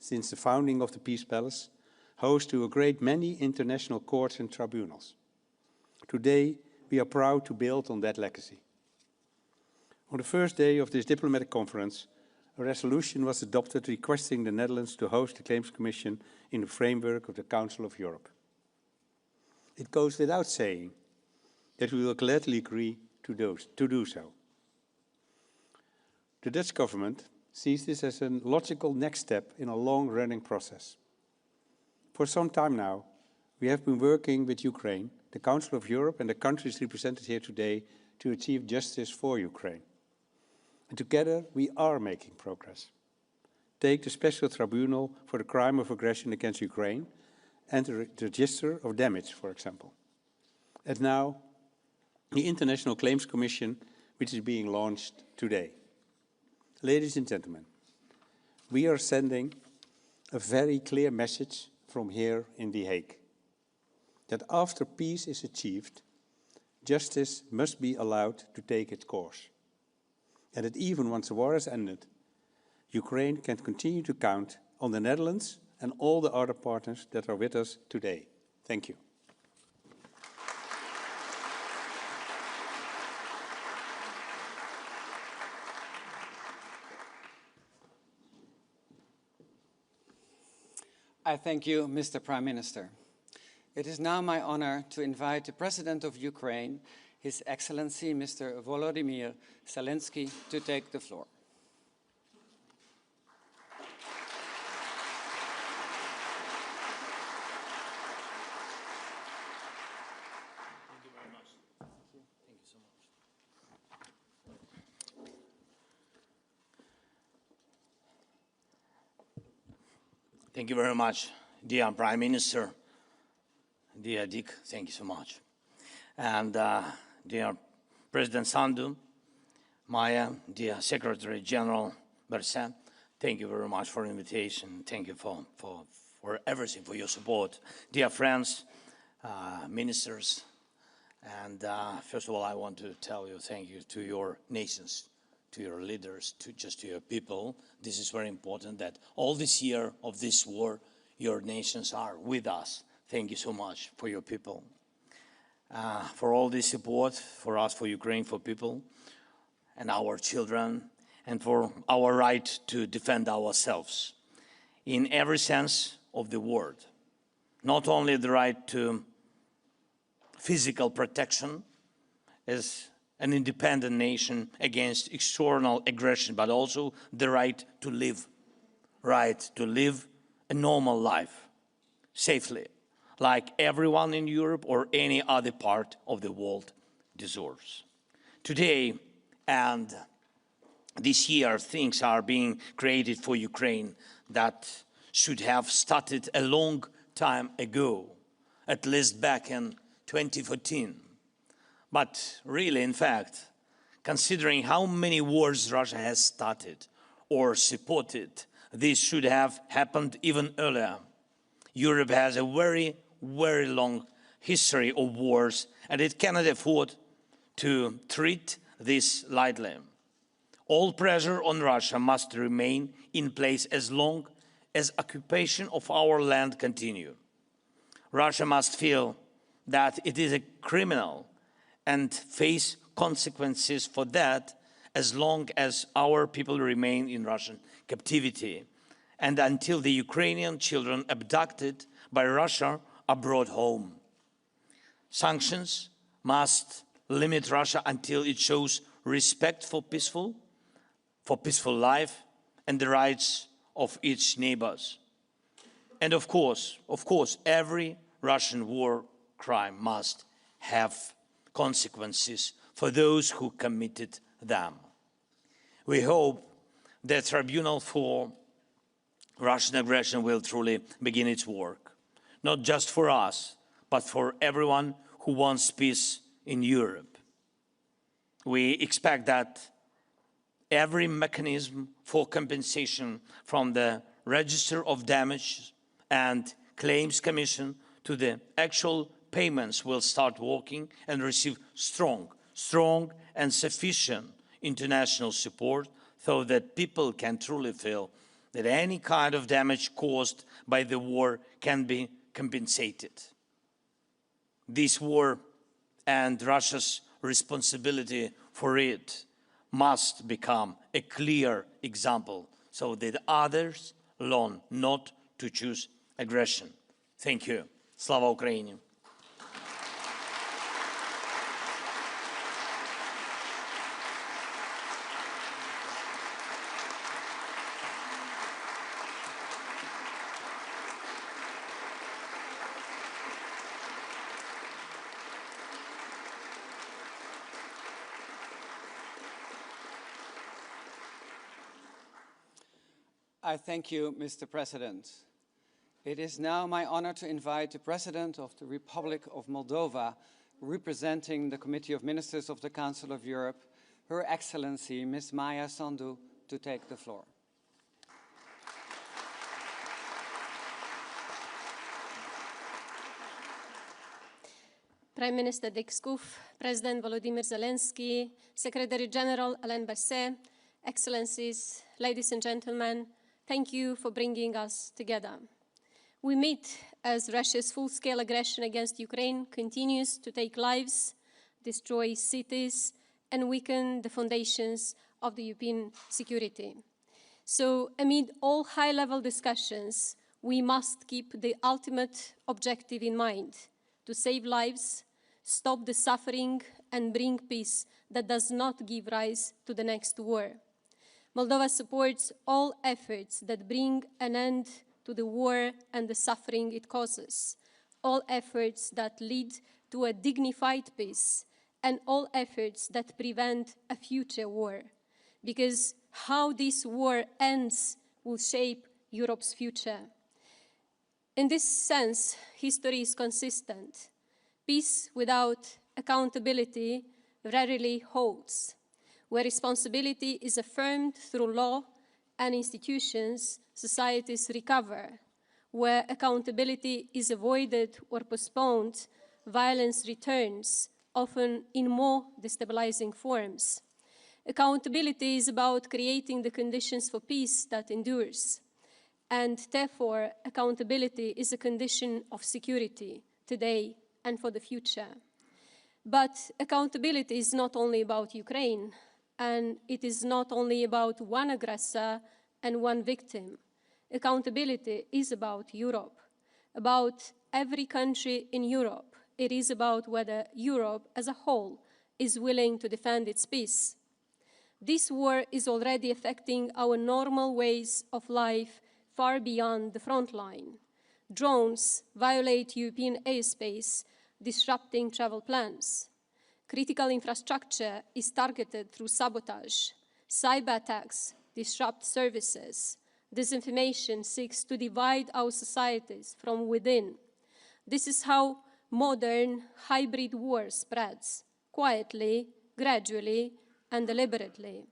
since the founding of the Peace Palace, host to a great many international courts and tribunals. Today, we are proud to build on that legacy. On the first day of this diplomatic conference, a resolution was adopted requesting the Netherlands to host the Claims Commission in the framework of the Council of Europe. It goes without saying that we will gladly agree to do so. The Dutch government sees this as a logical next step in a long-running process. For some time now, we have been working with Ukraine, the Council of Europe and the countries represented here today to achieve justice for Ukraine. And together we are making progress. Take the Special Tribunal for the crime of aggression against Ukraine and the Register of Damage, for example. And now, the International Claims Commission, which is being launched today. Ladies and gentlemen, we are sending a very clear message from here in The Hague, that after peace is achieved, justice must be allowed to take its course. And that even once the war has ended, Ukraine can continue to count on the Netherlands and all the other partners that are with us today. Thank you. I thank you, Mr. Prime Minister. It is now my honor to invite the President of Ukraine, His Excellency Mr. Volodymyr Zelensky, to take the floor. Thank you very much. Thank you so much. Thank you very much, dear Prime Minister. Dear Dick, thank you so much. And dear President Sandu, Maya, dear Secretary General Berset, thank you very much for the invitation. Thank you for everything, for your support. Dear friends, ministers, and first of all, I want to tell you thank you to your nations, to your leaders, to your people. This is very important that all this year of this war, your nations are with us. Thank you so much for your people, for all this support for us, for Ukraine, for people and our children, and for our right to defend ourselves in every sense of the word. Not only the right to physical protection as an independent nation against external aggression, but also the right to live a normal life safely, like everyone in Europe or any other part of the world deserves. Today and this year, things are being created for Ukraine that should have started a long time ago, at least back in 2014. But really, in fact, considering how many wars Russia has started or supported, this should have happened even earlier. Europe has a very long history of wars, and it cannot afford to treat this lightly. All pressure on Russia must remain in place as long as occupation of our land continues. Russia must feel that it is a criminal and face consequences for that as long as our people remain in Russian captivity and until the Ukrainian children abducted by Russia are brought home. Sanctions must limit Russia until it shows respect for peaceful life and the rights of its neighbors. And of course, every Russian war crime must have consequences for those who committed them. We hope the Tribunal for Russian aggression will truly begin its work, not just for us, but for everyone who wants peace in Europe. We expect that every mechanism for compensation from the Register of Damage and Claims Commission to the actual payments will start working and receive strong and sufficient international support so that people can truly feel that any kind of damage caused by the war can be compensated. This war and Russia's responsibility for it must become a clear example so that others learn not to choose aggression. Thank you. Slava Ukraini. I thank you, Mr. President. It is now my honor to invite the President of the Republic of Moldova, representing the Committee of Ministers of the Council of Europe, Her Excellency Ms. Maia Sandu, to take the floor. Prime Minister Dick Skuf, President Volodymyr Zelensky, Secretary General Alain Berset, Excellencies, ladies and gentlemen, thank you for bringing us together. We meet as Russia's full-scale aggression against Ukraine continues to take lives, destroy cities, and weaken the foundations of the European security. So, amid all high-level discussions, we must keep the ultimate objective in mind: to save lives, stop the suffering, and bring peace that does not give rise to the next war. Moldova supports all efforts that bring an end to the war and the suffering it causes, all efforts that lead to a dignified peace, and all efforts that prevent a future war, because how this war ends will shape Europe's future. In this sense, history is consistent. Peace without accountability rarely holds. Where responsibility is affirmed through law and institutions, societies recover. Where accountability is avoided or postponed, violence returns, often in more destabilizing forms. Accountability is about creating the conditions for peace that endures. And therefore, accountability is a condition of security today and for the future. But accountability is not only about Ukraine, and it is not only about one aggressor and one victim. Accountability is about Europe, about every country in Europe. It is about whether Europe as a whole is willing to defend its peace. This war is already affecting our normal ways of life far beyond the front line. Drones violate European airspace, disrupting travel plans. Critical infrastructure is targeted through sabotage. Cyber attacks disrupt services. Disinformation seeks to divide our societies from within. This is how modern hybrid war spreads, quietly, gradually, and deliberately.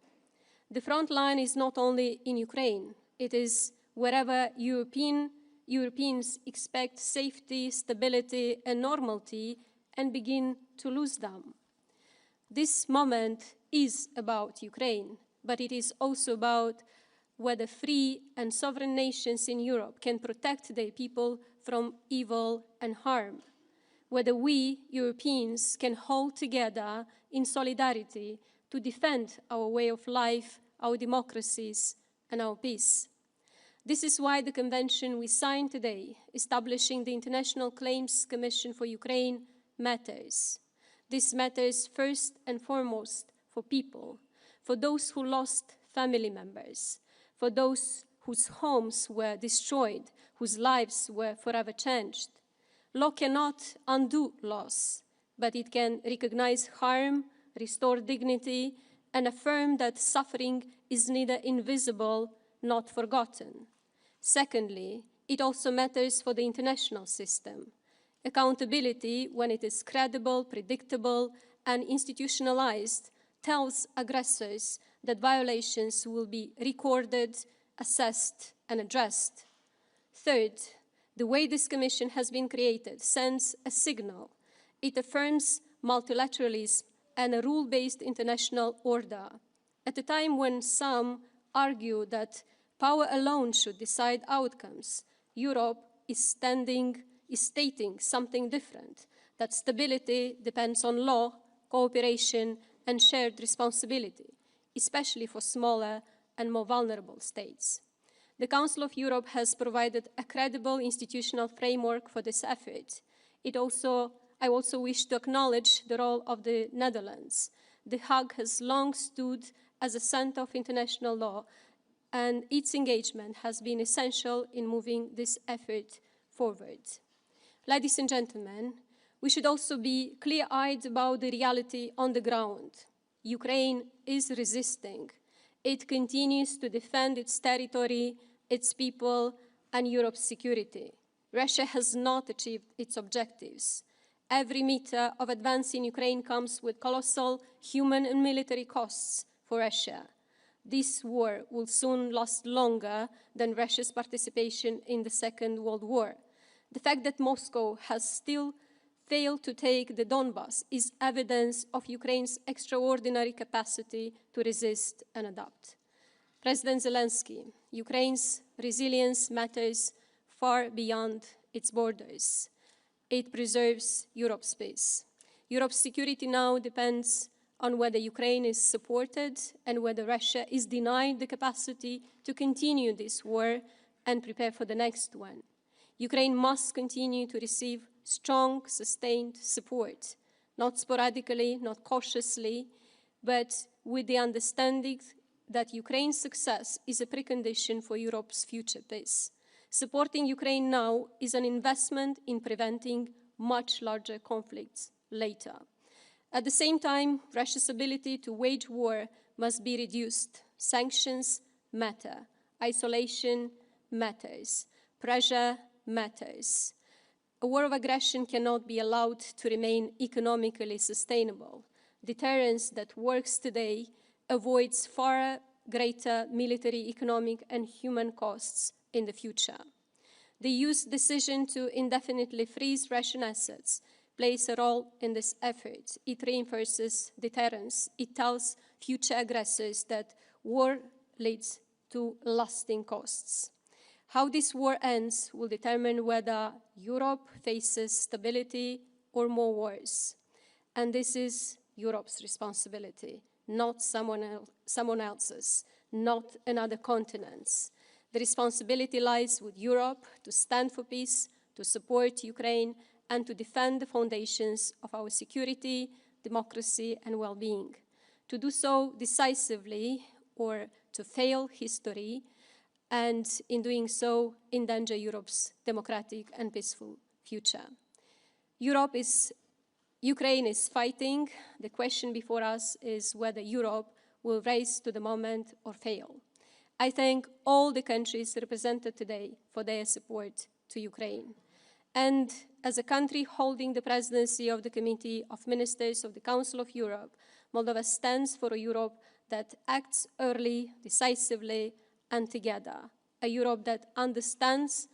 The front line is not only in Ukraine. It is wherever Europeans expect safety, stability, and normality and begin to lose them. This moment is about Ukraine, but it is also about whether free and sovereign nations in Europe can protect their people from evil and harm, whether we, Europeans, can hold together in solidarity to defend our way of life, our democracies, and our peace. This is why the convention we signed today, establishing the International Claims Commission for Ukraine, matters. This matters first and foremost for people, for those who lost family members, for those whose homes were destroyed, whose lives were forever changed. Law cannot undo loss, but it can recognize harm, restore dignity, and affirm that suffering is neither invisible nor forgotten. Secondly, it also matters for the international system. Accountability, when it is credible, predictable, and institutionalized, tells aggressors that violations will be recorded, assessed, and addressed. Third, the way this commission has been created sends a signal. It affirms multilateralism and a rule-based international order. At a time when some argue that Power alone should decide outcomes. Europe is stating something different, that stability depends on law, cooperation, and shared responsibility, especially for smaller and more vulnerable states. The Council of Europe has provided a credible institutional framework for this effort. I also wish to acknowledge the role of the Netherlands. The Hague has long stood as a center of international law, and its engagement has been essential in moving this effort forward. Ladies and gentlemen, we should also be clear-eyed about the reality on the ground. Ukraine is resisting. It continues to defend its territory, its people, and Europe's security. Russia has not achieved its objectives. Every meter of advance in Ukraine comes with colossal human and military costs for Russia. This war will soon last longer than Russia's participation in the Second World War. The fact that Moscow has still failed to take the Donbas is evidence of Ukraine's extraordinary capacity to resist and adapt. President Zelensky, Ukraine's resilience matters far beyond its borders. It preserves Europe's peace. Europe's security now depends on whether Ukraine is supported and whether Russia is denied the capacity to continue this war and prepare for the next one. Ukraine must continue to receive strong, sustained support, not sporadically, not cautiously, but with the understanding that Ukraine's success is a precondition for Europe's future peace. Supporting Ukraine now is an investment in preventing much larger conflicts later. At the same time, Russia's ability to wage war must be reduced. Sanctions matter. Isolation matters. Pressure matters. A war of aggression cannot be allowed to remain economically sustainable. Deterrence that works today avoids far greater military, economic, and human costs in the future. The EU's decision to indefinitely freeze Russian assets plays a role in this effort. It reinforces deterrence. It tells future aggressors that war leads to lasting costs. How this war ends will determine whether Europe faces stability or more wars. And this is Europe's responsibility, not someone else's, not another continent's. The responsibility lies with Europe to stand for peace, to support Ukraine, and to defend the foundations of our security, democracy, and well-being. To do so decisively or to fail history, and in doing so, endanger Europe's democratic and peaceful future. Ukraine is fighting. The question before us is whether Europe will rise to the moment or fail. I thank all the countries represented today for their support to Ukraine. And as a country holding the presidency of the Committee of Ministers of the Council of Europe, Moldova stands for a Europe that acts early, decisively, and together. A Europe that understands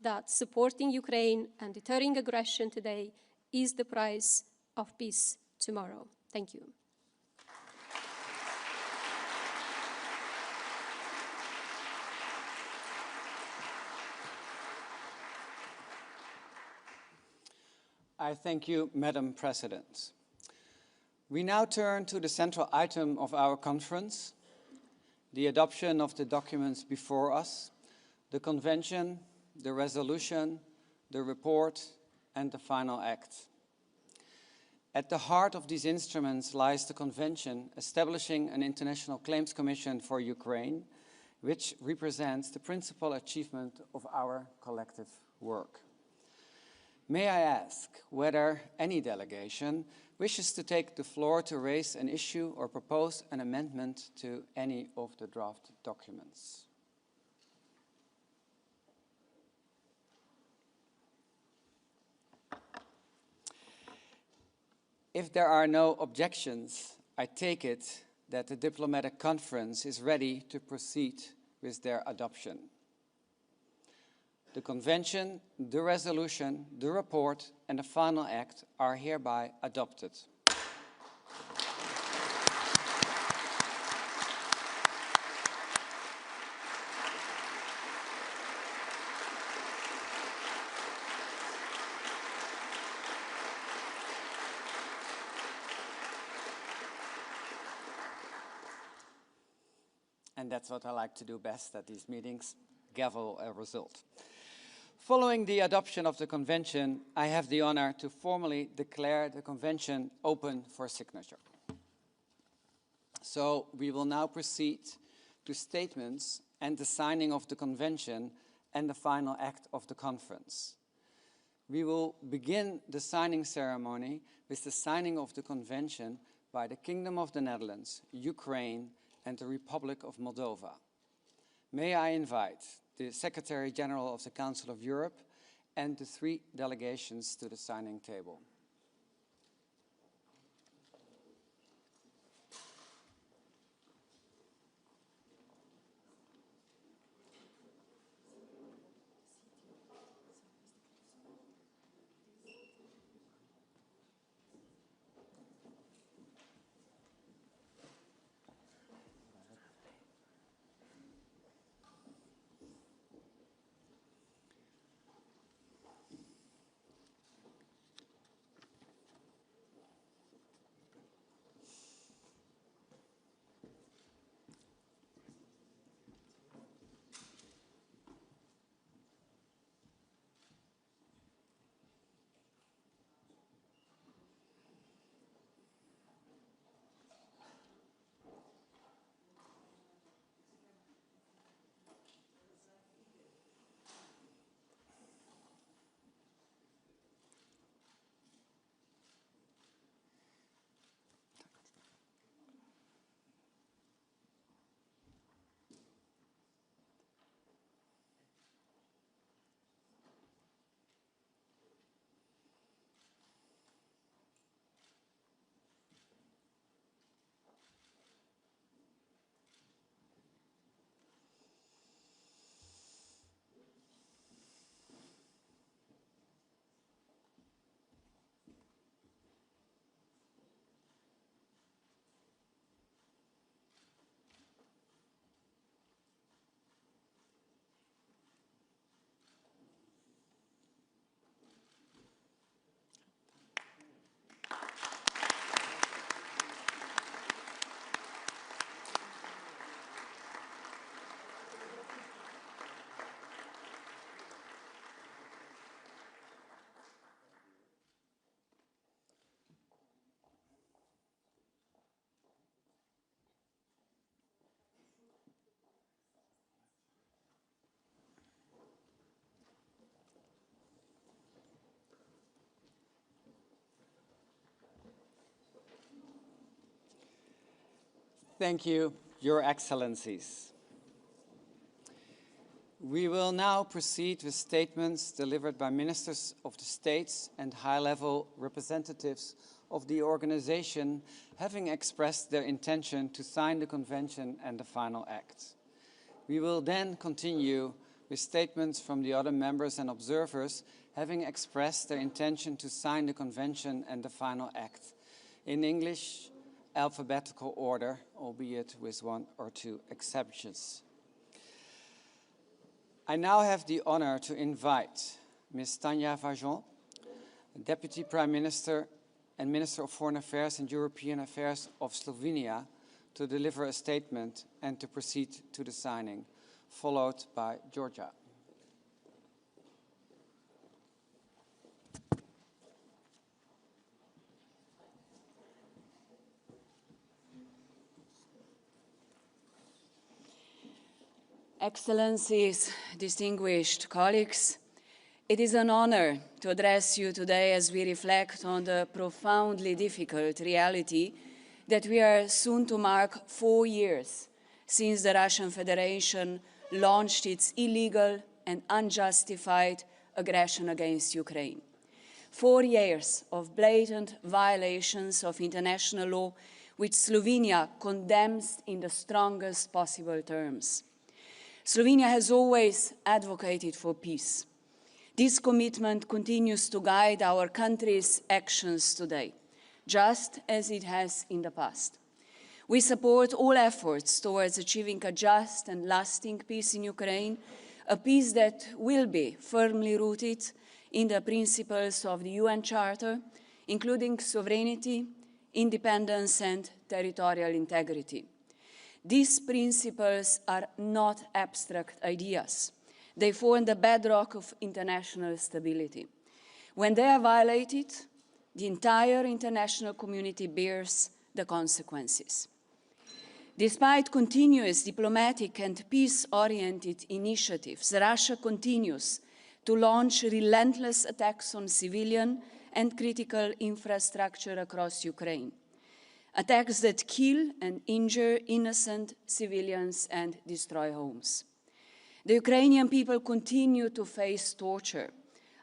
that supporting Ukraine and deterring aggression today is the price of peace tomorrow. Thank you. I thank you, Madam President. We now turn to the central item of our conference, the adoption of the documents before us, the convention, the resolution, the report, and the final act. At the heart of these instruments lies the convention establishing an International Claims Commission for Ukraine, which represents the principal achievement of our collective work. May I ask whether any delegation wishes to take the floor to raise an issue or propose an amendment to any of the draft documents? If there are no objections, I take it that the diplomatic conference is ready to proceed with their adoption. The convention, the resolution, the report, and the final act are hereby adopted. And that's what I like to do best at these meetings, gavel a result. Following the adoption of the Convention, I have the honor to formally declare the Convention open for signature. So we will now proceed to statements and the signing of the Convention and the final act of the conference. We will begin the signing ceremony with the signing of the Convention by the Kingdom of the Netherlands, Ukraine, and the Republic of Moldova. May I invite the Secretary General of the Council of Europe and the 3 delegations to the signing table. Thank you, Your Excellencies. We will now proceed with statements delivered by ministers of the states and high-level representatives of the organization having expressed their intention to sign the Convention and the final act. We will then continue with statements from the other members and observers having expressed their intention to sign the Convention and the final act. In English, alphabetical order, albeit with 1 or 2 exceptions. I now have the honor to invite Ms. Tanja Fajon, Deputy Prime Minister and Minister of Foreign Affairs and European Affairs of Slovenia, to deliver a statement and to proceed to the signing, followed by Georgia. Excellencies, distinguished colleagues, it is an honor to address you today as we reflect on the profoundly difficult reality that we are soon to mark 4 years since the Russian Federation launched its illegal and unjustified aggression against Ukraine. 4 years of blatant violations of international law, which Slovenia condemns in the strongest possible terms. Slovenia has always advocated for peace. This commitment continues to guide our country's actions today, just as it has in the past. We support all efforts towards achieving a just and lasting peace in Ukraine, a peace that will be firmly rooted in the principles of the UN Charter, including sovereignty, independence, and territorial integrity. These principles are not abstract ideas. They form the bedrock of international stability. When they are violated, the entire international community bears the consequences. Despite continuous diplomatic and peace-oriented initiatives, Russia continues to launch relentless attacks on civilian and critical infrastructure across Ukraine. Attacks that kill and injure innocent civilians and destroy homes. The Ukrainian people continue to face torture,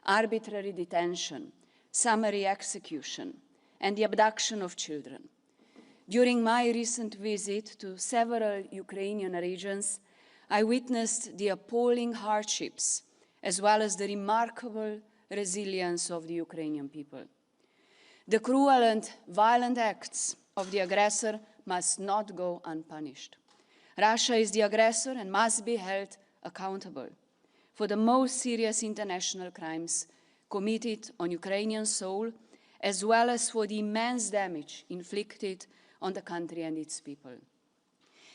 arbitrary detention, summary execution, and the abduction of children. During my recent visit to several Ukrainian regions, I witnessed the appalling hardships as well as the remarkable resilience of the Ukrainian people. The cruel and violent acts of the aggressor must not go unpunished. Russia is the aggressor and must be held accountable for the most serious international crimes committed on Ukrainian soil, as well as for the immense damage inflicted on the country and its people.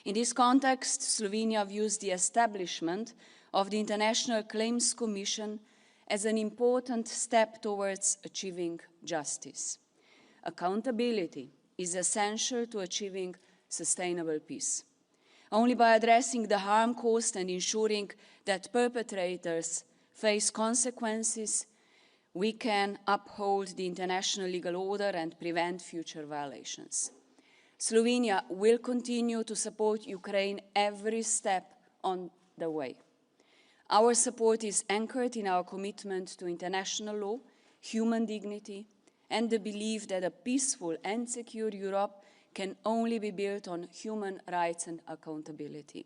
In this context, Slovenia views the establishment of the International Claims Commission as an important step towards achieving justice. Accountability is essential to achieving sustainable peace. Only by addressing the harm caused and ensuring that perpetrators face consequences, we can uphold the international legal order and prevent future violations. Slovenia will continue to support Ukraine every step on the way. Our support is anchored in our commitment to international law, human dignity, and the belief that a peaceful and secure Europe can only be built on human rights and accountability.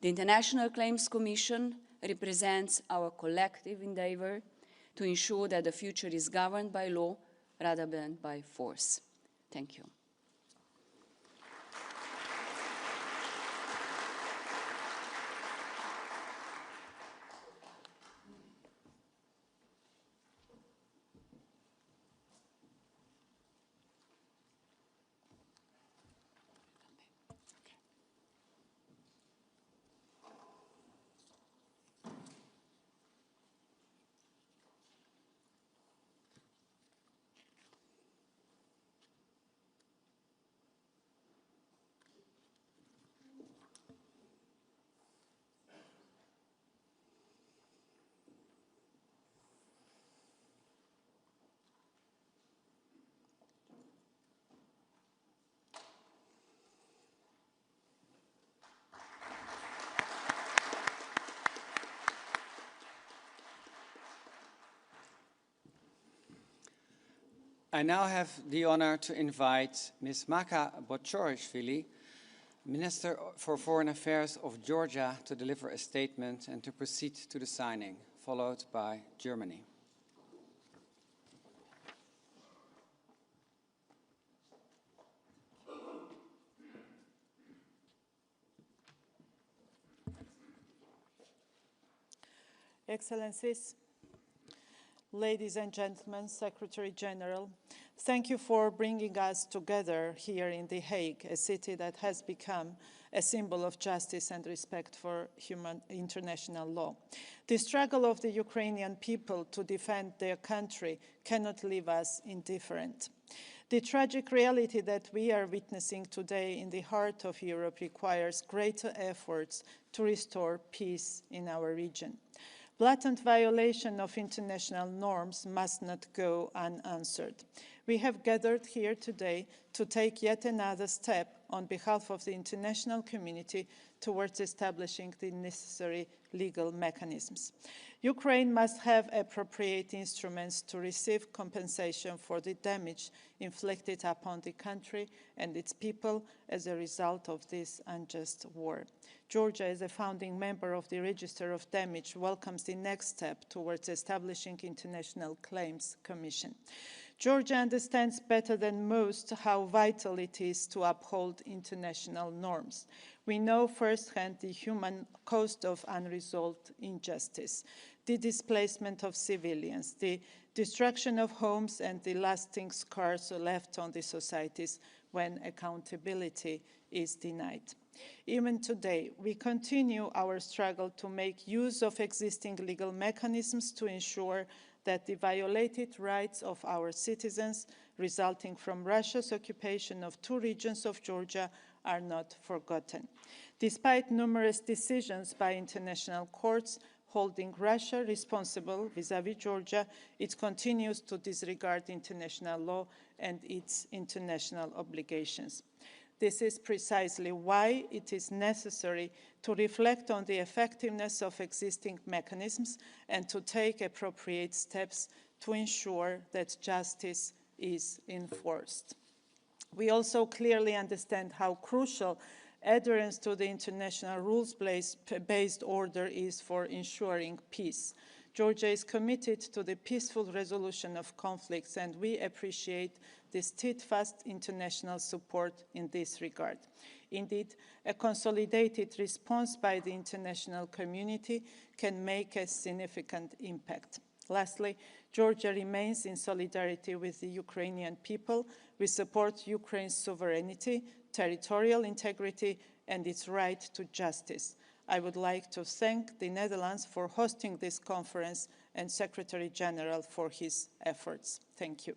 The International Claims Commission represents our collective endeavor to ensure that the future is governed by law rather than by force. Thank you. I now have the honor to invite Ms. Maka Bochorishvili, Minister for Foreign Affairs of Georgia, to deliver a statement and to proceed to the signing, followed by Germany. Excellencies, ladies and gentlemen, Secretary General, thank you for bringing us together here in The Hague, a city that has become a symbol of justice and respect for international law. The struggle of the Ukrainian people to defend their country cannot leave us indifferent. The tragic reality that we are witnessing today in the heart of Europe requires greater efforts to restore peace in our region. Blatant violation of international norms must not go unanswered. We have gathered here today to take yet another step on behalf of the international community towards establishing the necessary legal mechanisms. Ukraine must have appropriate instruments to receive compensation for the damage inflicted upon the country and its people as a result of this unjust war. Georgia, as a founding member of the Register of Damage, welcomes the next step towards establishing International Claims Commission. Georgia understands better than most how vital it is to uphold international norms. We know firsthand the human cost of unresolved injustice, the displacement of civilians, the destruction of homes, and the lasting scars left on the societies when accountability is denied. Even today, we continue our struggle to make use of existing legal mechanisms to ensure that the violated rights of our citizens resulting from Russia's occupation of 2 regions of Georgia are not forgotten. Despite numerous decisions by international courts holding Russia responsible vis-à-vis Georgia, it continues to disregard international law and its international obligations. This is precisely why it is necessary to reflect on the effectiveness of existing mechanisms and to take appropriate steps to ensure that justice is enforced. We also clearly understand how crucial adherence to the international rules-based order is for ensuring peace. Georgia is committed to the peaceful resolution of conflicts, and we appreciate the steadfast international support in this regard. Indeed, a consolidated response by the international community can make a significant impact. Lastly, Georgia remains in solidarity with the Ukrainian people. We support Ukraine's sovereignty, territorial integrity, and its right to justice. I would like to thank the Netherlands for hosting this conference and Secretary General for his efforts. Thank you.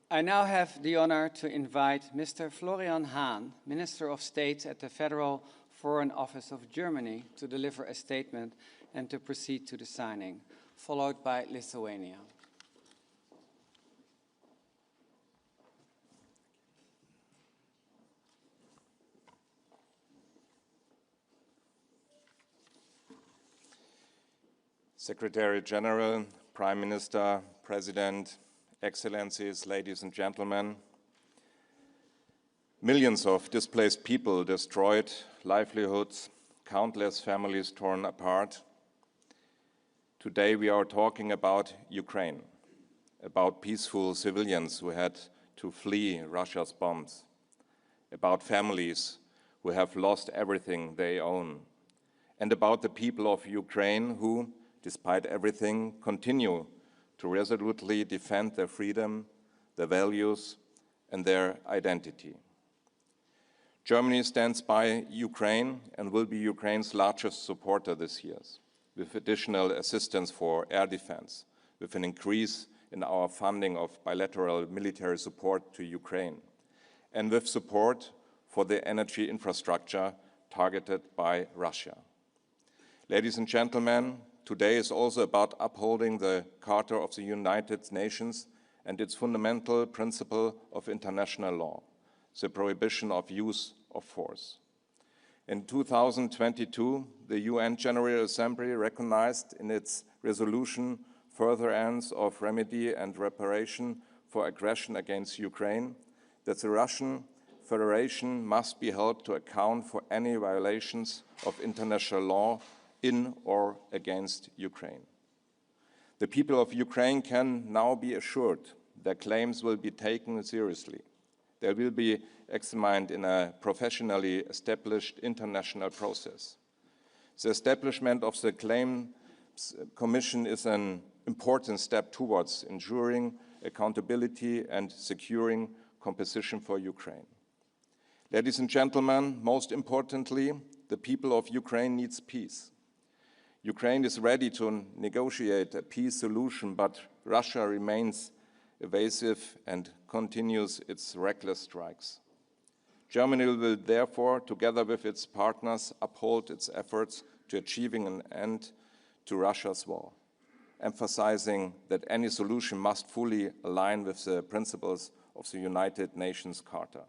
I now have the honor to invite Mr. Florian Hahn, Minister of State at the Federal Foreign Office of Germany, to deliver a statement and to proceed to the signing, followed by Lithuania. Secretary General, Prime Minister, President, Excellencies, ladies and gentlemen, millions of displaced people destroyed, livelihoods, countless families torn apart. Today we are talking about Ukraine, about peaceful civilians who had to flee Russia's bombs, about families who have lost everything they own, and about the people of Ukraine who, despite everything, continue to resolutely defend their freedom, their values, and their identity. Germany stands by Ukraine and will be Ukraine's largest supporter this year, with additional assistance for air defense, with an increase in our funding of bilateral military support to Ukraine, and with support for the energy infrastructure targeted by Russia. Ladies and gentlemen, today is also about upholding the Charter of the United Nations and its fundamental principle of international law, the prohibition of use of force. In 2022, the UN General Assembly recognized in its resolution further ends of remedy and reparation for aggression against Ukraine that the Russian Federation must be held to account for any violations of international law in or against Ukraine. The people of Ukraine can now be assured their claims will be taken seriously. They will be examined in a professionally established international process. The establishment of the Claims Commission is an important step towards ensuring accountability and securing compensation for Ukraine. Ladies and gentlemen, most importantly, the people of Ukraine needs peace. Ukraine is ready to negotiate a peace solution, but Russia remains evasive and continues its reckless strikes. Germany will therefore, together with its partners, uphold its efforts to achieving an end to Russia's war. emphasizing that any solution must fully align with the principles of the United Nations Charter.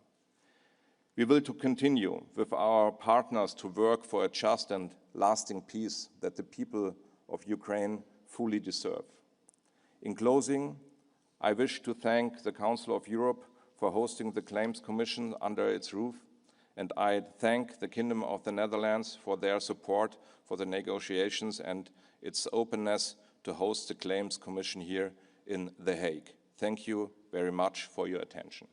We will continue with our partners to work for a just and lasting peace that the people of Ukraine fully deserve. In closing, I wish to thank the Council of Europe for hosting the Claims Commission under its roof, and I thank the Kingdom of the Netherlands for their support for the negotiations and its openness to host the Claims Commission here in The Hague. Thank you very much for your attention.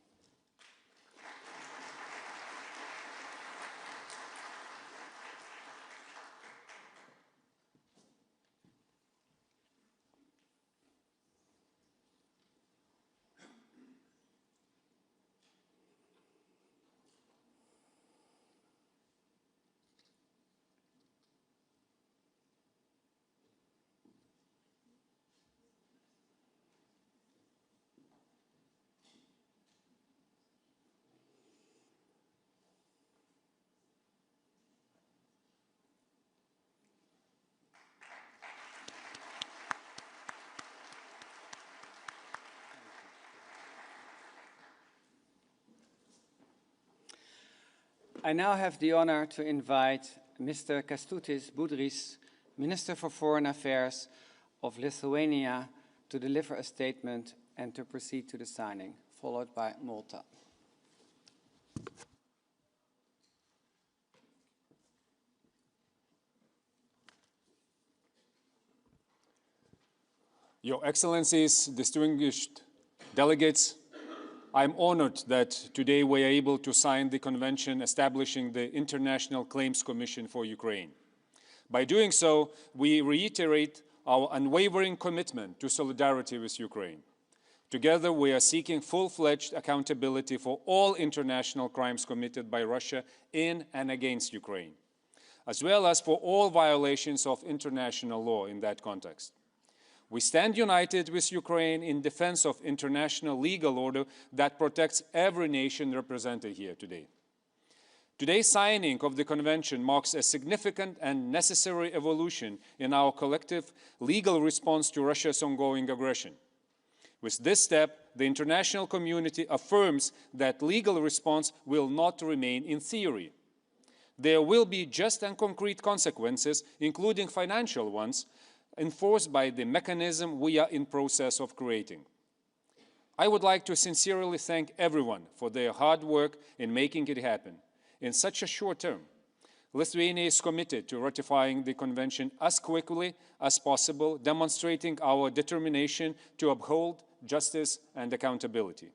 I now have the honor to invite Mr. Kęstutis Budrys, Minister for Foreign Affairs of Lithuania, to deliver a statement and to proceed to the signing, followed by Malta. Your Excellencies, distinguished delegates, I'm honored that today we are able to sign the convention establishing the International Claims Commission for Ukraine. By doing so, we reiterate our unwavering commitment to solidarity with Ukraine. Together, we are seeking full-fledged accountability for all international crimes committed by Russia in and against Ukraine, as well as for all violations of international law in that context. We stand united with Ukraine in defense of international legal order that protects every nation represented here today. Today's signing of the Convention marks a significant and necessary evolution in our collective legal response to Russia's ongoing aggression. With this step, the international community affirms that legal response will not remain in theory. There will be just and concrete consequences, including financial ones, enforced by the mechanism we are in process of creating. I would like to sincerely thank everyone for their hard work in making it happen. In such a short term, Lithuania is committed to ratifying the Convention as quickly as possible, demonstrating our determination to uphold justice and accountability.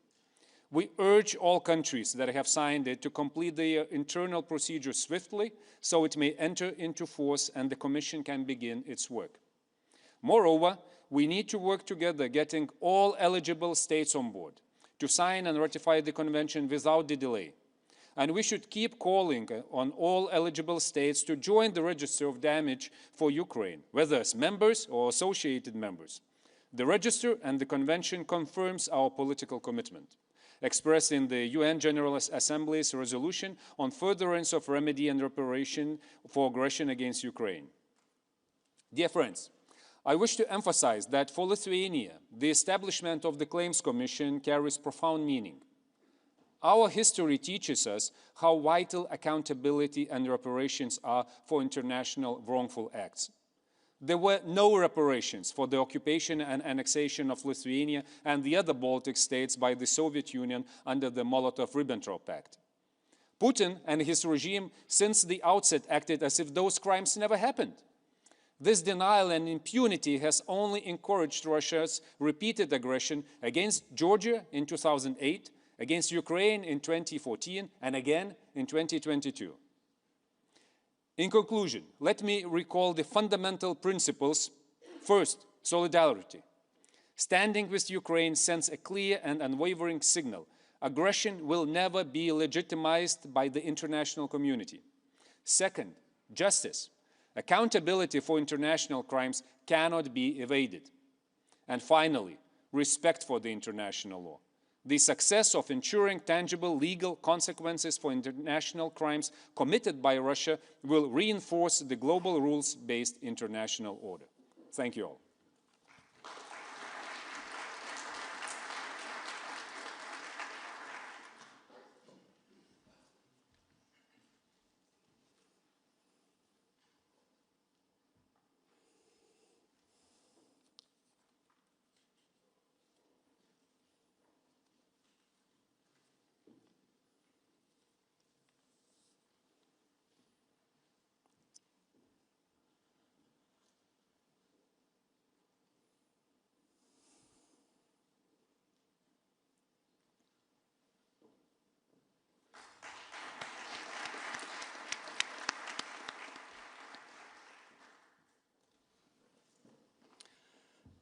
We urge all countries that have signed it to complete their internal procedures swiftly so it may enter into force and the Commission can begin its work. Moreover, we need to work together, getting all eligible states on board to sign and ratify the Convention without delay. And we should keep calling on all eligible states to join the register of damage for Ukraine, whether as members or associated members. The register and the Convention confirms our political commitment, expressed in the UN General Assembly's resolution on furtherance of remedy and reparation for aggression against Ukraine. Dear friends, I wish to emphasize that for Lithuania, the establishment of the Claims Commission carries profound meaning. Our history teaches us how vital accountability and reparations are for international wrongful acts. There were no reparations for the occupation and annexation of Lithuania and the other Baltic states by the Soviet Union under the Molotov-Ribbentrop Pact. Putin and his regime since the outset acted as if those crimes never happened. This denial and impunity has only encouraged Russia's repeated aggression against Georgia in 2008, against Ukraine in 2014, and again in 2022. In conclusion, let me recall the fundamental principles. First, solidarity. Standing with Ukraine sends a clear and unwavering signal. Aggression will never be legitimized by the international community. Second, justice. Accountability for international crimes cannot be evaded. And finally, respect for the international law. The success of ensuring tangible legal consequences for international crimes committed by Russia will reinforce the global rules-based international order. Thank you all.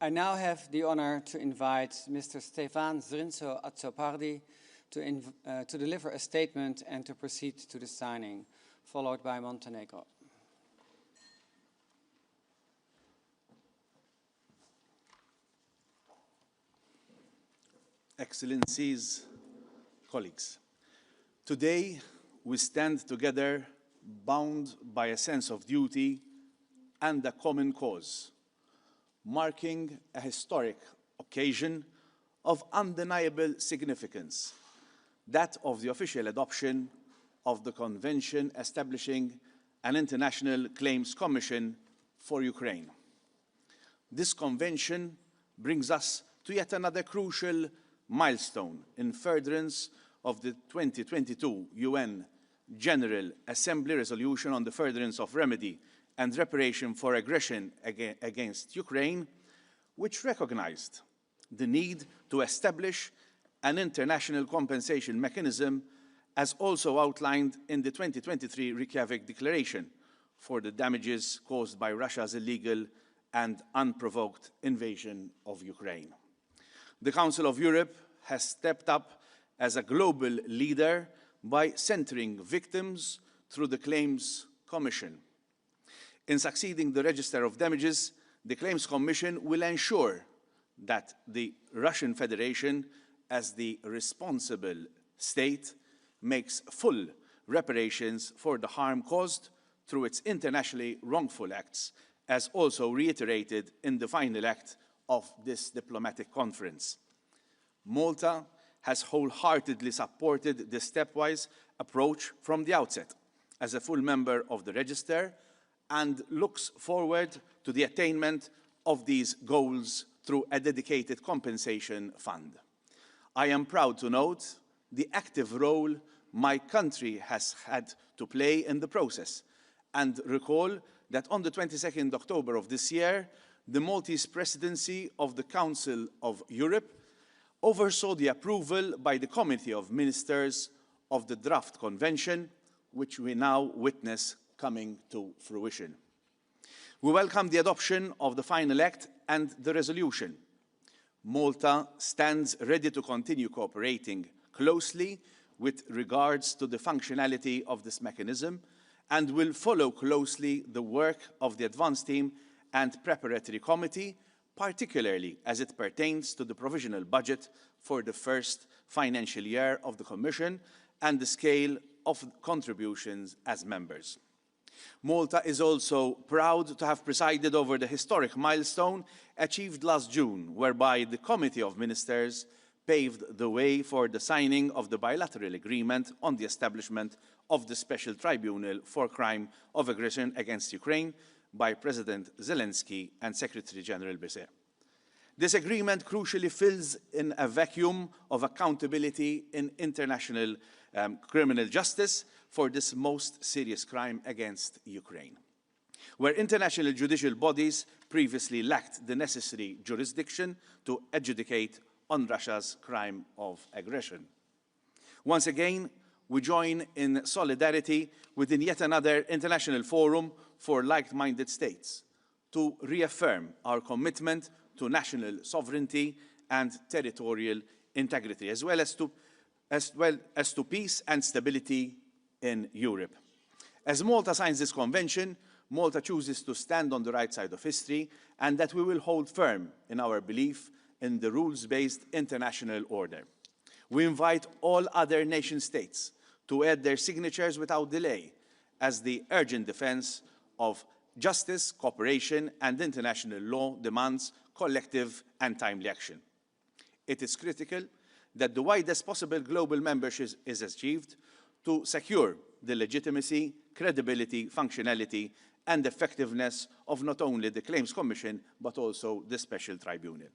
I now have the honor to invite Mr. Stefan Zrinzo-Azzopardi to deliver a statement and to proceed to the signing, followed by Montenegro. Excellencies, colleagues, today we stand together bound by a sense of duty and a common cause, marking a historic occasion of undeniable significance, that of the official adoption of the Convention establishing an International Claims Commission for Ukraine. This convention brings us to yet another crucial milestone in furtherance of the 2022 UN General Assembly resolution on the furtherance of remedy and reparation for aggression against Ukraine, which recognized the need to establish an international compensation mechanism, as also outlined in the 2023 Reykjavik Declaration for the damages caused by Russia's illegal and unprovoked invasion of Ukraine. The Council of Europe has stepped up as a global leader by centering victims through the Claims Commission. In succeeding the Register of Damages, the Claims Commission will ensure that the Russian Federation, as the responsible state, makes full reparations for the harm caused through its internationally wrongful acts, as also reiterated in the final act of this diplomatic conference. Malta has wholeheartedly supported this stepwise approach from the outset as a full member of the Register and looks forward to the attainment of these goals through a dedicated compensation fund. I am proud to note the active role my country has had to play in the process and recall that on the 22nd October of this year, the Maltese presidency of the Council of Europe oversaw the approval by the Committee of Ministers of the draft convention, which we now witness coming to fruition. We welcome the adoption of the final act and the resolution. Malta stands ready to continue cooperating closely with regards to the functionality of this mechanism and will follow closely the work of the Advance Team and Preparatory Committee, particularly as it pertains to the provisional budget for the first financial year of the Commission and the scale of contributions as members. Malta is also proud to have presided over the historic milestone achieved last June, whereby the Committee of Ministers paved the way for the signing of the bilateral agreement on the establishment of the Special Tribunal for Crime of Aggression against Ukraine by President Zelensky and Secretary General Bizet. This agreement crucially fills in a vacuum of accountability in international criminal justice for this most serious crime against Ukraine, where international judicial bodies previously lacked the necessary jurisdiction to adjudicate on Russia's crime of aggression. Once again, we join in solidarity within yet another international forum for like-minded states to reaffirm our commitment to national sovereignty and territorial integrity, as well as to peace and stability in Europe. As Malta signs this convention, Malta chooses to stand on the right side of history and that we will hold firm in our belief in the rules-based international order. We invite all other nation states to add their signatures without delay as the urgent defense of justice, cooperation, and international law demands collective and timely action. It is critical that the widest possible global membership is achieved to secure the legitimacy, credibility, functionality, and effectiveness of not only the Claims Commission, but also the Special Tribunal.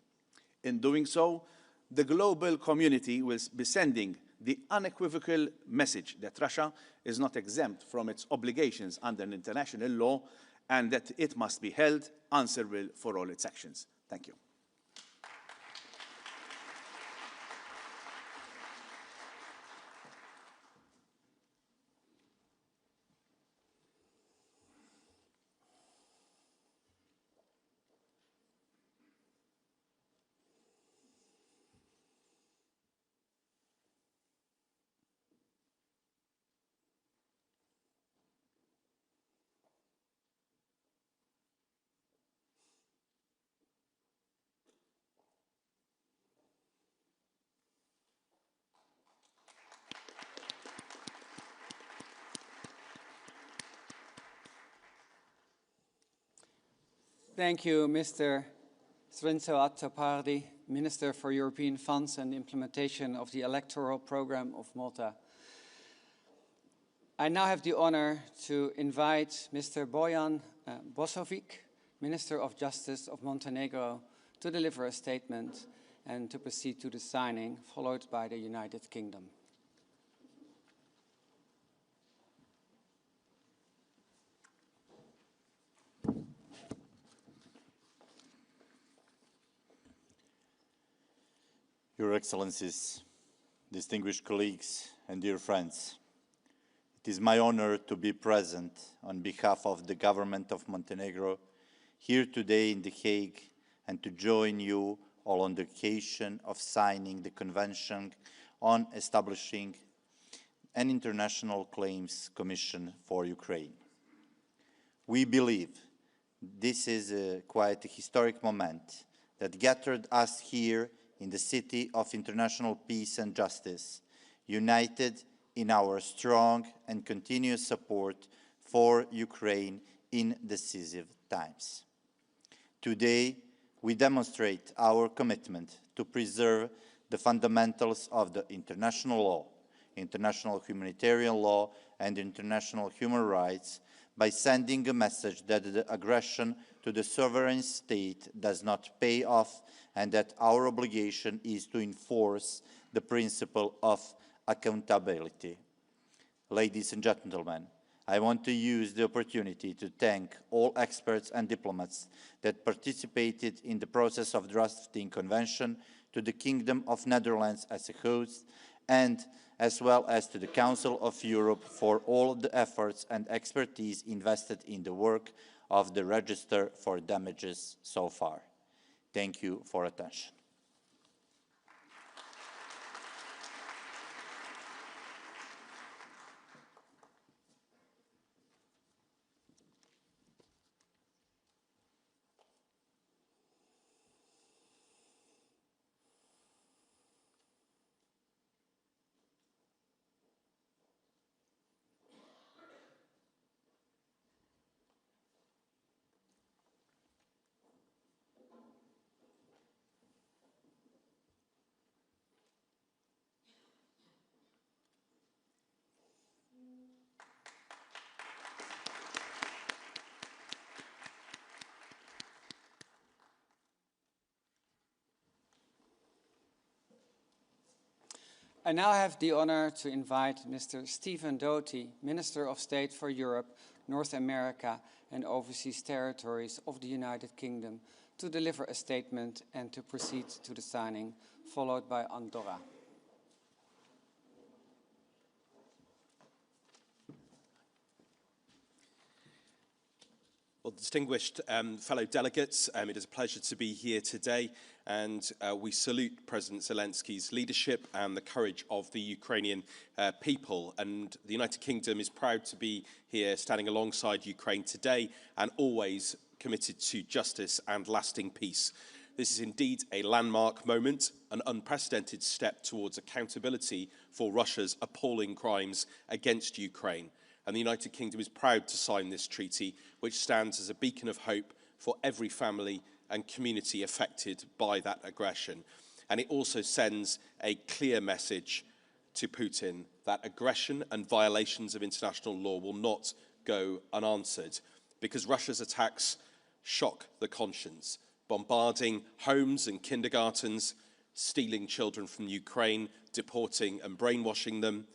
In doing so, the global community will be sending the unequivocal message that Russia is not exempt from its obligations under international law and that it must be held answerable for all its actions. Thank you. Thank you, Mr. Srinzo Attopardi, Minister for European Funds and Implementation of the Electoral Program of Malta. I now have the honor to invite Mr. Bojan Bosovic, Minister of Justice of Montenegro, to deliver a statement and to proceed to the signing, followed by the United Kingdom. Your Excellencies, distinguished colleagues and dear friends, it is my honor to be present on behalf of the government of Montenegro here today in The Hague and to join you all on the occasion of signing the Convention on establishing an International Claims Commission for Ukraine. We believe this is quite a historic moment that gathered us here in the city of international peace and justice, united in our strong and continuous support for Ukraine in decisive times. Today, we demonstrate our commitment to preserve the fundamentals of the international law, international humanitarian law, and international human rights by sending a message that the aggression to the sovereign state does not pay off and that our obligation is to enforce the principle of accountability. Ladies and gentlemen, I want to use the opportunity to thank all experts and diplomats that participated in the process of drafting convention, to the Kingdom of Netherlands as a host, and as well as to the Council of Europe for all the efforts and expertise invested in the work of the Register for Damages so far. Thank you for attention. I now have the honor to invite Mr. Stephen Doty, Minister of State for Europe, North America and Overseas Territories of the United Kingdom, to deliver a statement and to proceed to the signing, followed by Andorra. Well, distinguished fellow delegates, it is a pleasure to be here today, and we salute President Zelensky's leadership and the courage of the Ukrainian people. And the United Kingdom is proud to be here standing alongside Ukraine today and always committed to justice and lasting peace. This is indeed a landmark moment, an unprecedented step towards accountability for Russia's appalling crimes against Ukraine. And the United Kingdom is proud to sign this treaty, which stands as a beacon of hope for every family and community affected by that aggression. And it also sends a clear message to Putin that aggression and violations of international law will not go unanswered, because Russia's attacks shock the conscience, bombarding homes and kindergartens, stealing children from Ukraine, deporting and brainwashing them.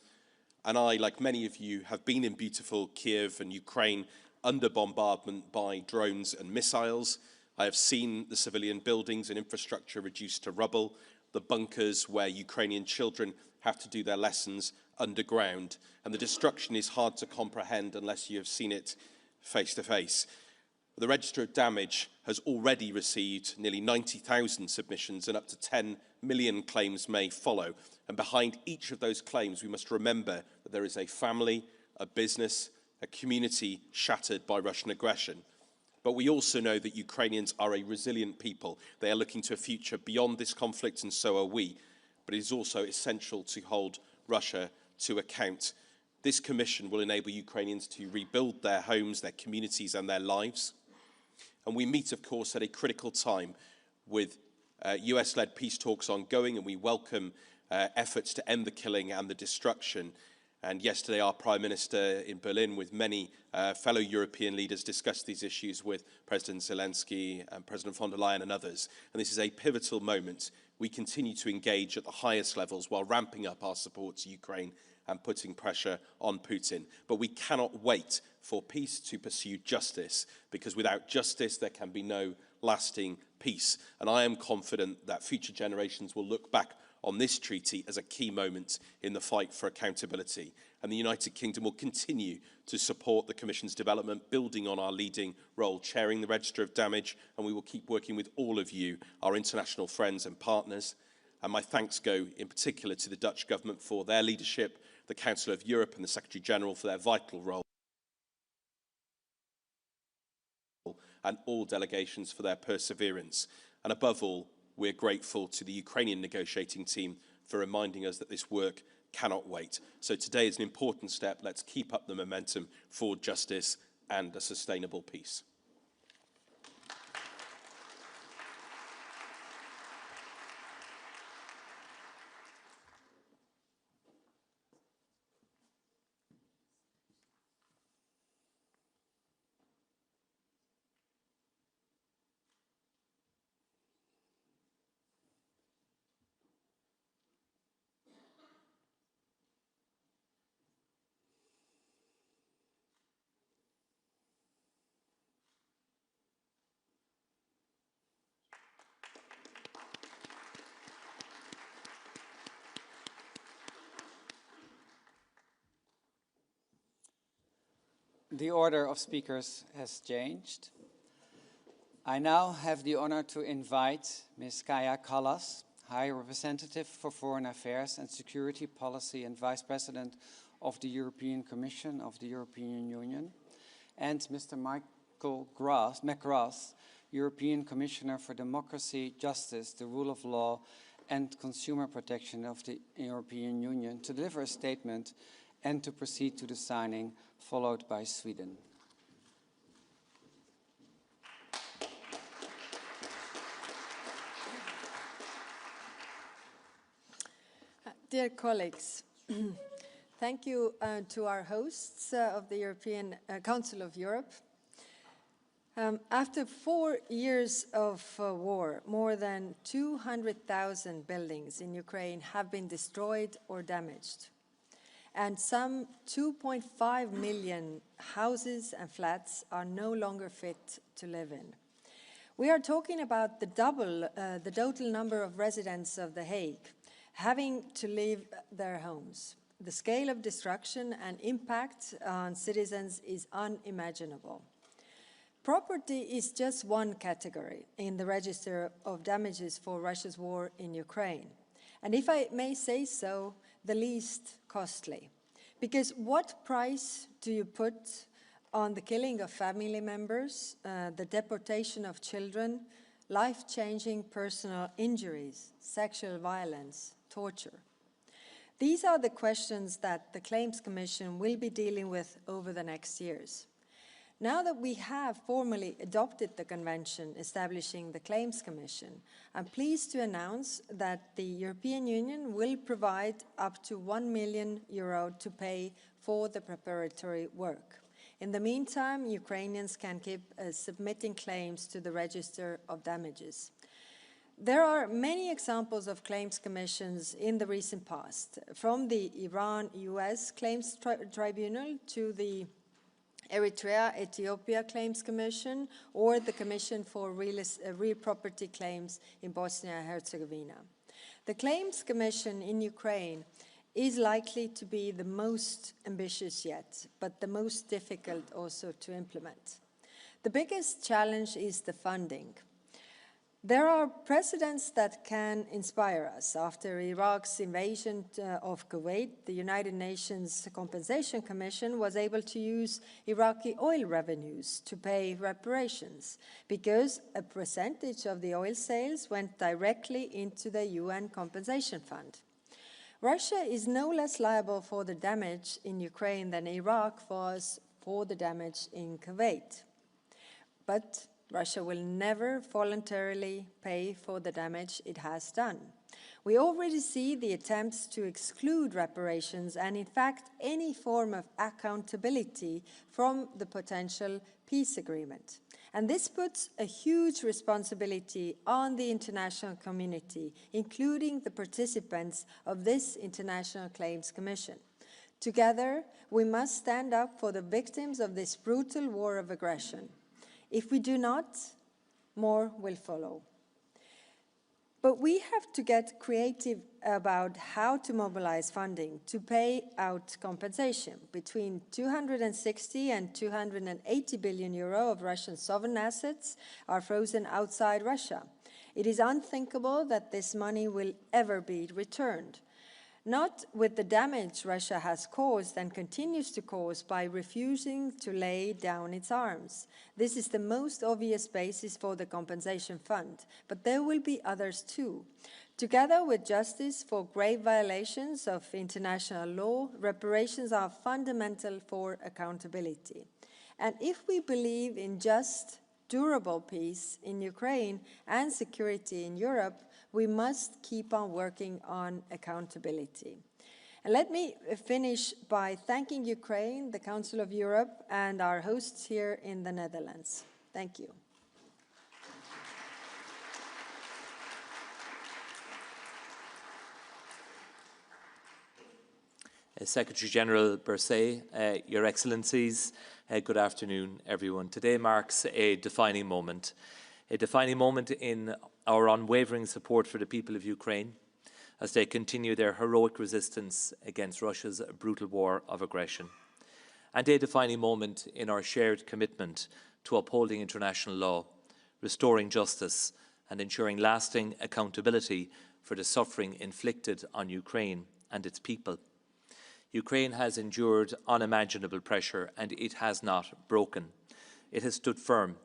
And I, like many of you, have been in beautiful Kiev and Ukraine under bombardment by drones and missiles. I have seen the civilian buildings and infrastructure reduced to rubble, the bunkers where Ukrainian children have to do their lessons underground. And the destruction is hard to comprehend unless you have seen it face to face. The Register of Damage has already received nearly 90,000 submissions, and up to 10 million claims may follow. And behind each of those claims, we must remember that there is a family, a business, a community shattered by Russian aggression. But we also know that Ukrainians are a resilient people. They are looking to a future beyond this conflict, and so are we. But it is also essential to hold Russia to account. This commission will enable Ukrainians to rebuild their homes, their communities, and their lives. And we meet, of course, at a critical time with US-led peace talks ongoing, and we welcome efforts to end the killing and the destruction. And yesterday, our Prime Minister in Berlin, with many fellow European leaders, discussed these issues with President Zelensky and President von der Leyen and others. And this is a pivotal moment. We continue to engage at the highest levels while ramping up our support to Ukraine and putting pressure on Putin. But we cannot wait for peace to pursue justice, because without justice, there can be no lasting peace. And I am confident that future generations will look back on this treaty as a key moment in the fight for accountability. And the United Kingdom will continue to support the Commission's development, building on our leading role, chairing the Register of Damage, and we will keep working with all of you, our international friends and partners. And my thanks go in particular to the Dutch government for their leadership, the Council of Europe and the Secretary-General for their vital role, and all delegations for their perseverance. And above all, we're grateful to the Ukrainian negotiating team for reminding us that this work cannot wait. So today is an important step. Let's keep up the momentum for justice and a sustainable peace. The order of speakers has changed. I now have the honor to invite Ms. Kaja Kallas, High Representative for Foreign Affairs and Security Policy and Vice President of the European Commission of the European Union, and Mr. Michael McGrath, European Commissioner for Democracy, Justice, the Rule of Law and Consumer Protection of the European Union, to deliver a statement and to proceed to the signing, followed by Sweden. Dear colleagues, thank you to our hosts of the European Council of Europe. After 4 years of war, more than 200,000 buildings in Ukraine have been destroyed or damaged, and some 2.5 million houses and flats are no longer fit to live in. We are talking about the total number of residents of The Hague having to leave their homes. The scale of destruction and impact on citizens is unimaginable. Property is just one category in the register of damages for Russia's war in Ukraine. And if I may say so, the least costly. Because what price do you put on the killing of family members, the deportation of children, life-changing personal injuries, sexual violence, torture? These are the questions that the Claims Commission will be dealing with over the next years. Now that we have formally adopted the convention establishing the Claims Commission, I'm pleased to announce that the European Union will provide up to €1 million to pay for the preparatory work. In the meantime, Ukrainians can keep submitting claims to the Register of Damages. There are many examples of claims commissions in the recent past, from the Iran-US Claims Tribunal to the Eritrea-Ethiopia Claims Commission, or the Commission for Real Property Claims in Bosnia and Herzegovina. The Claims Commission in Ukraine is likely to be the most ambitious yet, but the most difficult also to implement. The biggest challenge is the funding. There are precedents that can inspire us. After Iraq's invasion of Kuwait, the United Nations Compensation Commission was able to use Iraqi oil revenues to pay reparations because a percentage of the oil sales went directly into the UN Compensation Fund. Russia is no less liable for the damage in Ukraine than Iraq was for the damage in Kuwait. But Russia will never voluntarily pay for the damage it has done. We already see the attempts to exclude reparations and, in fact, any form of accountability from the potential peace agreement. And this puts a huge responsibility on the international community, including the participants of this International Claims Commission. Together, we must stand up for the victims of this brutal war of aggression. If we do not, more will follow. But we have to get creative about how to mobilize funding to pay out compensation. Between 260 and 280 billion euro of Russian sovereign assets are frozen outside Russia. It is unthinkable that this money will ever be returned. Not with the damage Russia has caused and continues to cause by refusing to lay down its arms. This is the most obvious basis for the compensation fund, but there will be others too. Together with justice for grave violations of international law, reparations are fundamental for accountability. And if we believe in just, durable peace in Ukraine and security in Europe, we must keep on working on accountability. And let me finish by thanking Ukraine, the Council of Europe, and our hosts here in the Netherlands. Thank you. Secretary General Berset, Your Excellencies, good afternoon, everyone. Today marks a defining moment in our unwavering support for the people of Ukraine as they continue their heroic resistance against Russia's brutal war of aggression, and a defining moment in our shared commitment to upholding international law, restoring justice, and ensuring lasting accountability for the suffering inflicted on Ukraine and its people. Ukraine has endured unimaginable pressure, and it has not broken. It has stood firm,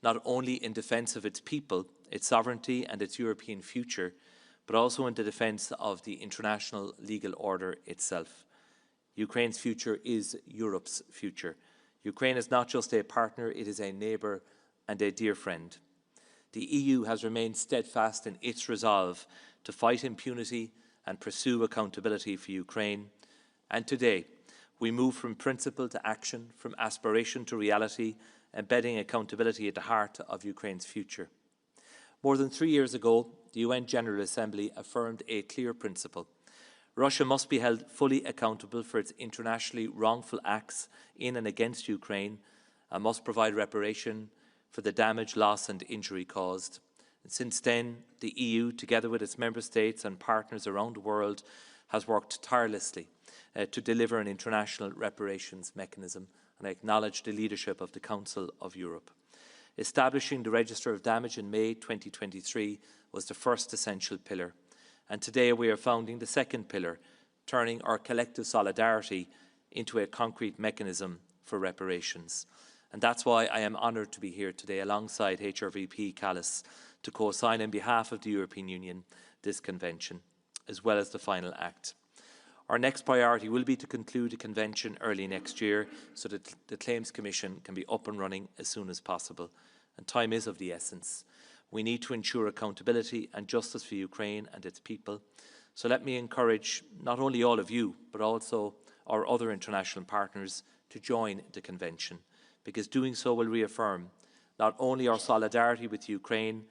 not only in defence of its people, its sovereignty and its European future, but also in the defence of the international legal order itself. Ukraine's future is Europe's future. Ukraine is not just a partner, it is a neighbour and a dear friend. The EU has remained steadfast in its resolve to fight impunity and pursue accountability for Ukraine. And today, we move from principle to action, from aspiration to reality, embedding accountability at the heart of Ukraine's future. More than 3 years ago, the UN General Assembly affirmed a clear principle. Russia must be held fully accountable for its internationally wrongful acts in and against Ukraine and must provide reparation for the damage, loss and injury caused. And since then, the EU, together with its member states and partners around the world, has worked tirelessly to deliver an international reparations mechanism, and I acknowledge the leadership of the Council of Europe. Establishing the Register of Damage in May 2023 was the first essential pillar, and today we are founding the second pillar, turning our collective solidarity into a concrete mechanism for reparations. And that's why I am honoured to be here today alongside HRVP Callas to co-sign on behalf of the European Union this convention, as well as the final act. Our next priority will be to conclude the convention early next year so that the Claims Commission can be up and running as soon as possible. And time is of the essence. We need to ensure accountability and justice for Ukraine and its people. So let me encourage not only all of you, but also our other international partners to join the convention, because doing so will reaffirm not only our solidarity with Ukraine,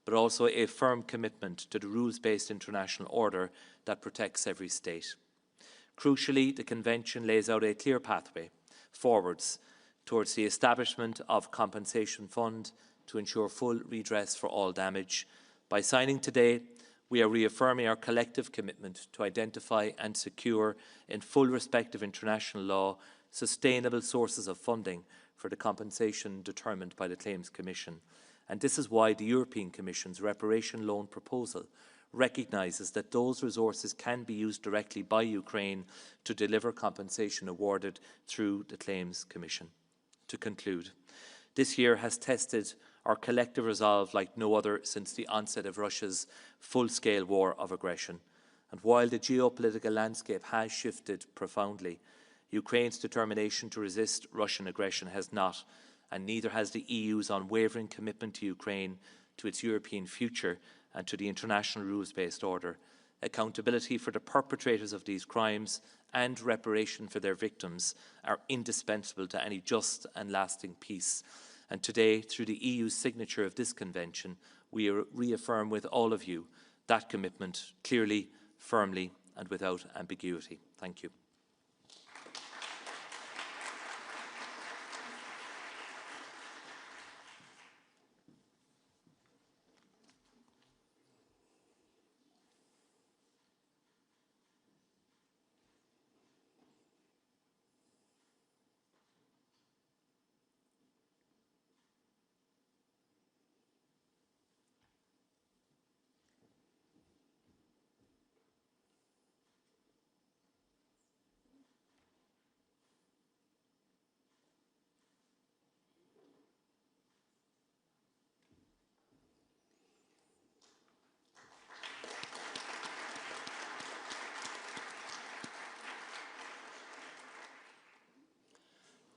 but also a firm commitment to the rules-based international order that protects every state. Crucially, the Convention lays out a clear pathway forwards towards the establishment of a compensation fund to ensure full redress for all damage. By signing today, we are reaffirming our collective commitment to identify and secure, in full respect of international law, sustainable sources of funding for the compensation determined by the Claims Commission. And this is why the European Commission's reparation loan proposal recognises that those resources can be used directly by Ukraine to deliver compensation awarded through the Claims Commission. To conclude, this year has tested our collective resolve like no other since the onset of Russia's full-scale war of aggression. And while the geopolitical landscape has shifted profoundly, Ukraine's determination to resist Russian aggression has not, and neither has the EU's unwavering commitment to Ukraine, to its European future, and to the international rules-based order. Accountability for the perpetrators of these crimes and reparation for their victims are indispensable to any just and lasting peace. And today, through the EU's signature of this convention, we reaffirm with all of you that commitment clearly, firmly, and without ambiguity. Thank you.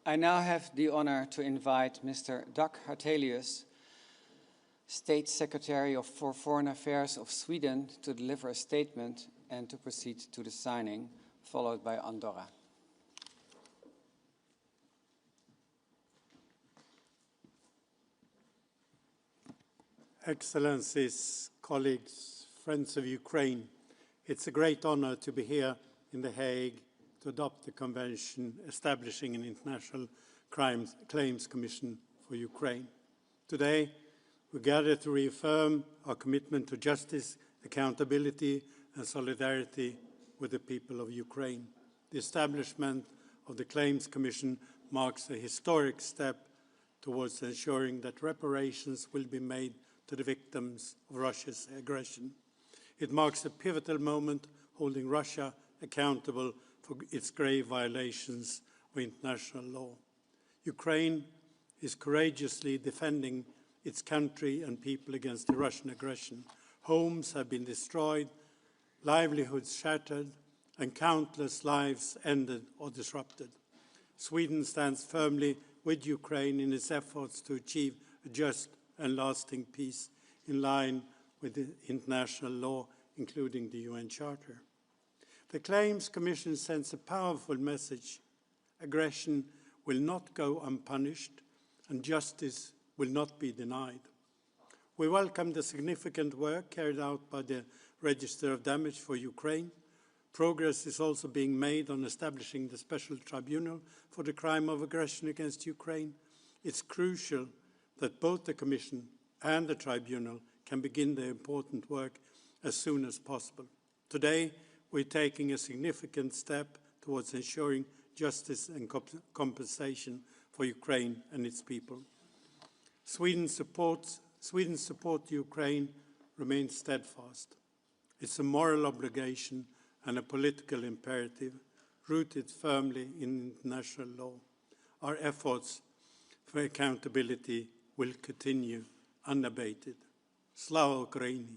I now have the honor to invite Mr. Dag Hartelius, State Secretary for Foreign Affairs of Sweden, to deliver a statement and to proceed to the signing, followed by Andorra. Excellencies, colleagues, friends of Ukraine, it's a great honor to be here in The Hague to adopt the convention establishing an international claims commission for Ukraine. Today, we gather to reaffirm our commitment to justice, accountability, and solidarity with the people of Ukraine. The establishment of the Claims Commission marks a historic step towards ensuring that reparations will be made to the victims of Russia's aggression. It marks a pivotal moment holding Russia accountable for its grave violations of international law. Ukraine is courageously defending its country and people against the Russian aggression. Homes have been destroyed, livelihoods shattered, and countless lives ended or disrupted. Sweden stands firmly with Ukraine in its efforts to achieve a just and lasting peace in line with the international law, including the UN Charter. The Claims Commission sends a powerful message. Aggression will not go unpunished, and justice will not be denied. We welcome the significant work carried out by the Register of Damage for Ukraine. Progress is also being made on establishing the Special Tribunal for the crime of aggression against Ukraine. It's crucial that both the Commission and the Tribunal can begin their important work as soon as possible. Today, we're taking a significant step towards ensuring justice and compensation for Ukraine and its people. Sweden's support to Ukraine remains steadfast. It's a moral obligation and a political imperative rooted firmly in international law. Our efforts for accountability will continue unabated. Slava Ukraini!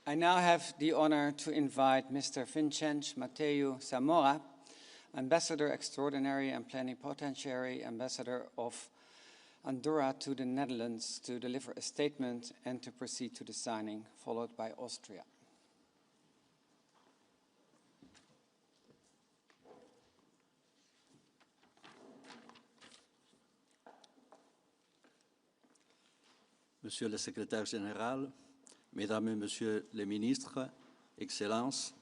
I now have the honor to invite Mr. Vincenzo Matteo Zamora, Ambassador Extraordinary and Plenipotentiary Ambassador of Andorra to the Netherlands, to deliver a statement and to proceed to the signing, followed by Austria. Monsieur le Secrétaire Général, Mesdames et Messieurs les ministres, Excellences,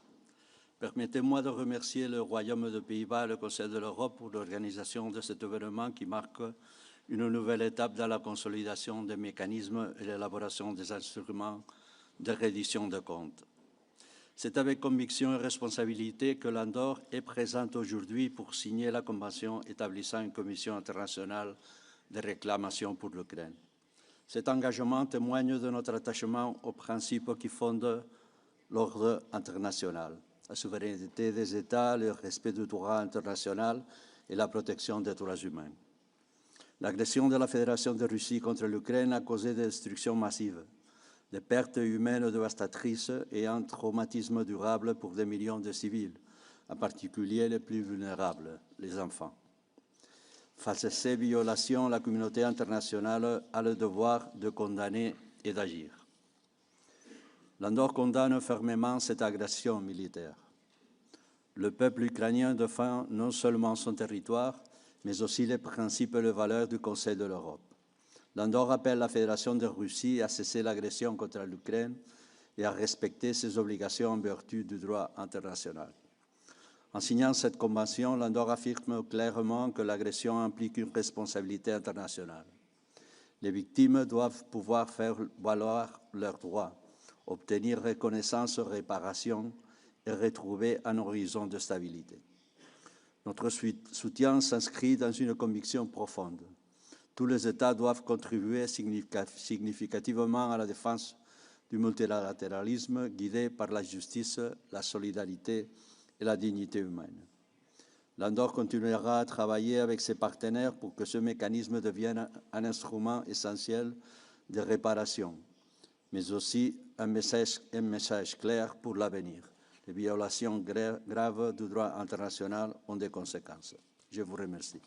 Permettez-moi de remercier le Royaume des Pays-Bas et le Conseil de l'Europe pour l'organisation de cet événement qui marque une nouvelle étape dans la consolidation des mécanismes et l'élaboration des instruments de reddition de comptes. C'est avec conviction et responsabilité que l'Andorre est présente aujourd'hui pour signer la Convention établissant une commission internationale de réclamation pour l'Ukraine. Cet engagement témoigne de notre attachement aux principes qui fondent l'ordre international, la souveraineté des États, le respect du droit international et la protection des droits humains. L'agression de la Fédération de Russie contre l'Ukraine a causé des destructions massives, des pertes humaines dévastatrices et un traumatisme durable pour des millions de civils, en particulier les plus vulnérables, les enfants. Face à ces violations, la communauté internationale a le devoir de condamner et d'agir. L'Andorre condamne fermement cette agression militaire. Le peuple ukrainien défend non seulement son territoire, mais aussi les principes et les valeurs du Conseil de l'Europe. L'Andorre appelle la Fédération de Russie à cesser l'agression contre l'Ukraine et à respecter ses obligations en vertu du droit international. En signant cette convention, l'Andorre affirme clairement que l'agression implique une responsabilité internationale. Les victimes doivent pouvoir faire valoir leurs droits, obtenir reconnaissance et réparation et retrouver un horizon de stabilité. Notre soutien s'inscrit dans une conviction profonde. Tous les États doivent contribuer significativement à la défense du multilatéralisme guidé par la justice, la solidarité et la dignité humaine. L'Andorre continuera à travailler avec ses partenaires pour que ce mécanisme devienne un instrument essentiel de réparation, mais aussi un message clair pour l'avenir. Les violations graves du droit international ont des conséquences. Je vous remercie.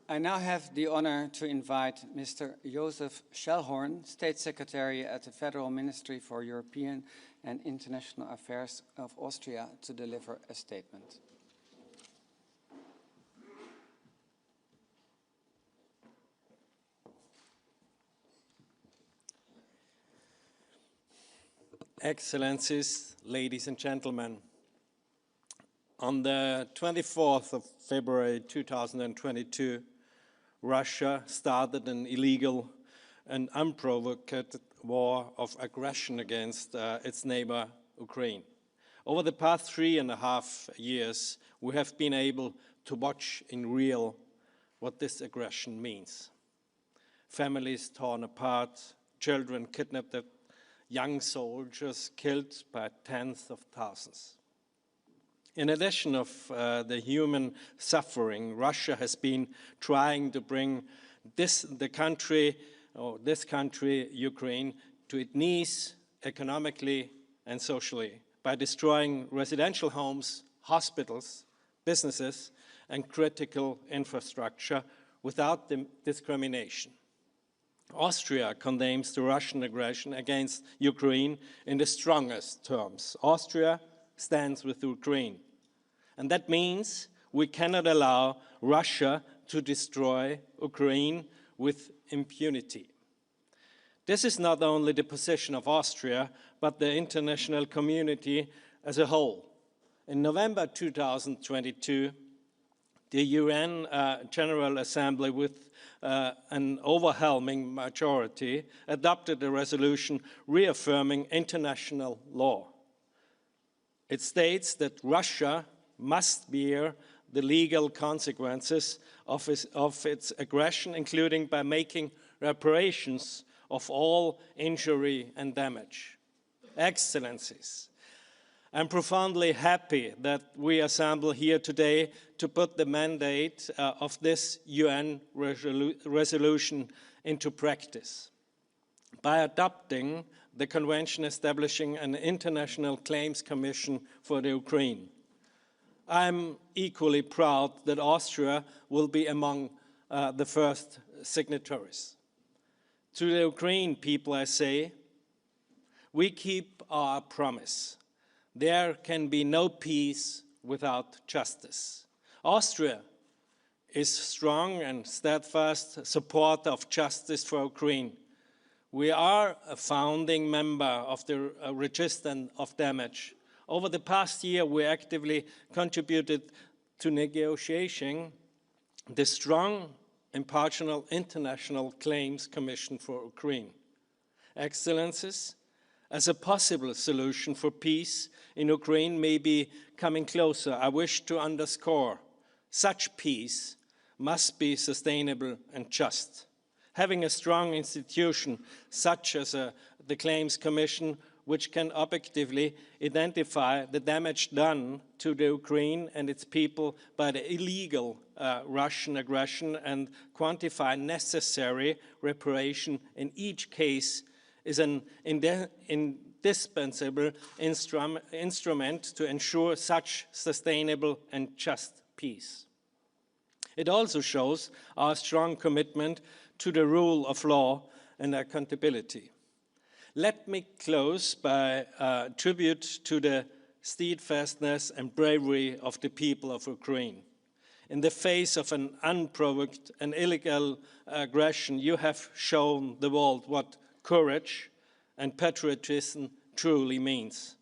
I now have the honor to invite Mr. Josef Schellhorn, State Secretary at the Federal Ministry for European and International Affairs of Austria, to deliver a statement. Excellencies, ladies and gentlemen, on the 24th of February 2022, Russia started an illegal and unprovoked war of aggression against its neighbor, Ukraine. Over the past 3.5 years, we have been able to watch in real what this aggression means. Families torn apart, children kidnapped, young soldiers killed by tens of thousands. In addition of the human suffering, Russia has been trying to bring this country, Ukraine, to its knees economically and socially by destroying residential homes, hospitals, businesses, and critical infrastructure without discrimination. Austria condemns the Russian aggression against Ukraine in the strongest terms. Austria stands with Ukraine. And that means we cannot allow Russia to destroy Ukraine with impunity. This is not only the position of Austria, but the international community as a whole. In November 2022, the UN General Assembly, with an overwhelming majority, adopted a resolution reaffirming international law. It states that Russia must bear the legal consequences of its aggression, including by making reparations of all injury and damage. Excellencies, I'm profoundly happy that we assemble here today to put the mandate of this UN resolution into practice. By adopting the Convention establishing an International Claims Commission for the Ukraine, I'm equally proud that Austria will be among the first signatories. To the Ukraine people, I say, we keep our promise. There can be no peace without justice. Austria is strong and steadfast supporter of justice for Ukraine. We are a founding member of the Register of Damage. Over the past year, we actively contributed to negotiating the strong, impartial International Claims Commission for Ukraine. Excellencies, as a possible solution for peace in Ukraine may be coming closer, I wish to underscore such peace must be sustainable and just. Having a strong institution such as the Claims Commission, which can objectively identify the damage done to the Ukraine and its people by the illegal Russian aggression and quantify necessary reparation in each case is an indispensable instrument to ensure such sustainable and just peace. It also shows our strong commitment to the rule of law and accountability. Let me close by tribute to the steadfastness and bravery of the people of Ukraine. In the face of an unprovoked and illegal aggression, you have shown the world what courage and patriotism truly means.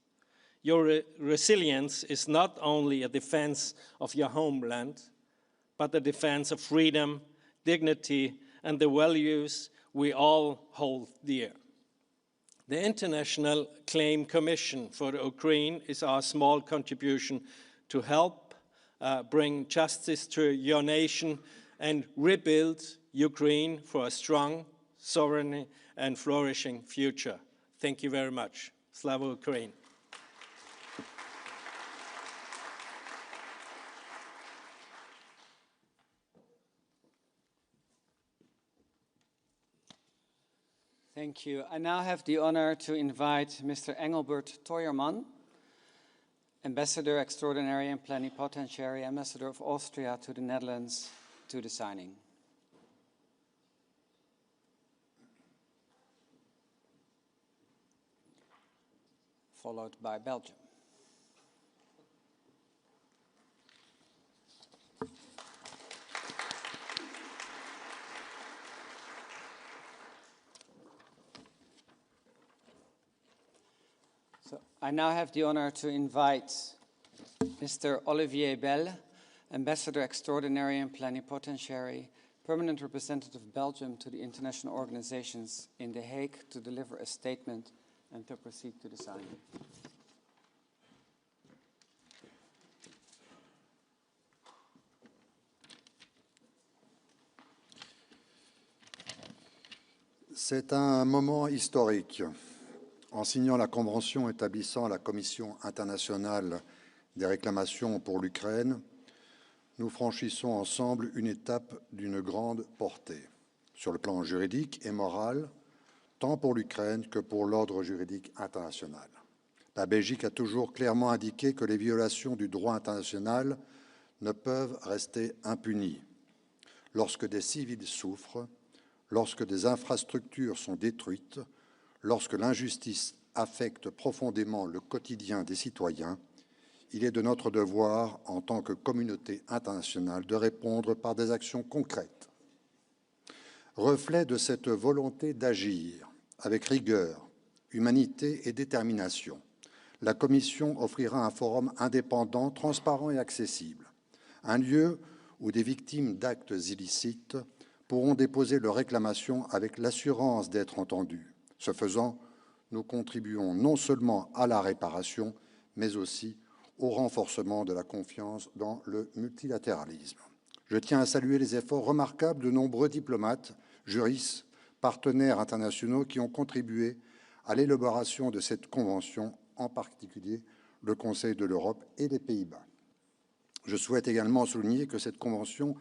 Your resilience is not only a defense of your homeland, but a defense of freedom, dignity, and the values we all hold dear. The International Claim Commission for Ukraine is our small contribution to help bring justice to your nation and rebuild Ukraine for a strong, sovereign, and flourishing future. Thank you very much. Slava Ukraine. Thank you. I now have the honor to invite Mr. Engelbert Teuermann, Ambassador Extraordinary and Plenipotentiary, Ambassador of Austria to the Netherlands, to the signing. Followed by Belgium. I now have the honor to invite Mr. Olivier Bell, Ambassador Extraordinary and Plenipotentiary, Permanent Representative of Belgium to the international organizations in The Hague, to deliver a statement and to proceed to the signing. C'est un moment historique. En signant la Convention établissant la Commission internationale des réclamations pour l'Ukraine, nous franchissons ensemble une étape d'une grande portée, sur le plan juridique et moral, tant pour l'Ukraine que pour l'ordre juridique international. La Belgique a toujours clairement indiqué que les violations du droit international ne peuvent rester impunies. Lorsque des civils souffrent, lorsque des infrastructures sont détruites, lorsque l'injustice affecte profondément le quotidien des citoyens, il est de notre devoir, en tant que communauté internationale, de répondre par des actions concrètes. Reflet de cette volonté d'agir avec rigueur, humanité et détermination, la Commission offrira un forum indépendant, transparent et accessible, un lieu où des victimes d'actes illicites pourront déposer leurs réclamations avec l'assurance d'être entendues. Ce faisant, nous contribuons non seulement à la réparation, mais aussi au renforcement de la confiance dans le multilatéralisme. Je tiens à saluer les efforts remarquables de nombreux diplomates, juristes, partenaires internationaux qui ont contribué à l'élaboration de cette convention, en particulier le Conseil de l'Europe et les Pays-Bas. Je souhaite également souligner que cette convention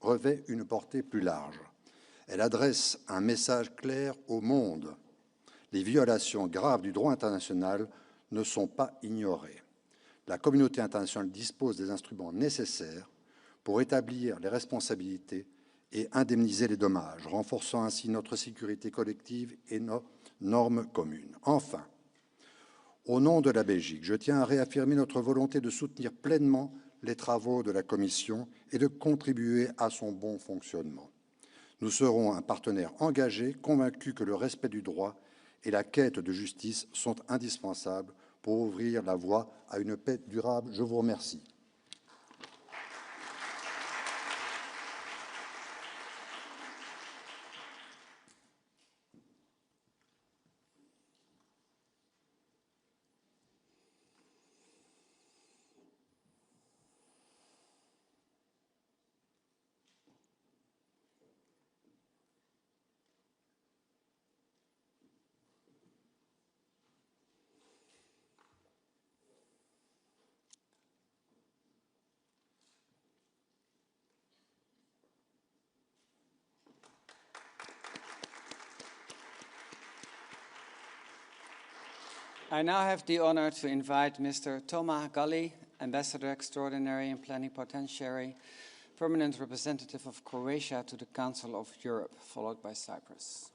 revêt une portée plus large. Elle adresse un message clair au monde. Les violations graves du droit international ne sont pas ignorées. La communauté internationale dispose des instruments nécessaires pour établir les responsabilités et indemniser les dommages, renforçant ainsi notre sécurité collective et nos normes communes. Enfin, au nom de la Belgique, je tiens à réaffirmer notre volonté de soutenir pleinement les travaux de la Commission et de contribuer à son bon fonctionnement. Nous serons un partenaire engagé, convaincu que le respect du droit et la quête de justice sont indispensables pour ouvrir la voie à une paix durable. Je vous remercie. I now have the honor to invite Mr. Toma Gali, Ambassador Extraordinary and Plenipotentiary, Permanent Representative of Croatia to the Council of Europe, followed by Cyprus.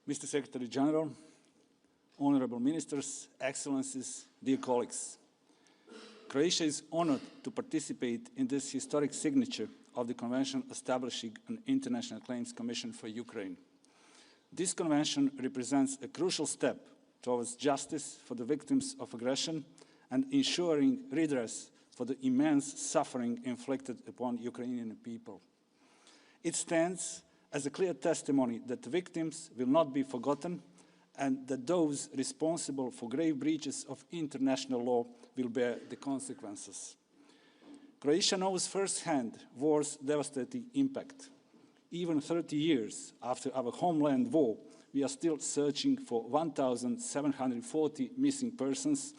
Mr. Secretary General, honorable ministers, excellencies, dear colleagues. Croatia is honored to participate in this historic signature of the Convention establishing an International Claims Commission for Ukraine. This convention represents a crucial step towards justice for the victims of aggression and ensuring redress for the immense suffering inflicted upon Ukrainian people. It stands as a clear testimony that the victims will not be forgotten and that those responsible for grave breaches of international law will bear the consequences. Croatia knows firsthand war's devastating impact. Even 30 years after our homeland war, we are still searching for 1,740 missing persons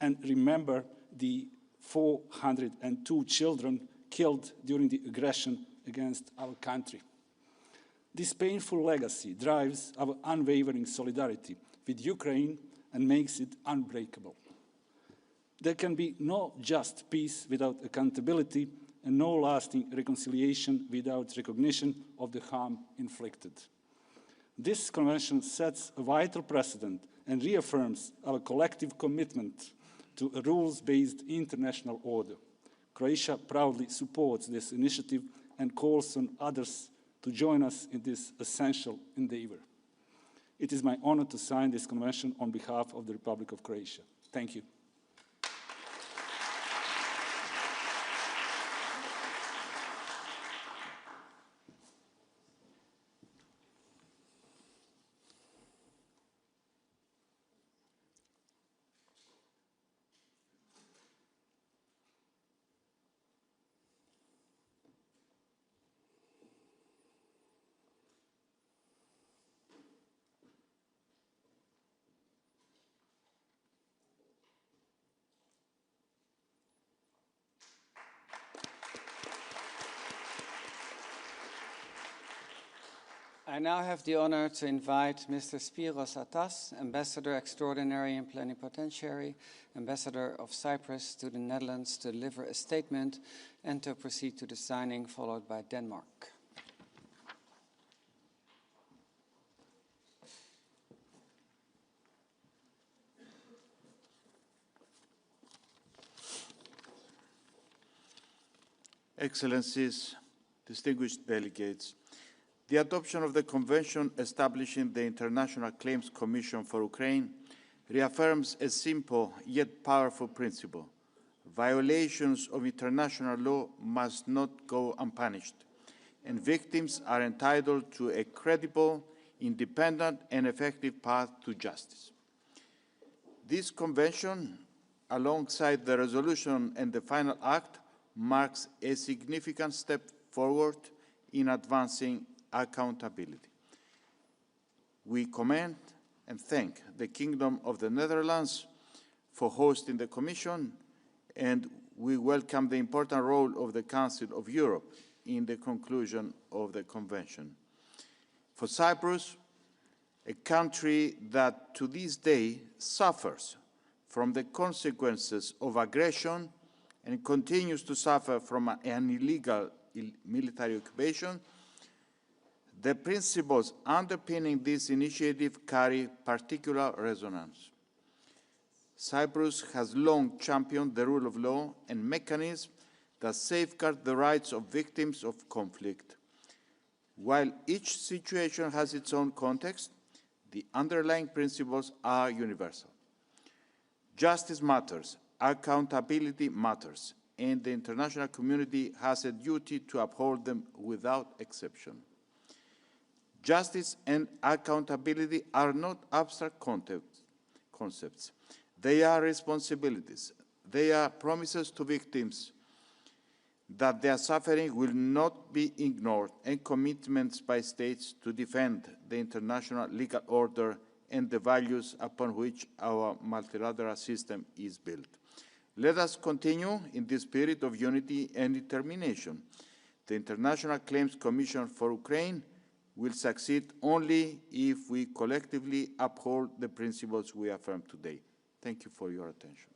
and remember the 402 children killed during the aggression against our country. This painful legacy drives our unwavering solidarity with Ukraine and makes it unbreakable. There can be no just peace without accountability and no lasting reconciliation without recognition of the harm inflicted. This convention sets a vital precedent and reaffirms our collective commitment to a rules-based international order. Croatia proudly supports this initiative and calls on others to join us in this essential endeavor. It is my honor to sign this convention on behalf of the Republic of Croatia. Thank you. I now have the honor to invite Mr. Spiros Atas, Ambassador Extraordinary and Plenipotentiary, Ambassador of Cyprus to the Netherlands, to deliver a statement and to proceed to the signing, followed by Denmark. Excellencies, distinguished delegates, the adoption of the Convention establishing the International Claims Commission for Ukraine reaffirms a simple yet powerful principle. Violations of international law must not go unpunished, and victims are entitled to a credible, independent, and effective path to justice. This convention, alongside the resolution and the final act, marks a significant step forward in advancing accountability. We commend and thank the Kingdom of the Netherlands for hosting the Commission, and we welcome the important role of the Council of Europe in the conclusion of the Convention. For Cyprus, a country that to this day suffers from the consequences of aggression and continues to suffer from an illegal military occupation, the principles underpinning this initiative carry particular resonance. Cyprus has long championed the rule of law and mechanisms that safeguard the rights of victims of conflict. While each situation has its own context, the underlying principles are universal. Justice matters, accountability matters, and the international community has a duty to uphold them without exception. Justice and accountability are not abstract concepts. They are responsibilities. They are promises to victims that their suffering will not be ignored, and commitments by states to defend the international legal order and the values upon which our multilateral system is built. Let us continue in this spirit of unity and determination. The International Claims Commission for Ukraine will succeed only if we collectively uphold the principles we affirm today. Thank you for your attention.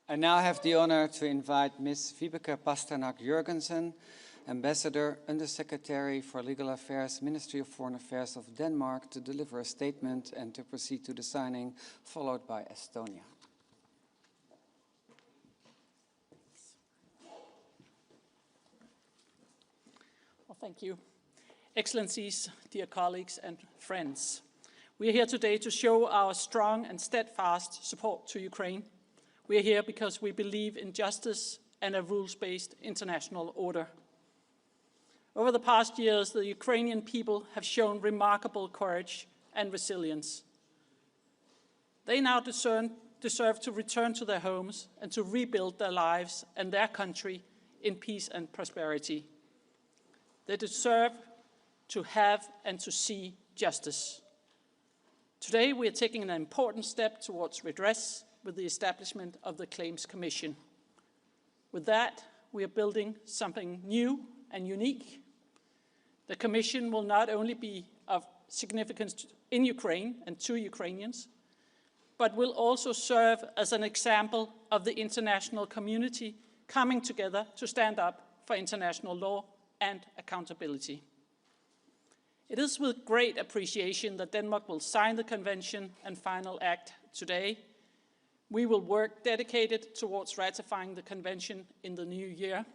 I now have the honor to invite Ms. Vibeke Pasternak-Jurgensen, Ambassador, Undersecretary for Legal Affairs, Ministry of Foreign Affairs of Denmark, to deliver a statement and to proceed to the signing, followed by Estonia. Well, thank you. Excellencies, dear colleagues and friends, we are here today to show our strong and steadfast support to Ukraine. We are here because we believe in justice and a rules-based international order. Over the past years, the Ukrainian people have shown remarkable courage and resilience. They now deserve to return to their homes and to rebuild their lives and their country in peace and prosperity. They deserve to have and to see justice. Today, we are taking an important step towards redress with the establishment of the Claims Commission. With that, we are building something new and unique. The Commission will not only be of significance in Ukraine and to Ukrainians, but will also serve as an example of the international community coming together to stand up for international law and accountability. It is with great appreciation that Denmark will sign the Convention and final act today. We will work dedicated towards ratifying the Convention in the new year.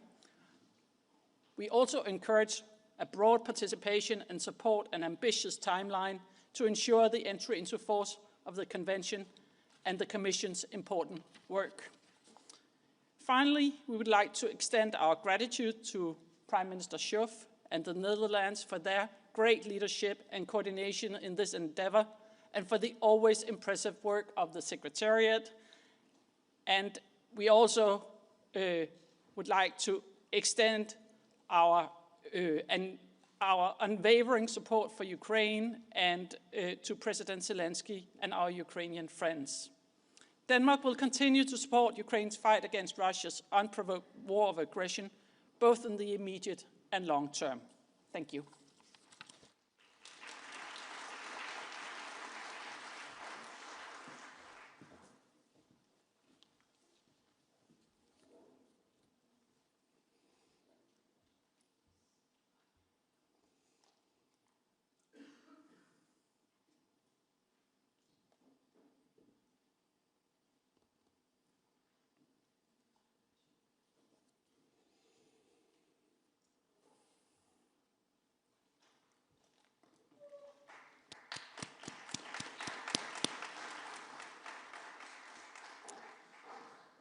We also encourage a broad participation and support an ambitious timeline to ensure the entry into force of the Convention and the Commission's important work. Finally, we would like to extend our gratitude to Prime Minister Schoof and the Netherlands for their great leadership and coordination in this endeavor, and for the always impressive work of the Secretariat. And we also would like to extend our unwavering support for Ukraine and to President Zelensky and our Ukrainian friends. Denmark will continue to support Ukraine's fight against Russia's unprovoked war of aggression, both in the immediate and long term. Thank you.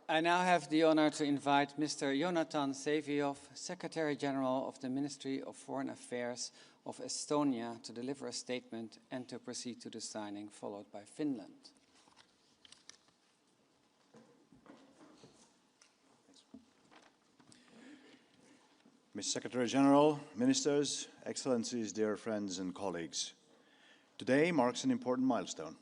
I now have the honor to invite Mr. Jonathan Saviov, Secretary General of the Ministry of Foreign Affairs of Estonia, to deliver a statement and to proceed to the signing, followed by Finland. Mr. Secretary General, Ministers, Excellencies, dear friends and colleagues, today marks an important milestone.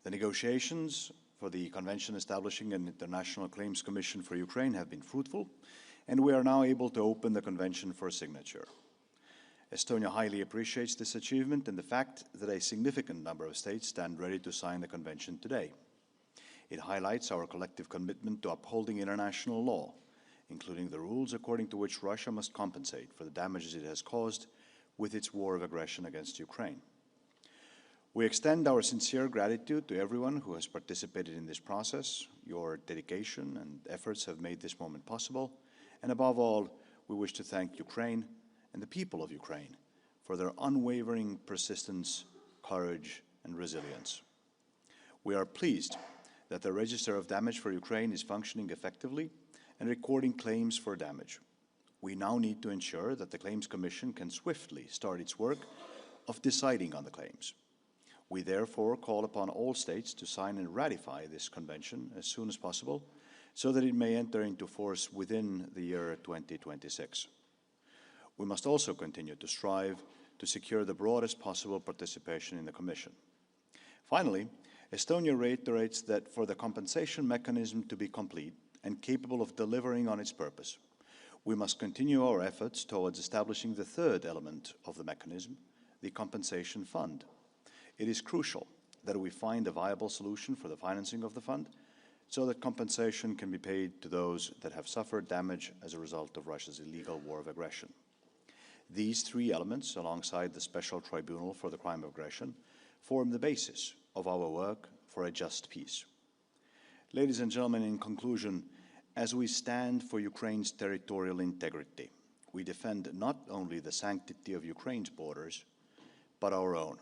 The negotiations for the Convention establishing an International Claims Commission for Ukraine have been fruitful, and we are now able to open the Convention for signature. Estonia highly appreciates this achievement and the fact that a significant number of states stand ready to sign the Convention today. It highlights our collective commitment to upholding international law, including the rules according to which Russia must compensate for the damages it has caused with its war of aggression against Ukraine. We extend our sincere gratitude to everyone who has participated in this process. Your dedication and efforts have made this moment possible. And above all, we wish to thank Ukraine and the people of Ukraine for their unwavering persistence, courage, and resilience. We are pleased that the Register of Damage for Ukraine is functioning effectively and recording claims for damage. We now need to ensure that the Claims Commission can swiftly start its work of deciding on the claims. We therefore call upon all states to sign and ratify this convention as soon as possible so that it may enter into force within the year 2026. We must also continue to strive to secure the broadest possible participation in the Commission. Finally, Estonia reiterates that for the compensation mechanism to be complete and capable of delivering on its purpose, we must continue our efforts towards establishing the third element of the mechanism, the compensation fund. It is crucial that we find a viable solution for the financing of the fund so that compensation can be paid to those that have suffered damage as a result of Russia's illegal war of aggression. These three elements, alongside the Special Tribunal for the Crime of Aggression, form the basis of our work for a just peace. Ladies and gentlemen, in conclusion, as we stand for Ukraine's territorial integrity, we defend not only the sanctity of Ukraine's borders, but our own.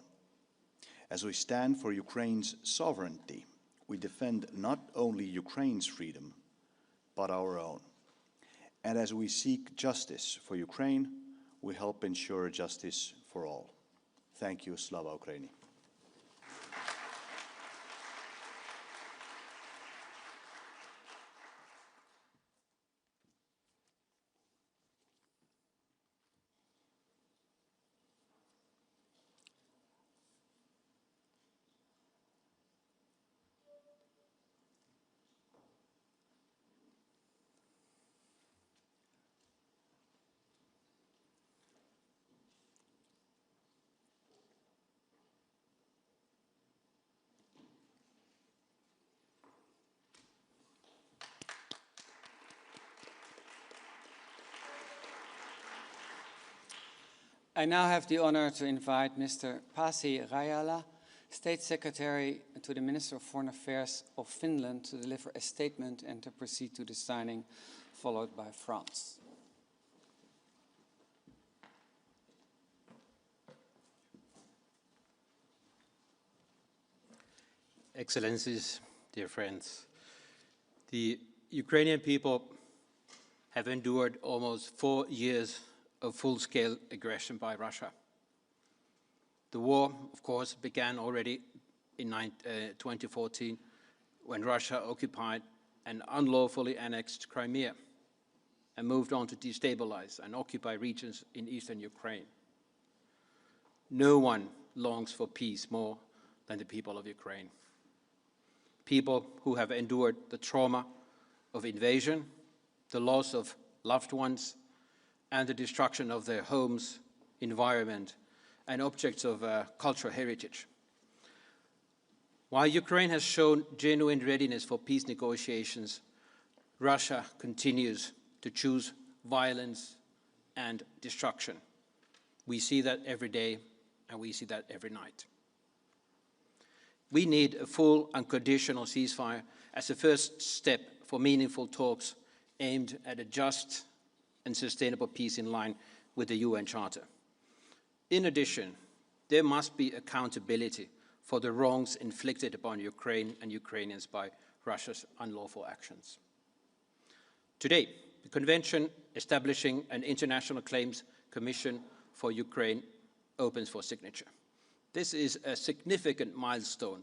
As we stand for Ukraine's sovereignty, we defend not only Ukraine's freedom, but our own. And as we seek justice for Ukraine, we help ensure justice for all. Thank you. Slava Ukraini. I now have the honor to invite Mr. Pasi Rajala, State Secretary to the Minister of Foreign Affairs of Finland, to deliver a statement and to proceed to the signing, followed by France. Excellencies, dear friends, the Ukrainian people have endured almost 4 years of full-scale aggression by Russia. The war, of course, began already in 2014 when Russia occupied and unlawfully annexed Crimea. and moved on to destabilize and occupy regions in eastern Ukraine. No one longs for peace more than the people of Ukraine. People who have endured the trauma of invasion, the loss of loved ones, and the destruction of their homes, environment, and objects of cultural heritage. While Ukraine has shown genuine readiness for peace negotiations, Russia continues to choose violence and destruction. We see that every day, and we see that every night. We need a full unconditional ceasefire as a first step for meaningful talks aimed at a just and sustainable peace in line with the UN Charter. In addition, there must be accountability for the wrongs inflicted upon Ukraine and Ukrainians by Russia's unlawful actions. Today, the Convention establishing an International Claims Commission for Ukraine opens for signature. This is a significant milestone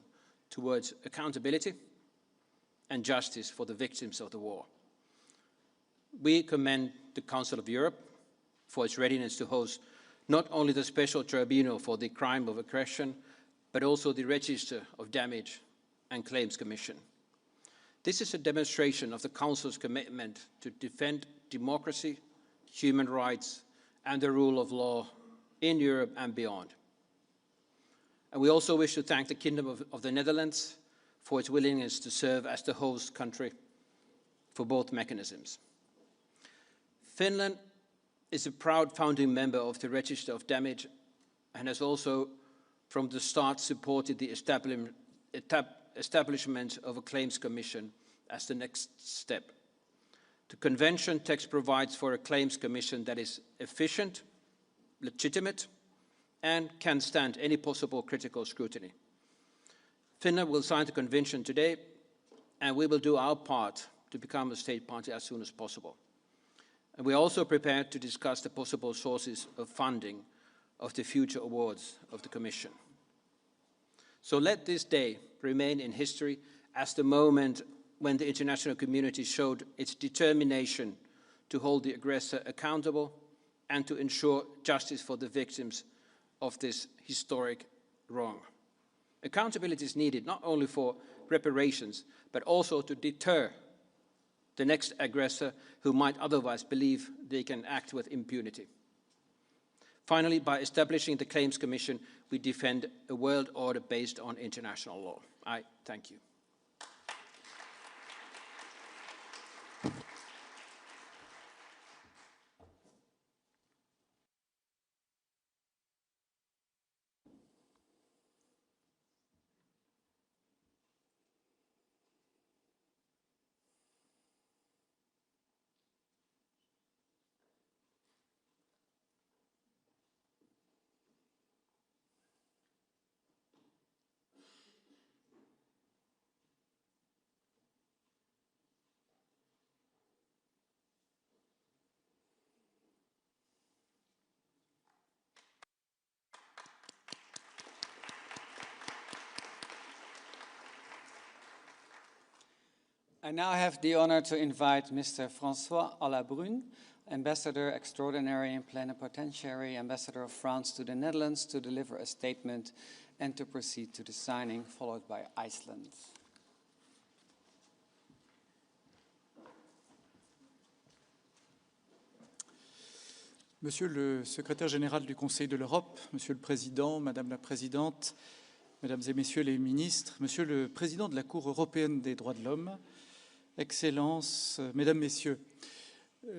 towards accountability and justice for the victims of the war. We commend the Council of Europe for its readiness to host not only the Special Tribunal for the crime of aggression, but also the Register of Damage and Claims Commission. This is a demonstration of the Council's commitment to defend democracy, human rights, and the rule of law in Europe and beyond. And we also wish to thank the Kingdom of the Netherlands for its willingness to serve as the host country for both mechanisms. Finland is a proud founding member of the Register of Damage and has also from the start supported the establishment of a Claims Commission as the next step. The Convention text provides for a Claims Commission that is efficient, legitimate, and can stand any possible critical scrutiny. Finland will sign the Convention today, and we will do our part to become a state party as soon as possible. And we are also prepared to discuss the possible sources of funding of the future awards of the Commission. So let this day remain in history as the moment when the international community showed its determination to hold the aggressor accountable and to ensure justice for the victims of this historic wrong. Accountability is needed not only for reparations, but also to deter the next aggressor who might otherwise believe they can act with impunity. Finally, by establishing the Claims Commission, we defend a world order based on international law. I thank you. I now have the honor to invite Mr. François Allabrune, Ambassador Extraordinary and Plenipotentiary Ambassador of France to the Netherlands, to deliver a statement and to proceed to the signing, followed by Iceland. Monsieur le secrétaire général du Conseil de l'Europe, Monsieur le Président, Madame la Présidente, Mesdames et Messieurs les ministres, Monsieur le Président de la Cour européenne des droits de l'homme, Excellences, Mesdames, Messieurs,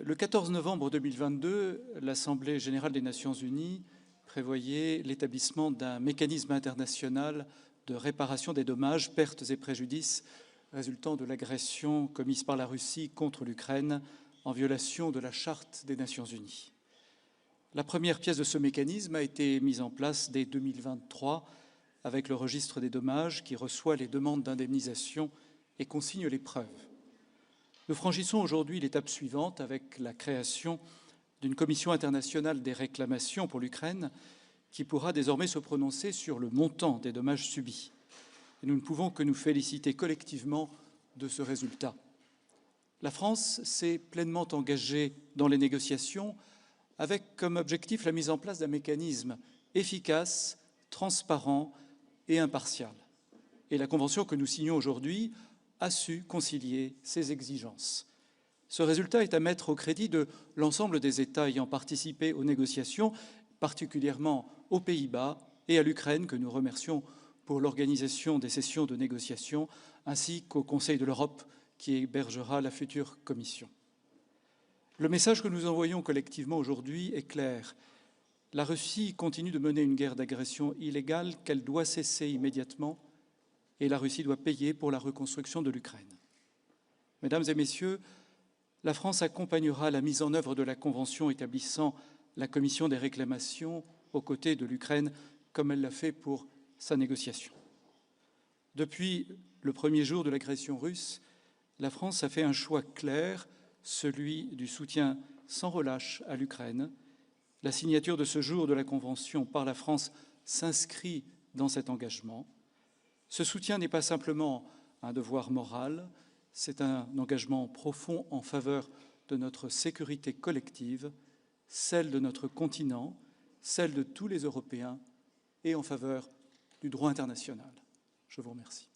le 14 novembre 2022, l'Assemblée générale des Nations unies prévoyait l'établissement d'un mécanisme international de réparation des dommages, pertes et préjudices résultant de l'agression commise par la Russie contre l'Ukraine en violation de la Charte des Nations unies. La première pièce de ce mécanisme a été mise en place dès 2023 avec le registre des dommages qui reçoit les demandes d'indemnisation et consigne les preuves. Nous franchissons aujourd'hui l'étape suivante avec la création d'une commission internationale des réclamations pour l'Ukraine qui pourra désormais se prononcer sur le montant des dommages subis. Et nous ne pouvons que nous féliciter collectivement de ce résultat. La France s'est pleinement engagée dans les négociations avec comme objectif la mise en place d'un mécanisme efficace, transparent et impartial. Et la convention que nous signons aujourd'hui a su concilier ces exigences. Ce résultat est à mettre au crédit de l'ensemble des États ayant participé aux négociations, particulièrement aux Pays-Bas et à l'Ukraine, que nous remercions pour l'organisation des sessions de négociation, ainsi qu'au Conseil de l'Europe, qui hébergera la future Commission. Le message que nous envoyons collectivement aujourd'hui est clair. La Russie continue de mener une guerre d'agression illégale qu'elle doit cesser immédiatement, et la Russie doit payer pour la reconstruction de l'Ukraine. Mesdames et messieurs, la France accompagnera la mise en œuvre de la Convention établissant la Commission des réclamations aux côtés de l'Ukraine, comme elle l'a fait pour sa négociation. Depuis le premier jour de l'agression russe, la France a fait un choix clair, celui du soutien sans relâche à l'Ukraine. La signature de ce jour de la Convention par la France s'inscrit dans cet engagement. Ce soutien n'est pas simplement un devoir moral, c'est un engagement profond en faveur de notre sécurité collective, celle de notre continent, celle de tous les Européens et en faveur du droit international. Je vous remercie.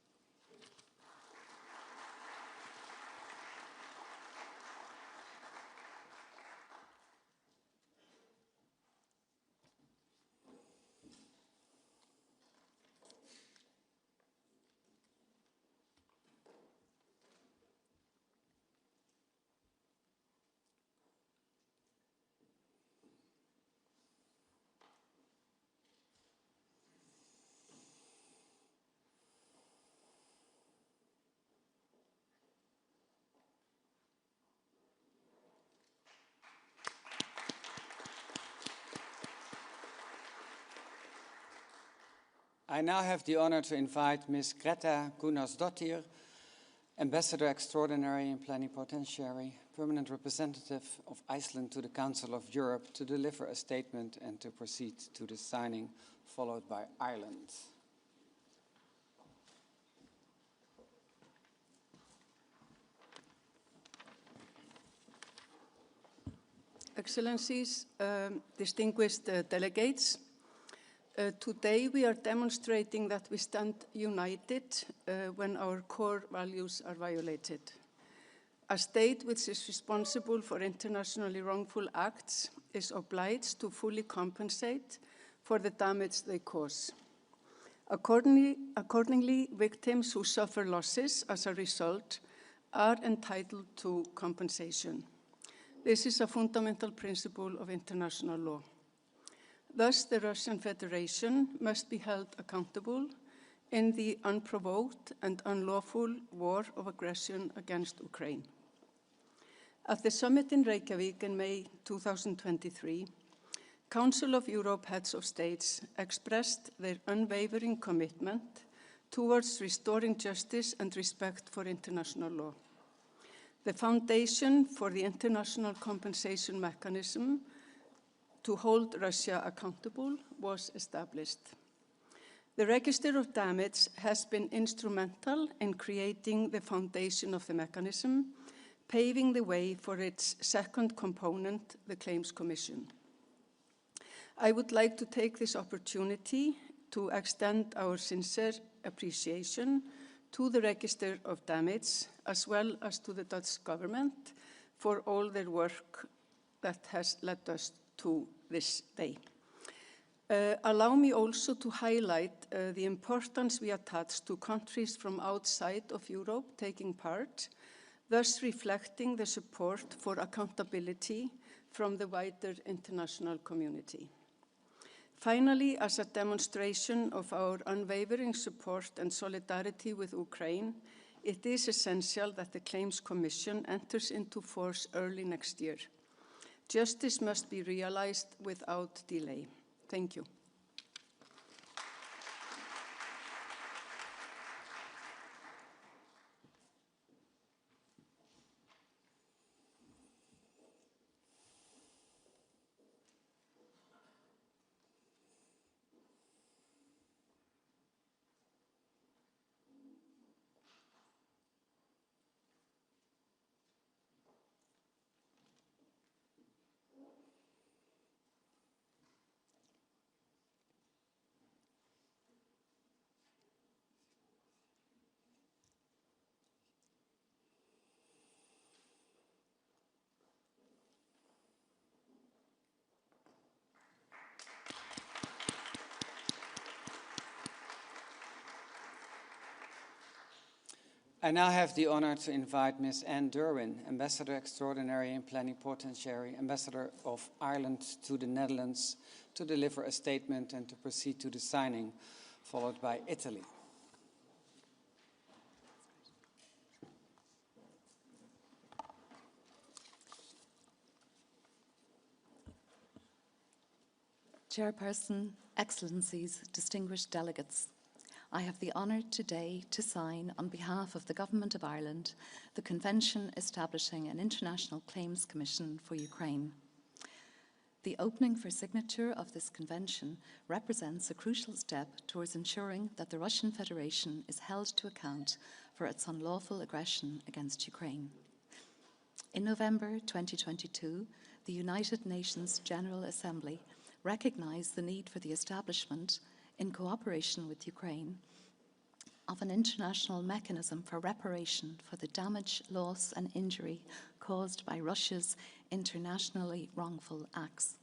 I now have the honor to invite Ms. Greta Gunnarsdottir, Ambassador Extraordinary and Plenipotentiary, Permanent Representative of Iceland to the Council of Europe, to deliver a statement and to proceed to the signing, followed by Ireland. Excellencies, distinguished delegates, today we are demonstrating that we stand united when our core values are violated. A state which is responsible for internationally wrongful acts is obliged to fully compensate for the damage they cause. Accordingly, victims who suffer losses as a result are entitled to compensation. This is a fundamental principle of international law. Thus, the Russian Federation must be held accountable in the unprovoked and unlawful war of aggression against Ukraine. At the summit in Reykjavik in May 2023, Council of Europe heads of states expressed their unwavering commitment towards restoring justice and respect for international law. The foundation for the international compensation mechanism to hold Russia accountable was established. The register of damage has been instrumental in creating the foundation of the mechanism, paving the way for its second component, the Claims Commission. I would like to take this opportunity to extend our sincere appreciation to the register of damage, as well as to the Dutch government for all their work that has led us to this day. Allow me also to highlight the importance we attach to countries from outside of Europe taking part, thus reflecting the support for accountability from the wider international community. Finally, as a demonstration of our unwavering support and solidarity with Ukraine, it is essential that the Claims Commission enters into force early next year. Justice must be realized without delay. Thank you. I now have the honor to invite Ms. Anne Derwin, Ambassador Extraordinary and Plenipotentiary, Ambassador of Ireland to the Netherlands, to deliver a statement and to proceed to the signing, followed by Italy. Chairperson, Excellencies, distinguished delegates, I have the honour today to sign, on behalf of the Government of Ireland, the Convention establishing an International Claims Commission for Ukraine. The opening for signature of this convention represents a crucial step towards ensuring that the Russian Federation is held to account for its unlawful aggression against Ukraine. In November 2022, the United Nations General Assembly recognized the need for the establishment, in cooperation with Ukraine, of an international mechanism for reparation for the damage, loss and injury caused by Russia's internationally wrongful acts.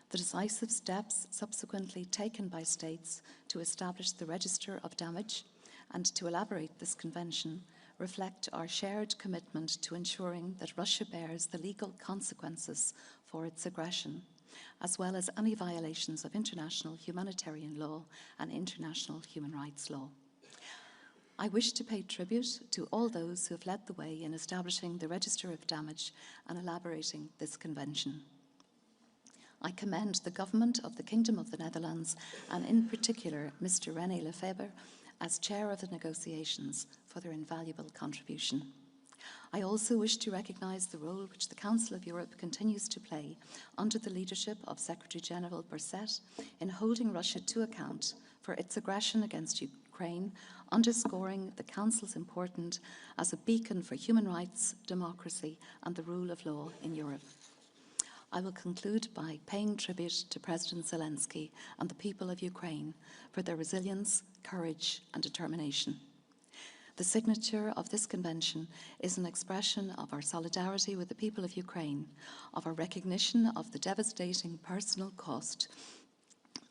The decisive steps subsequently taken by states to establish the Register of Damage and to elaborate this convention reflect our shared commitment to ensuring that Russia bears the legal consequences for its aggression, as well as any violations of international humanitarian law and international human rights law. I wish to pay tribute to all those who have led the way in establishing the Register of Damage and elaborating this convention. I commend the Government of the Kingdom of the Netherlands, and in particular Mr. René Lefebvre, as chair of the negotiations, for their invaluable contribution. I also wish to recognise the role which the Council of Europe continues to play under the leadership of Secretary-General Berset in holding Russia to account for its aggression against Ukraine, underscoring the Council's importance as a beacon for human rights, democracy and the rule of law in Europe. I will conclude by paying tribute to President Zelensky and the people of Ukraine for their resilience, courage and determination. The signature of this convention is an expression of our solidarity with the people of Ukraine, of our recognition of the devastating personal cost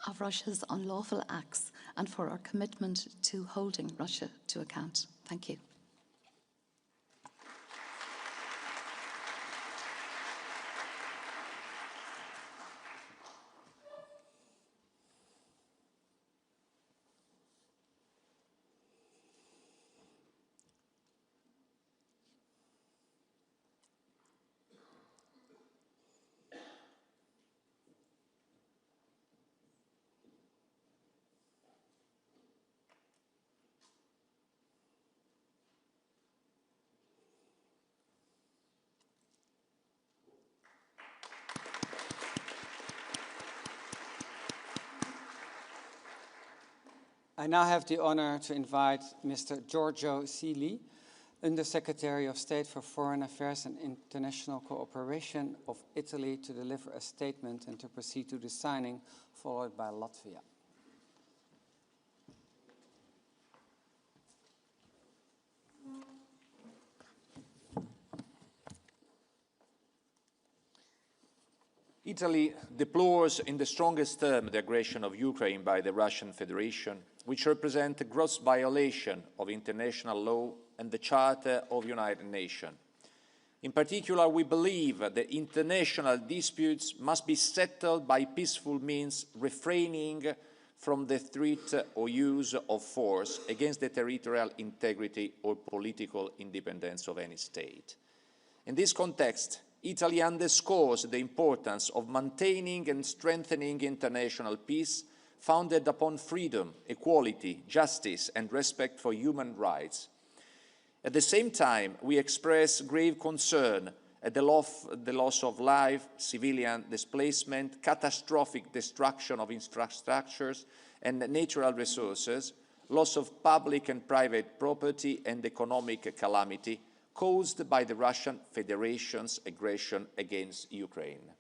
of Russia's unlawful acts, and for our commitment to holding Russia to account. Thank you. I now have the honor to invite Mr. Giorgio Sili, Undersecretary of State for Foreign Affairs and International Cooperation of Italy, to deliver a statement and to proceed to the signing, followed by Latvia. Italy deplores in the strongest term the aggression of Ukraine by the Russian Federation, which represents a gross violation of international law and the Charter of the United Nations. In particular, we believe that international disputes must be settled by peaceful means, refraining from the threat or use of force against the territorial integrity or political independence of any state. In this context, Italy underscores the importance of maintaining and strengthening international peace founded upon freedom, equality, justice and respect for human rights. At the same time, we express grave concern at the loss of life, civilian displacement, catastrophic destruction of infrastructures and natural resources, loss of public and private property and economic calamity caused by the Russian Federation's aggression against Ukraine.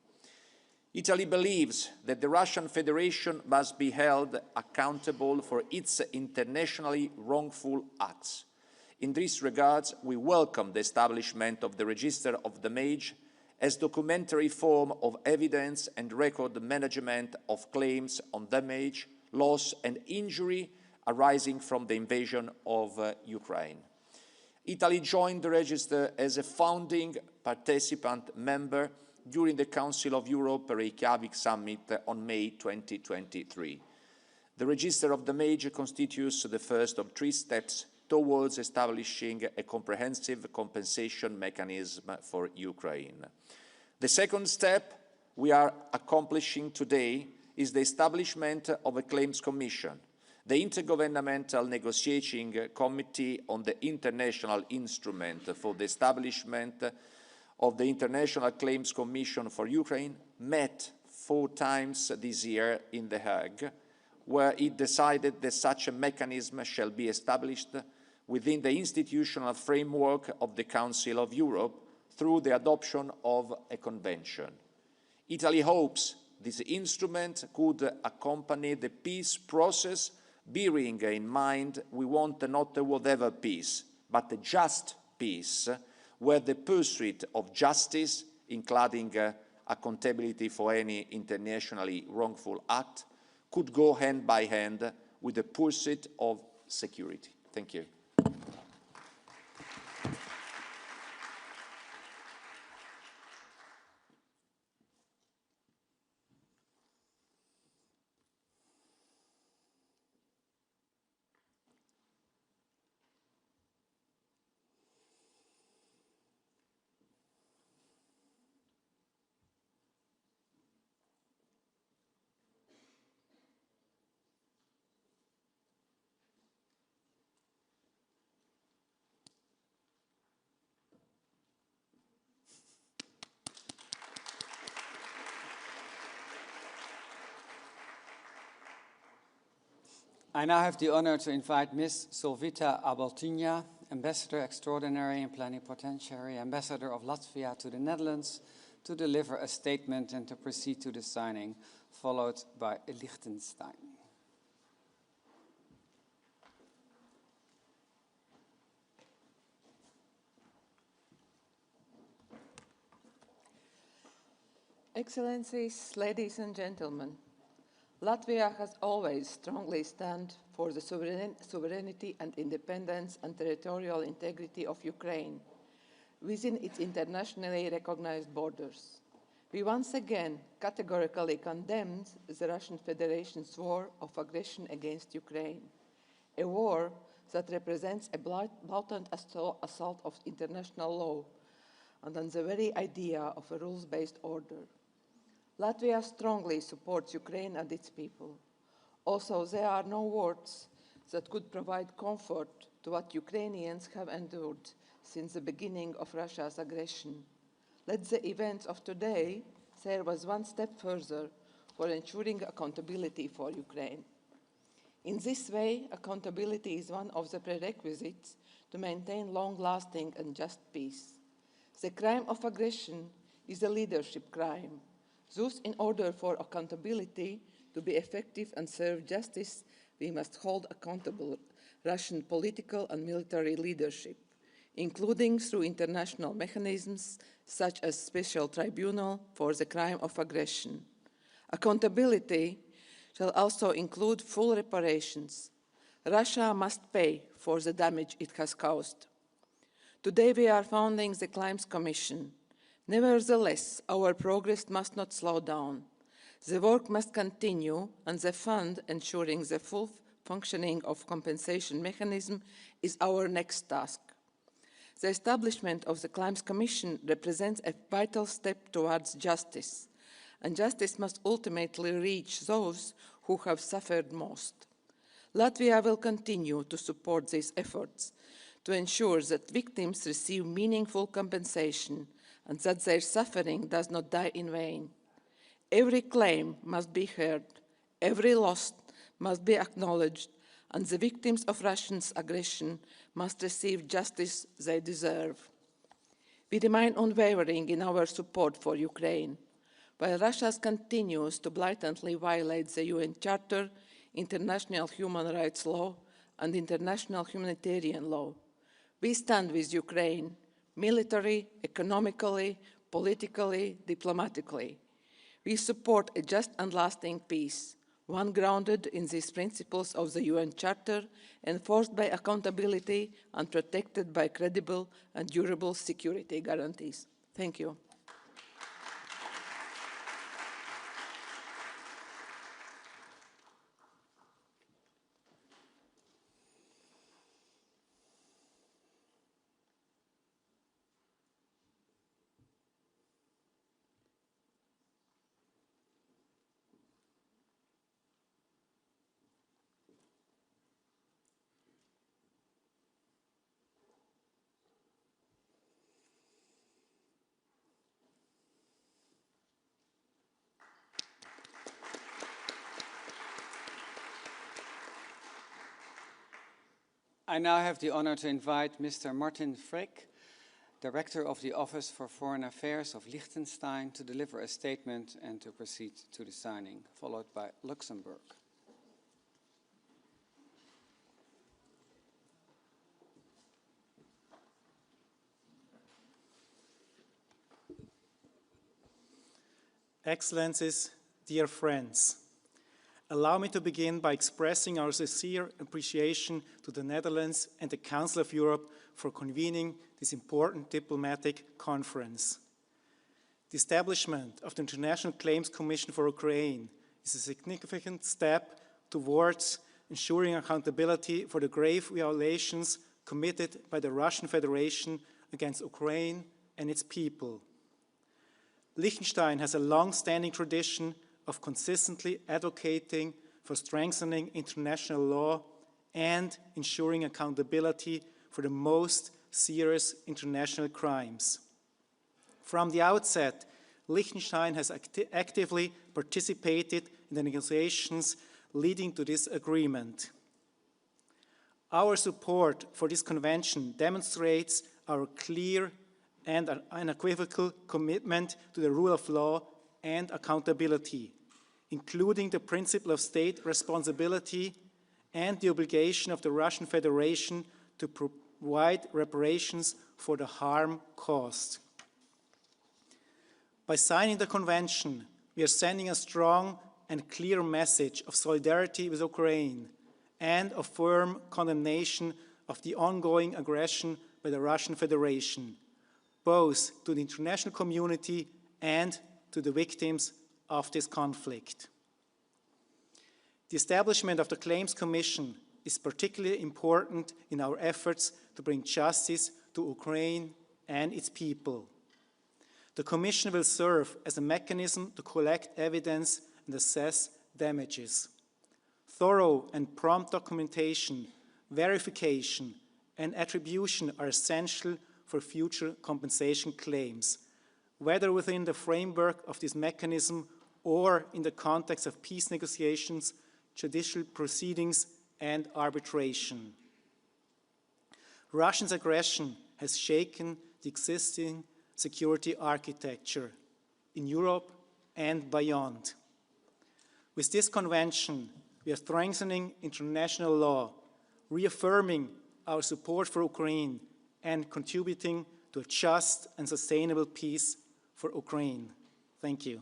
Italy believes that the Russian Federation must be held accountable for its internationally wrongful acts. In this regard, we welcome the establishment of the Register of Damage as documentary form of evidence and record management of claims on damage, loss and injury arising from the invasion of Ukraine. Italy joined the register as a founding participant member during the Council of Europe Reykjavik Summit on May 2023. The register of the major constitutes the first of 3 steps towards establishing a comprehensive compensation mechanism for Ukraine. The second step we are accomplishing today is the establishment of a claims commission, the Intergovernmental Negotiating Committee on the International Instrument for the Establishment of the International Claims Commission for Ukraine met 4 times this year in The Hague, where it decided that such a mechanism shall be established within the institutional framework of the Council of Europe through the adoption of a convention. Italy hopes this instrument could accompany the peace process, bearing in mind we want not a whatever peace, but a just peace, where the pursuit of justice, including accountability for any internationally wrongful act, could go hand by hand with the pursuit of security. Thank you. I now have the honor to invite Ms. Solvita Abaltiņa, Ambassador Extraordinary and Plenipotentiary Ambassador of Latvia to the Netherlands, to deliver a statement and to proceed to the signing, followed by Liechtenstein. Excellencies, ladies and gentlemen, Latvia has always strongly stand for the sovereignty and independence and territorial integrity of Ukraine within its internationally recognized borders. We once again categorically condemned the Russian Federation's war of aggression against Ukraine, a war that represents a blatant assault of international law and on the very idea of a rules-based order. Latvia strongly supports Ukraine and its people. Also, there are no words that could provide comfort to what Ukrainians have endured since the beginning of Russia's aggression. Let the events of today serve as one step further for ensuring accountability for Ukraine. In this way, accountability is one of the prerequisites to maintain long-lasting and just peace. The crime of aggression is a leadership crime. Thus, in order for accountability to be effective and serve justice, we must hold accountable Russian political and military leadership, including through international mechanisms such as Special Tribunal for the crime of aggression. Accountability shall also include full reparations. Russia must pay for the damage it has caused. Today we are founding the Claims Commission. Nevertheless, our progress must not slow down. The work must continue, and the fund ensuring the full functioning of compensation mechanism is our next task. The establishment of the Claims Commission represents a vital step towards justice, and justice must ultimately reach those who have suffered most. Latvia will continue to support these efforts to ensure that victims receive meaningful compensation and that their suffering does not die in vain. Every claim must be heard, every loss must be acknowledged, and the victims of Russia's aggression must receive justice they deserve. We remain unwavering in our support for Ukraine. While Russia continues to blatantly violate the UN Charter, international human rights law, and international humanitarian law, we stand with Ukraine, military, economically, politically, diplomatically. We support a just and lasting peace. one grounded in these principles of the UN Charter, enforced by accountability and protected by credible and durable security guarantees. Thank you. I now have the honor to invite Mr. Martin Frick, Director of the Office for Foreign Affairs of Liechtenstein, to deliver a statement and to proceed to the signing, followed by Luxembourg. Excellencies, dear friends, allow me to begin by expressing our sincere appreciation to the Netherlands and the Council of Europe for convening this important diplomatic conference. The establishment of the International Claims Commission for Ukraine is a significant step towards ensuring accountability for the grave violations committed by the Russian Federation against Ukraine and its people. Liechtenstein has a long-standing tradition of consistently advocating for strengthening international law and ensuring accountability for the most serious international crimes. From the outset, Liechtenstein has actively participated in the negotiations leading to this agreement. Our support for this convention demonstrates our clear and unequivocal commitment to the rule of law and accountability, including the principle of state responsibility and the obligation of the Russian Federation to provide reparations for the harm caused. By signing the convention, we are sending a strong and clear message of solidarity with Ukraine and of firm condemnation of the ongoing aggression by the Russian Federation, both to the international community and to the victims of this conflict. The establishment of the Claims Commission is particularly important in our efforts to bring justice to Ukraine and its people. The Commission will serve as a mechanism to collect evidence and assess damages. Thorough and prompt documentation, verification, and attribution are essential for future compensation claims, whether within the framework of this mechanism or in the context of peace negotiations, judicial proceedings, and arbitration. Russia's aggression has shaken the existing security architecture in Europe and beyond. With this convention, we are strengthening international law, reaffirming our support for Ukraine, and contributing to a just and sustainable peace for Ukraine. Thank you.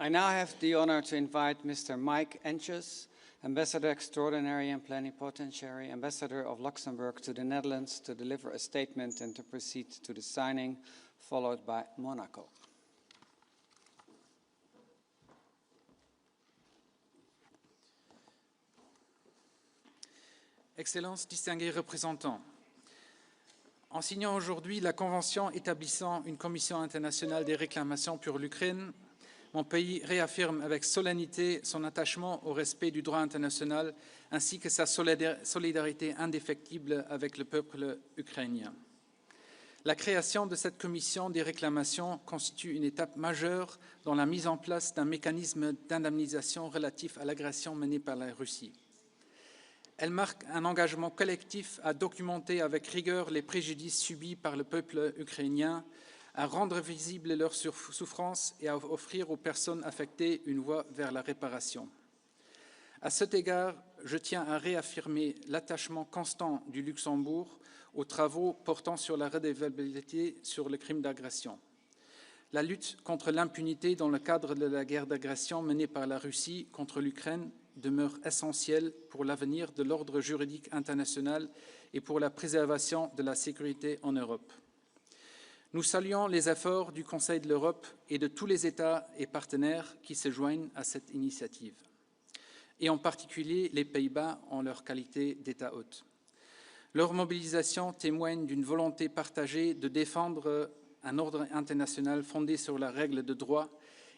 I now have the honor to invite Mr. Mike Enches, Ambassador Extraordinary and Plenipotentiary, Ambassador of Luxembourg to the Netherlands, to deliver a statement and to proceed to the signing, followed by Monaco. Excellences, distingués représentants, en signant aujourd'hui la Convention établissant une Commission internationale des réclamations pour l'Ukraine, mon pays réaffirme avec solennité son attachement au respect du droit international ainsi que sa solidarité indéfectible avec le peuple ukrainien. La création de cette commission des réclamations constitue une étape majeure dans la mise en place d'un mécanisme d'indemnisation relatif à l'agression menée par la Russie. Elle marque un engagement collectif à documenter avec rigueur les préjudices subis par le peuple ukrainien, à rendre visibles leurs souffrances et à offrir aux personnes affectées une voie vers la réparation. À cet égard, je tiens à réaffirmer l'attachement constant du Luxembourg aux travaux portant sur la redevabilité sur le crime d'agression. La lutte contre l'impunité dans le cadre de la guerre d'agression menée par la Russie contre l'Ukraine demeure essentielle pour l'avenir de l'ordre juridique international et pour la préservation de la sécurité en Europe. Nous saluons les efforts du Conseil de l'Europe et de tous les États et partenaires qui se joignent à cette initiative, et en particulier les Pays-Bas en leur qualité d'État hôte. Leur mobilisation témoigne d'une volonté partagée de défendre un ordre international fondé sur la règle de droit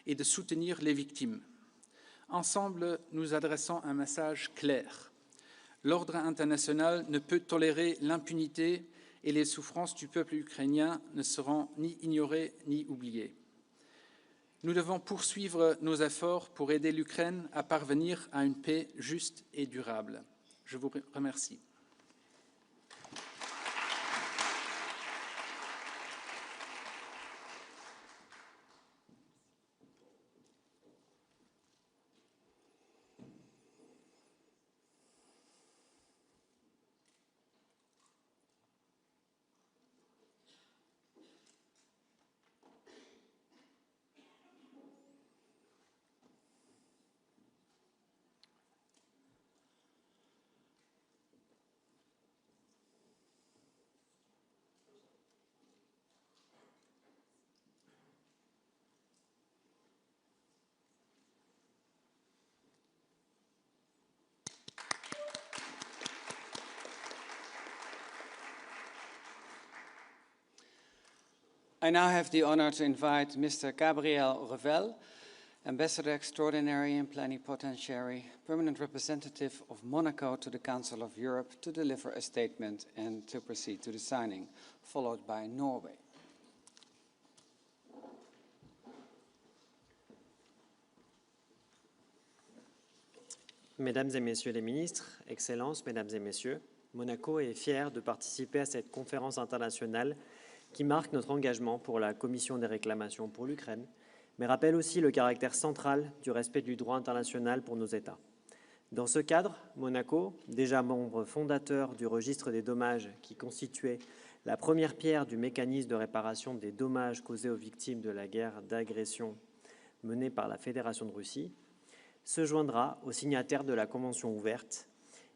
et de soutenir les victimes. Ensemble, nous adressons un message clair. L'ordre international ne peut tolérer l'impunité et les souffrances du peuple ukrainien ne seront ni ignorées ni oubliées. Nous devons poursuivre nos efforts pour aider l'Ukraine à parvenir à une paix juste et durable. Je vous remercie. I now have the honor to invite Mr. Gabriel Revel, Ambassador Extraordinary and Plenipotentiary, Permanent Representative of Monaco to the Council of Europe, to deliver a statement and to proceed to the signing, followed by Norway. Mesdames et Messieurs les ministres, Excellences, Mesdames et Messieurs, Monaco est fier de participer à cette conférence internationale qui marque notre engagement pour la Commission des réclamations pour l'Ukraine, mais rappelle aussi le caractère central du respect du droit international pour nos États. Dans ce cadre, Monaco, déjà membre fondateur du registre des dommages qui constituait la première pierre du mécanisme de réparation des dommages causés aux victimes de la guerre d'agression menée par la Fédération de Russie, se joindra aux signataires de la Convention ouverte,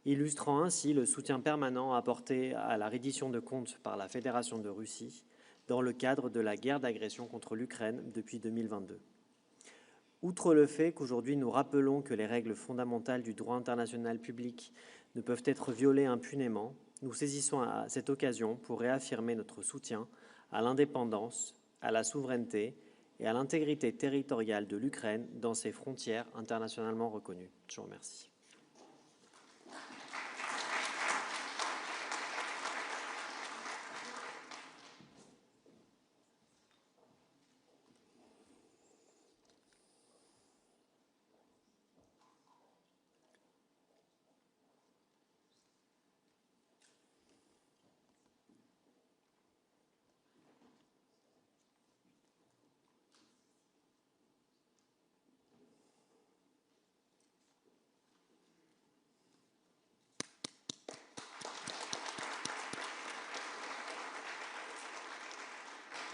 illustrant ainsi le soutien permanent apporté à la reddition de comptes par la Fédération de Russie dans le cadre de la guerre d'agression contre l'Ukraine depuis 2022. Outre le fait qu'aujourd'hui nous rappelons que les règles fondamentales du droit international public ne peuvent être violées impunément, nous saisissons à cette occasion pour réaffirmer notre soutien à l'indépendance, à la souveraineté et à l'intégrité territoriale de l'Ukraine dans ses frontières internationalement reconnues. Je vous remercie.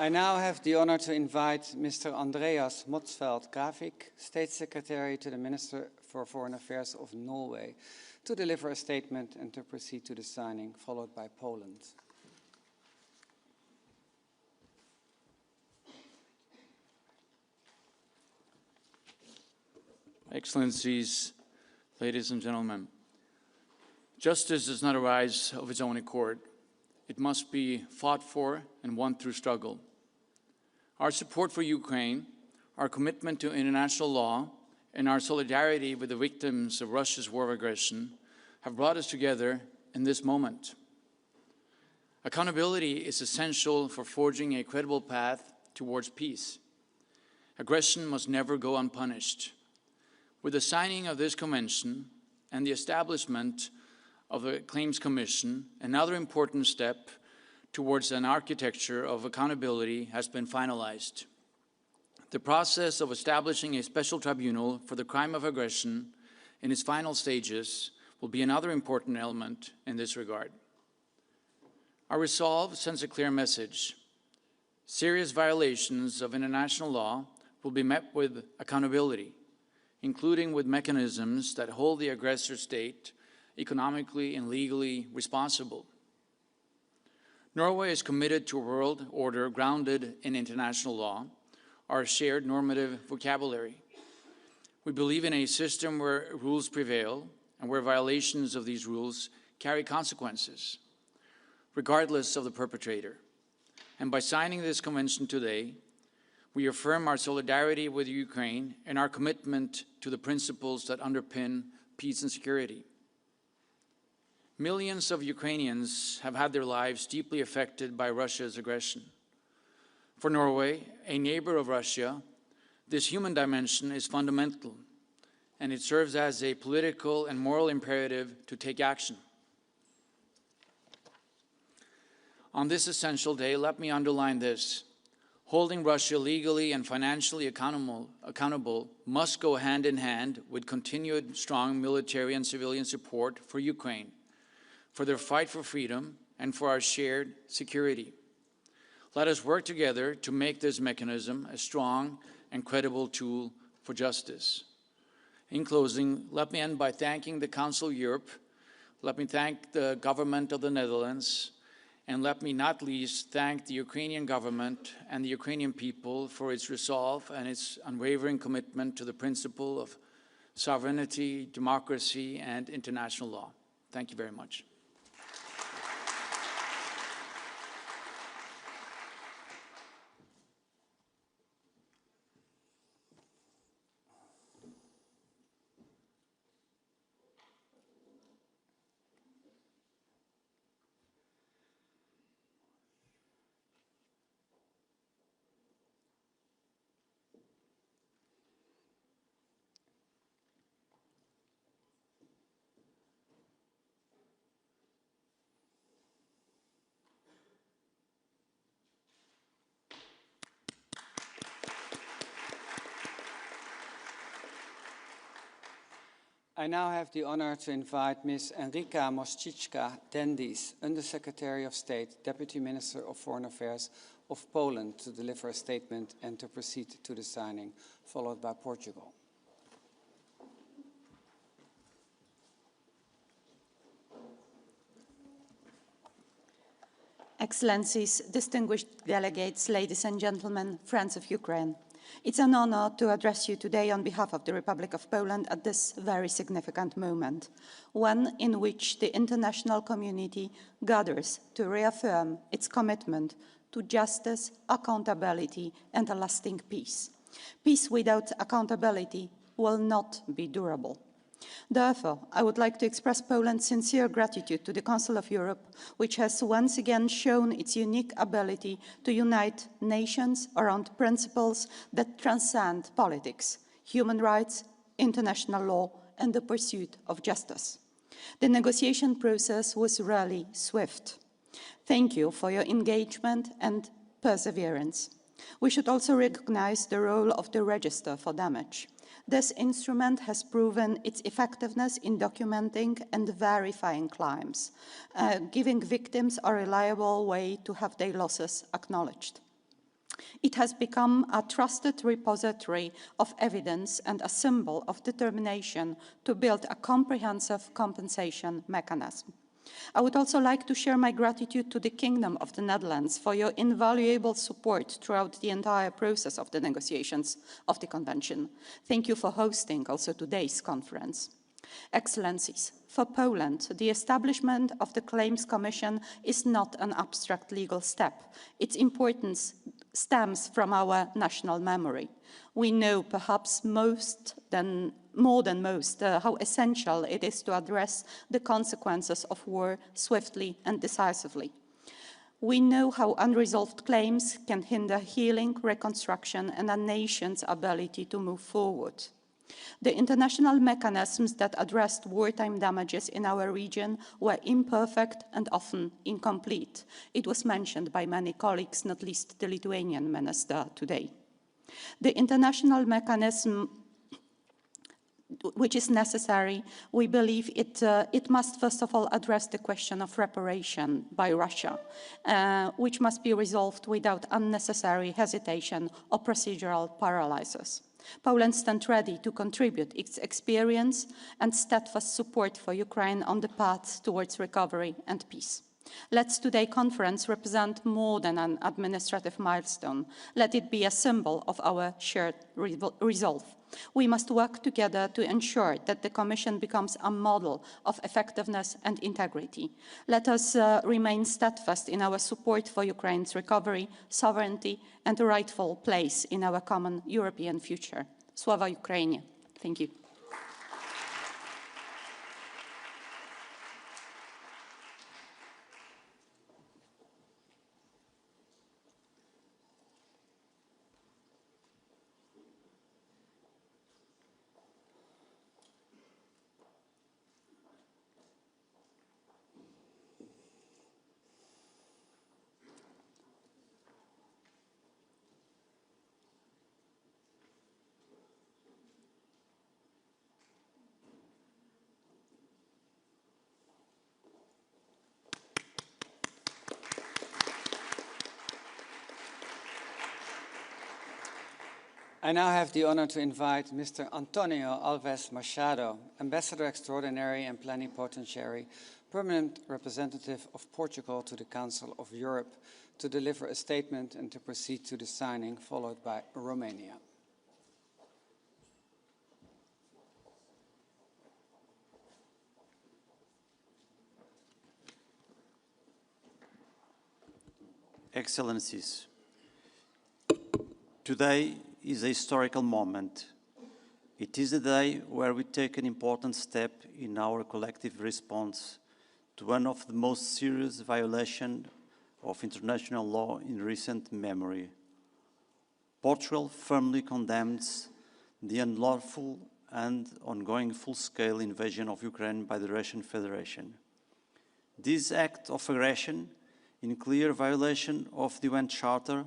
I now have the honor to invite Mr. Andreas Motzfeldt-Gravik, State Secretary to the Minister for Foreign Affairs of Norway, to deliver a statement and to proceed to the signing, followed by Poland. Excellencies, ladies and gentlemen, justice does not arise of its own accord. It must be fought for and won through struggle. Our support for Ukraine, our commitment to international law, and our solidarity with the victims of Russia's war of aggression have brought us together in this moment. Accountability is essential for forging a credible path towards peace. Aggression must never go unpunished. With the signing of this convention and the establishment of the Claims Commission, another important step towards an architecture of accountability has been finalized. The process of establishing a special tribunal for the crime of aggression in its final stages will be another important element in this regard. Our resolve sends a clear message. Serious violations of international law will be met with accountability, including with mechanisms that hold the aggressor state economically and legally responsible. Norway is committed to a world order grounded in international law, our shared normative vocabulary. We believe in a system where rules prevail and where violations of these rules carry consequences, regardless of the perpetrator. And by signing this convention today, we affirm our solidarity with Ukraine and our commitment to the principles that underpin peace and security. Millions of Ukrainians have had their lives deeply affected by Russia's aggression. For Norway, a neighbor of Russia, this human dimension is fundamental, and it serves as a political and moral imperative to take action. On this essential day, let me underline this. Holding Russia legally and financially accountable must go hand in hand with continued strong military and civilian support for Ukraine, for their fight for freedom, and for our shared security. Let us work together to make this mechanism a strong and credible tool for justice. In closing, let me end by thanking the Council of Europe, let me thank the government of the Netherlands, and let me not least thank the Ukrainian government and the Ukrainian people for its resolve and its unwavering commitment to the principle of sovereignty, democracy, and international law. Thank you very much. I now have the honor to invite Ms. Enrika Mościcka-Dendis, Undersecretary of State, Deputy Minister of Foreign Affairs of Poland, to deliver a statement and to proceed to the signing, followed by Portugal. Excellencies, distinguished delegates, ladies and gentlemen, friends of Ukraine. It's an honor to address you today on behalf of the Republic of Poland at this very significant moment, one in which the international community gathers to reaffirm its commitment to justice, accountability, and a lasting peace. Peace without accountability will not be durable. Therefore, I would like to express Poland's sincere gratitude to the Council of Europe, which has once again shown its unique ability to unite nations around principles that transcend politics, human rights, international law, and the pursuit of justice. The negotiation process was really swift. Thank you for your engagement and perseverance. We should also recognize the role of the Register for Damage. This instrument has proven its effectiveness in documenting and verifying crimes, giving victims a reliable way to have their losses acknowledged. It has become a trusted repository of evidence and a symbol of determination to build a comprehensive compensation mechanism. I would also like to share my gratitude to the Kingdom of the Netherlands for your invaluable support throughout the entire process of the negotiations of the Convention. Thank you for hosting also today's conference. Excellencies, for Poland, the establishment of the Claims Commission is not an abstract legal step. Its importance stems from our national memory. We know perhaps more than most how essential it is to address the consequences of war swiftly and decisively. We know how unresolved claims can hinder healing, reconstruction, and a nation's ability to move forward. The international mechanisms that addressed wartime damages in our region were imperfect and often incomplete. It was mentioned by many colleagues, not least the Lithuanian minister today. The international mechanism which is necessary, we believe it must first of all address the question of reparation by Russia, which must be resolved without unnecessary hesitation or procedural paralysis. Poland stands ready to contribute its experience and steadfast support for Ukraine on the path towards recovery and peace. Let today's conference represent more than an administrative milestone. Let it be a symbol of our shared resolve. We must work together to ensure that the Commission becomes a model of effectiveness and integrity. Let us remain steadfast in our support for Ukraine's recovery, sovereignty, and a rightful place in our common European future. Slava Ukraini. Thank you. I now have the honor to invite Mr. Antonio Alves Machado, Ambassador Extraordinary and Plenipotentiary, Permanent Representative of Portugal to the Council of Europe, to deliver a statement and to proceed to the signing, followed by Romania. Excellencies, today is a historical moment. It is a day where we take an important step in our collective response to one of the most serious violations of international law in recent memory. Portugal firmly condemns the unlawful and ongoing full-scale invasion of Ukraine by the Russian Federation. This act of aggression, in clear violation of the UN Charter,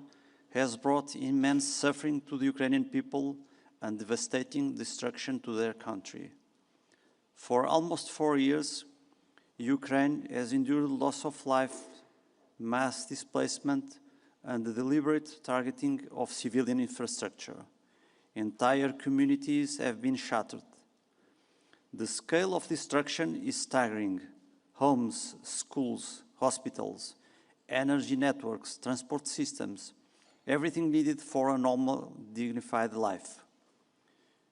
has brought immense suffering to the Ukrainian people and devastating destruction to their country. For almost 4 years, Ukraine has endured loss of life, mass displacement, and the deliberate targeting of civilian infrastructure. Entire communities have been shattered. The scale of destruction is staggering. Homes, schools, hospitals, energy networks, transport systems, everything needed for a normal, dignified life.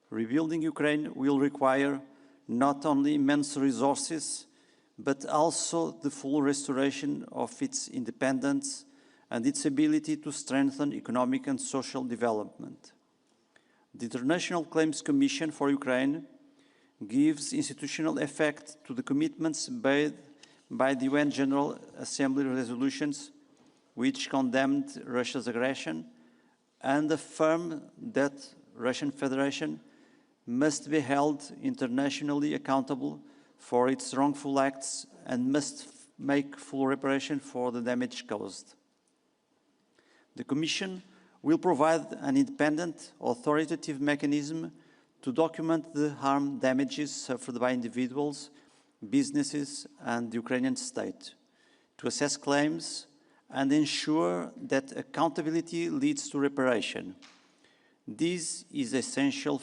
Rebuilding Ukraine will require not only immense resources, but also the full restoration of its independence and its ability to strengthen economic and social development. The International Claims Commission for Ukraine gives institutional effect to the commitments made by the UN General Assembly resolutions which condemned Russia's aggression and affirmed that Russian Federation must be held internationally accountable for its wrongful acts and must make full reparation for the damage caused. The Commission will provide an independent, authoritative mechanism to document the harm damages suffered by individuals, businesses, and the Ukrainian state, to assess claims and ensure that accountability leads to reparation. This is essential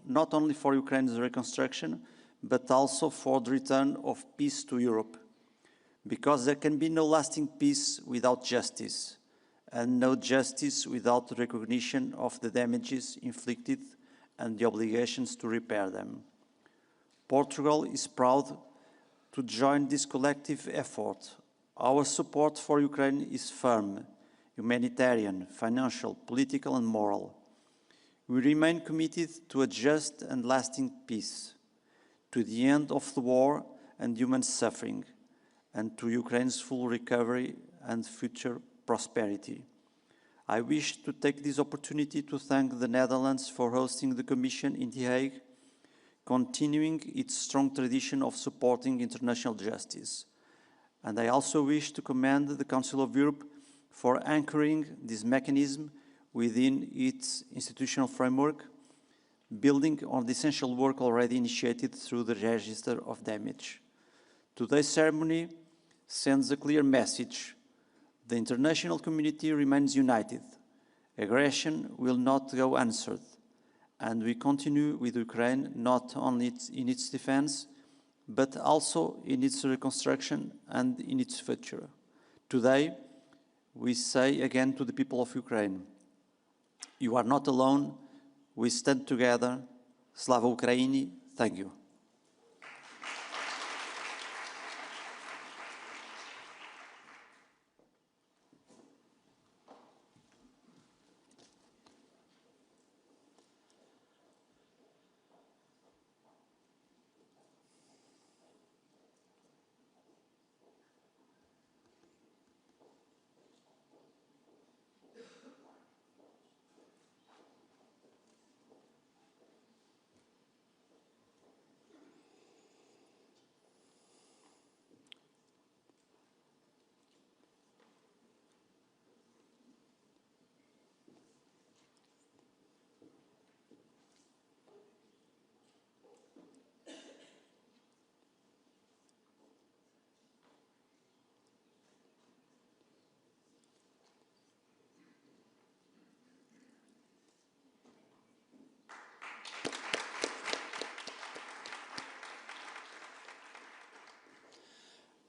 not only for Ukraine's reconstruction, but also for the return of peace to Europe, because there can be no lasting peace without justice, and no justice without the recognition of the damages inflicted and the obligations to repair them. Portugal is proud to join this collective effort. Our support for Ukraine is firm, humanitarian, financial, political, and moral. We remain committed to a just and lasting peace, to the end of the war and human suffering, and to Ukraine's full recovery and future prosperity. I wish to take this opportunity to thank the Netherlands for hosting the Commission in The Hague, continuing its strong tradition of supporting international justice. And I also wish to commend the Council of Europe for anchoring this mechanism within its institutional framework, building on the essential work already initiated through the Register of Damage. Today's ceremony sends a clear message. The international community remains united. Aggression will not go unanswered, and we continue with Ukraine not only in its defense, but also in its reconstruction and in its future. Today, we say again to the people of Ukraine, you are not alone, we stand together. Slava Ukraini, thank you.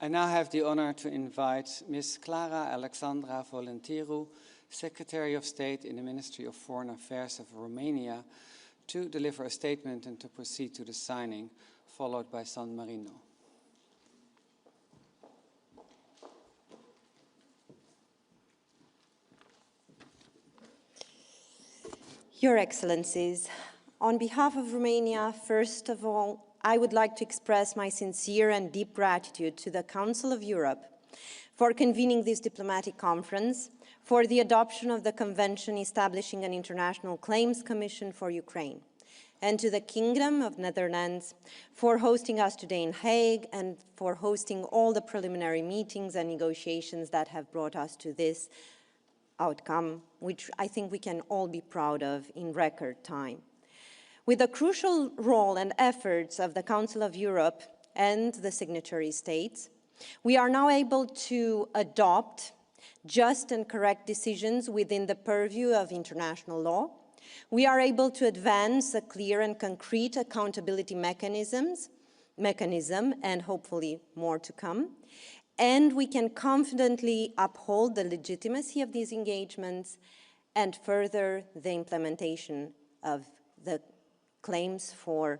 I now have the honor to invite Ms. Clara Alexandra Volenteru, Secretary of State in the Ministry of Foreign Affairs of Romania, to deliver a statement and to proceed to the signing, followed by San Marino. Your Excellencies, on behalf of Romania, first of all, I would like to express my sincere and deep gratitude to the Council of Europe for convening this diplomatic conference, for the adoption of the Convention establishing an International Claims Commission for Ukraine, and to the Kingdom of Netherlands for hosting us today in Hague and for hosting all the preliminary meetings and negotiations that have brought us to this outcome, which I think we can all be proud of in record time. With the crucial role and efforts of the Council of Europe and the signatory states, we are now able to adopt just and correct decisions within the purview of international law. We are able to advance a clear and concrete accountability mechanism, and hopefully more to come. And we can confidently uphold the legitimacy of these engagements and further the implementation of the claims for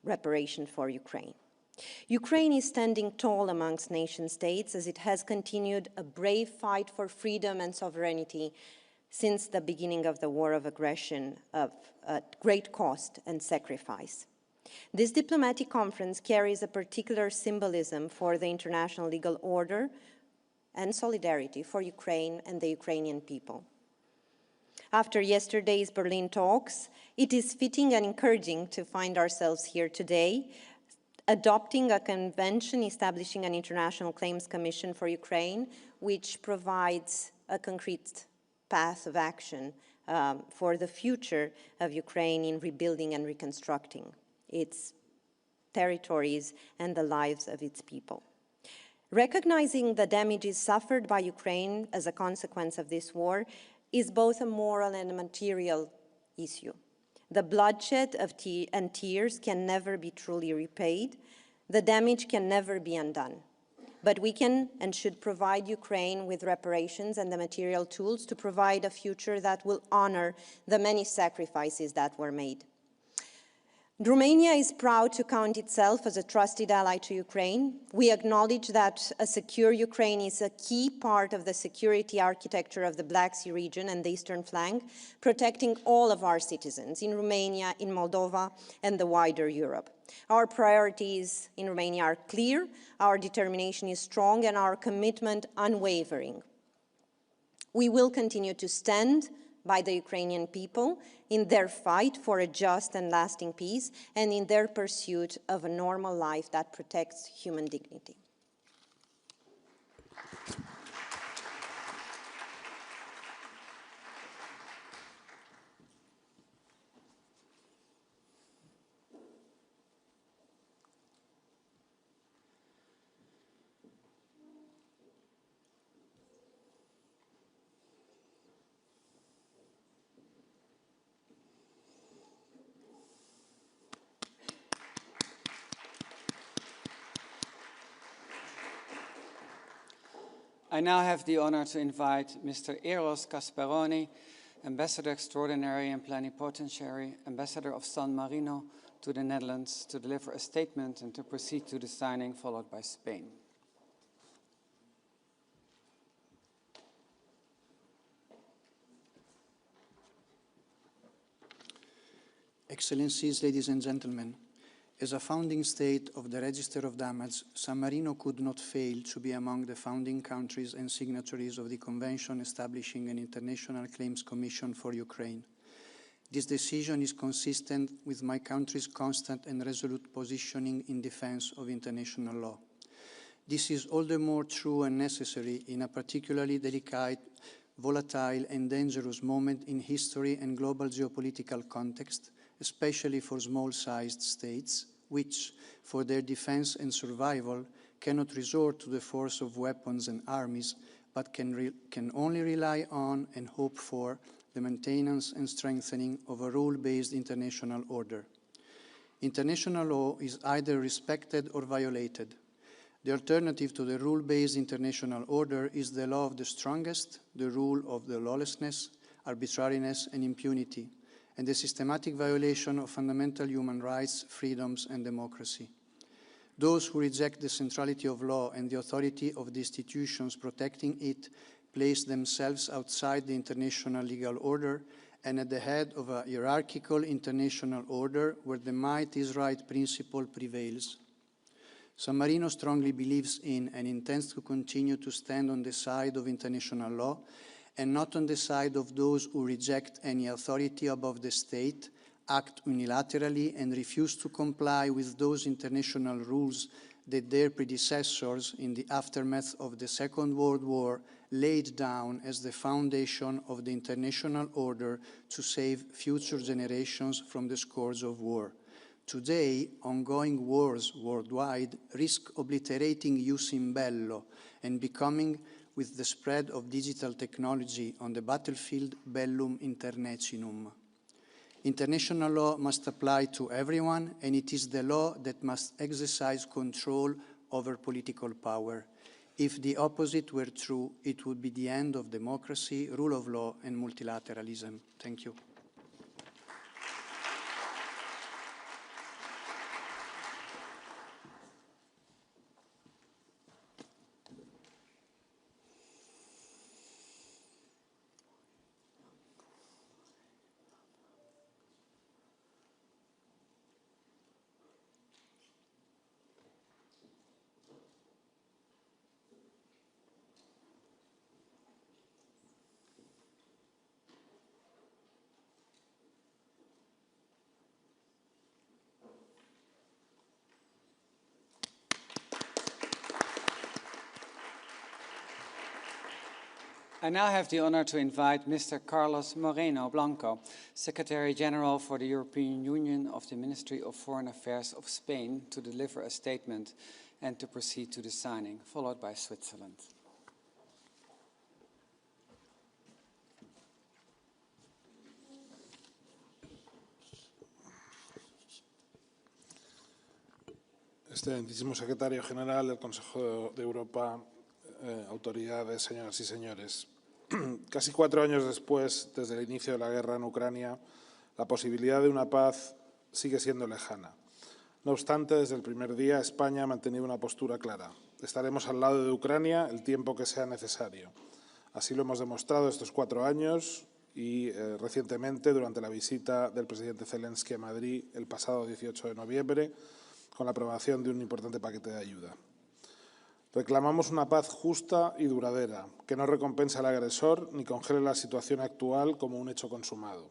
reparation for Ukraine. Ukraine is standing tall amongst nation states as it has continued a brave fight for freedom and sovereignty since the beginning of the war of aggression at great cost and sacrifice. This diplomatic conference carries a particular symbolism for the international legal order and solidarity for Ukraine and the Ukrainian people. After yesterday's Berlin talks, it is fitting and encouraging to find ourselves here today, adopting a convention establishing an International Claims Commission for Ukraine, which provides a concrete path of action for the future of Ukraine in rebuilding and reconstructing its territories and the lives of its people. Recognizing the damages suffered by Ukraine as a consequence of this war is both a moral and a material issue. The bloodshed and tears can never be truly repaid. The damage can never be undone. But we can and should provide Ukraine with reparations and the material tools to provide a future that will honor the many sacrifices that were made. Romania is proud to count itself as a trusted ally to Ukraine. We acknowledge that a secure Ukraine is a key part of the security architecture of the Black Sea region and the eastern flank, protecting all of our citizens in Romania, in Moldova, and the wider Europe. Our priorities in Romania are clear, our determination is strong, and our commitment unwavering. We will continue to stand by the Ukrainian people in their fight for a just and lasting peace and in their pursuit of a normal life that protects human dignity. I now have the honor to invite Mr. Eros Gasparoni, Ambassador Extraordinary and Plenipotentiary, Ambassador of San Marino to the Netherlands, to deliver a statement and to proceed to the signing, followed by Spain. Excellencies, ladies and gentlemen, as a founding state of the Register of Damage, San Marino could not fail to be among the founding countries and signatories of the Convention establishing an International Claims Commission for Ukraine. This decision is consistent with my country's constant and resolute positioning in defense of international law. This is all the more true and necessary in a particularly delicate, volatile and dangerous moment in history and global geopolitical context, especially for small-sized states, which, for their defense and survival, cannot resort to the force of weapons and armies, but can only rely on and hope for the maintenance and strengthening of a rule-based international order. International law is either respected or violated. The alternative to the rule-based international order is the law of the strongest, the rule of the lawlessness, arbitrariness and impunity, and the systematic violation of fundamental human rights, freedoms, and democracy. Those who reject the centrality of law and the authority of the institutions protecting it place themselves outside the international legal order and at the head of a hierarchical international order where the might is right principle prevails. San Marino strongly believes in and intends to continue to stand on the side of international law and not on the side of those who reject any authority above the state, act unilaterally, and refuse to comply with those international rules that their predecessors in the aftermath of the Second World War laid down as the foundation of the international order to save future generations from the scourge of war. Today, ongoing wars worldwide risk obliterating jus in bello and becoming, with the spread of digital technology on the battlefield, bellum internecinum. International law must apply to everyone, and it is the law that must exercise control over political power. If the opposite were true, it would be the end of democracy, rule of law, and multilateralism. Thank you. I now have the honor to invite Mr. Carlos Moreno Blanco, Secretary General for the European Union of the Ministry of Foreign Affairs of Spain, to deliver a statement and to proceed to the signing, followed by Switzerland. Excelentísimo Secretario General del Consejo de Europa, autoridades, señoras y señores. Casi 4 años después, desde el inicio de la guerra en Ucrania, la posibilidad de una paz sigue siendo lejana. No obstante, desde el primer día, España ha mantenido una postura clara. Estaremos al lado de Ucrania el tiempo que sea necesario. Así lo hemos demostrado estos 4 años y recientemente durante la visita del presidente Zelensky a Madrid el pasado 18 de noviembre con la aprobación de un importante paquete de ayuda. Reclamamos una paz justa y duradera, que no recompense al agresor ni congele la situación actual como un hecho consumado.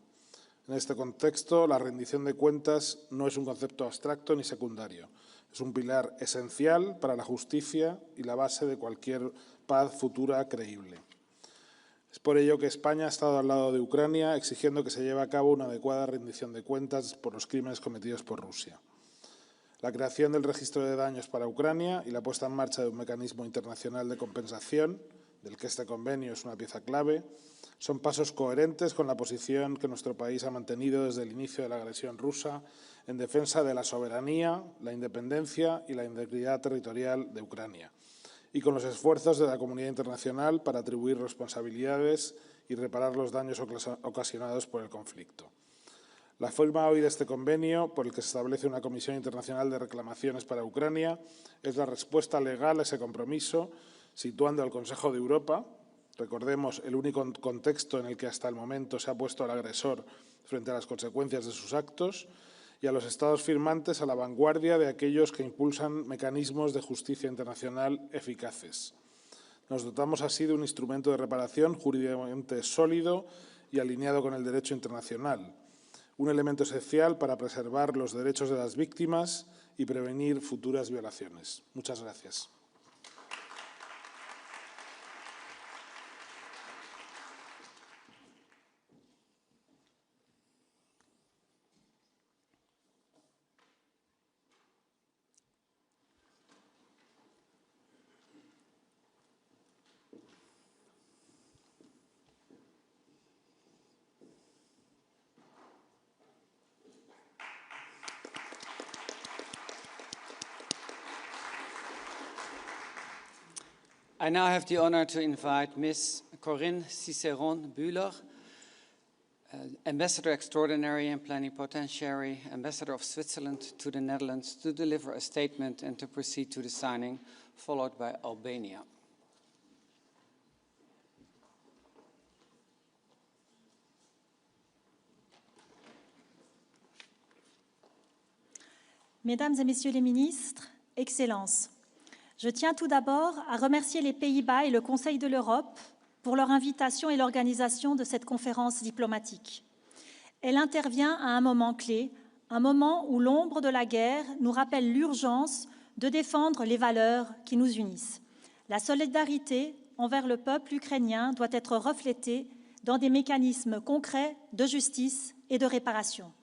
En este contexto, la rendición de cuentas no es un concepto abstracto ni secundario. Es un pilar esencial para la justicia y la base de cualquier paz futura creíble. Es por ello que España ha estado al lado de Ucrania exigiendo que se lleve a cabo una adecuada rendición de cuentas por los crímenes cometidos por Rusia. La creación del registro de daños para Ucrania y la puesta en marcha de un mecanismo internacional de compensación, del que este convenio es una pieza clave, son pasos coherentes con la posición que nuestro país ha mantenido desde el inicio de la agresión rusa en defensa de la soberanía, la independencia y la integridad territorial de Ucrania, y con los esfuerzos de la comunidad internacional para atribuir responsabilidades y reparar los daños ocasionados por el conflicto. La firma hoy de este convenio, por el que se establece una Comisión Internacional de Reclamaciones para Ucrania, es la respuesta legal a ese compromiso, situando al Consejo de Europa, recordemos el único contexto en el que hasta el momento se ha puesto al agresor frente a las consecuencias de sus actos, y a los Estados firmantes a la vanguardia de aquellos que impulsan mecanismos de justicia internacional eficaces. Nos dotamos así de un instrumento de reparación jurídicamente sólido y alineado con el derecho internacional, un elemento esencial para preservar los derechos de las víctimas y prevenir futuras violaciones. Muchas gracias. I now have the honor to invite Ms. Corinne Ciceron-Bühler, Ambassador Extraordinary and Plenipotentiary, Ambassador of Switzerland to the Netherlands, to deliver a statement and to proceed to the signing, followed by Albania. Mesdames et Messieurs les ministres, Excellences, je tiens tout d'abord à remercier les Pays-Bas et le Conseil de l'Europe pour leur invitation et l'organisation de cette conférence diplomatique. Elle intervient à un moment clé, un moment où l'ombre de la guerre nous rappelle l'urgence de défendre les valeurs qui nous unissent. La solidarité envers le peuple ukrainien doit être reflétée dans des mécanismes concrets de justice et de réparation.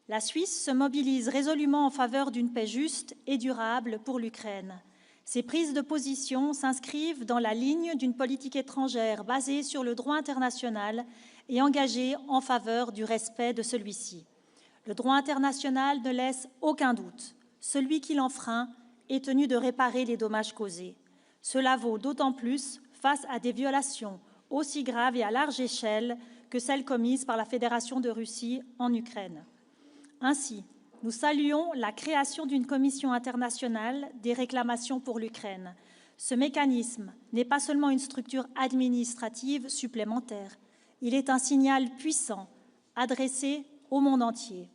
La Suisse se mobilise résolument en faveur d'une paix juste et durable pour l'Ukraine. Ces prises de position s'inscrivent dans la ligne d'une politique étrangère basée sur le droit international et engagée en faveur du respect de celui-ci. Le droit international ne laisse aucun doute. Celui qui l'enfreint est tenu de réparer les dommages causés. Cela vaut d'autant plus face à des violations aussi graves et à large échelle que celles commises par la Fédération de Russie en Ukraine. Ainsi, nous saluons la création d'une commission internationale des réclamations pour l'Ukraine. Ce mécanisme n'est pas seulement une structure administrative supplémentaire, il est un signal puissant adressé au monde entier.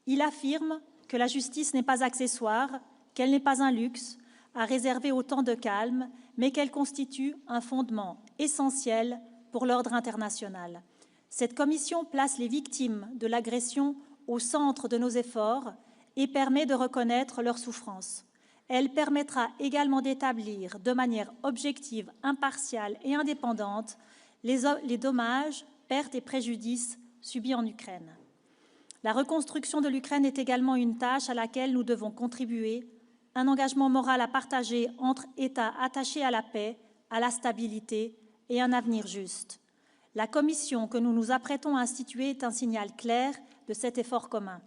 Il affirme que la justice n'est pas accessoire, qu'elle n'est pas un luxe à réserver au temps de calme, mais qu'elle constitue un fondement essentiel pour l'ordre international. Cette commission place les victimes de l'agression au centre de nos efforts et permet de reconnaître leurs souffrances. Elle permettra également d'établir de manière objective, impartiale et indépendante les dommages, pertes et préjudices subis en Ukraine. La reconstruction de l'Ukraine est également une tâche à laquelle nous devons contribuer, un engagement moral à partager entre États attachés à la paix, à la stabilité et un avenir juste. La commission que nous nous apprêtons à instituer est un signal clair de cet effort commun.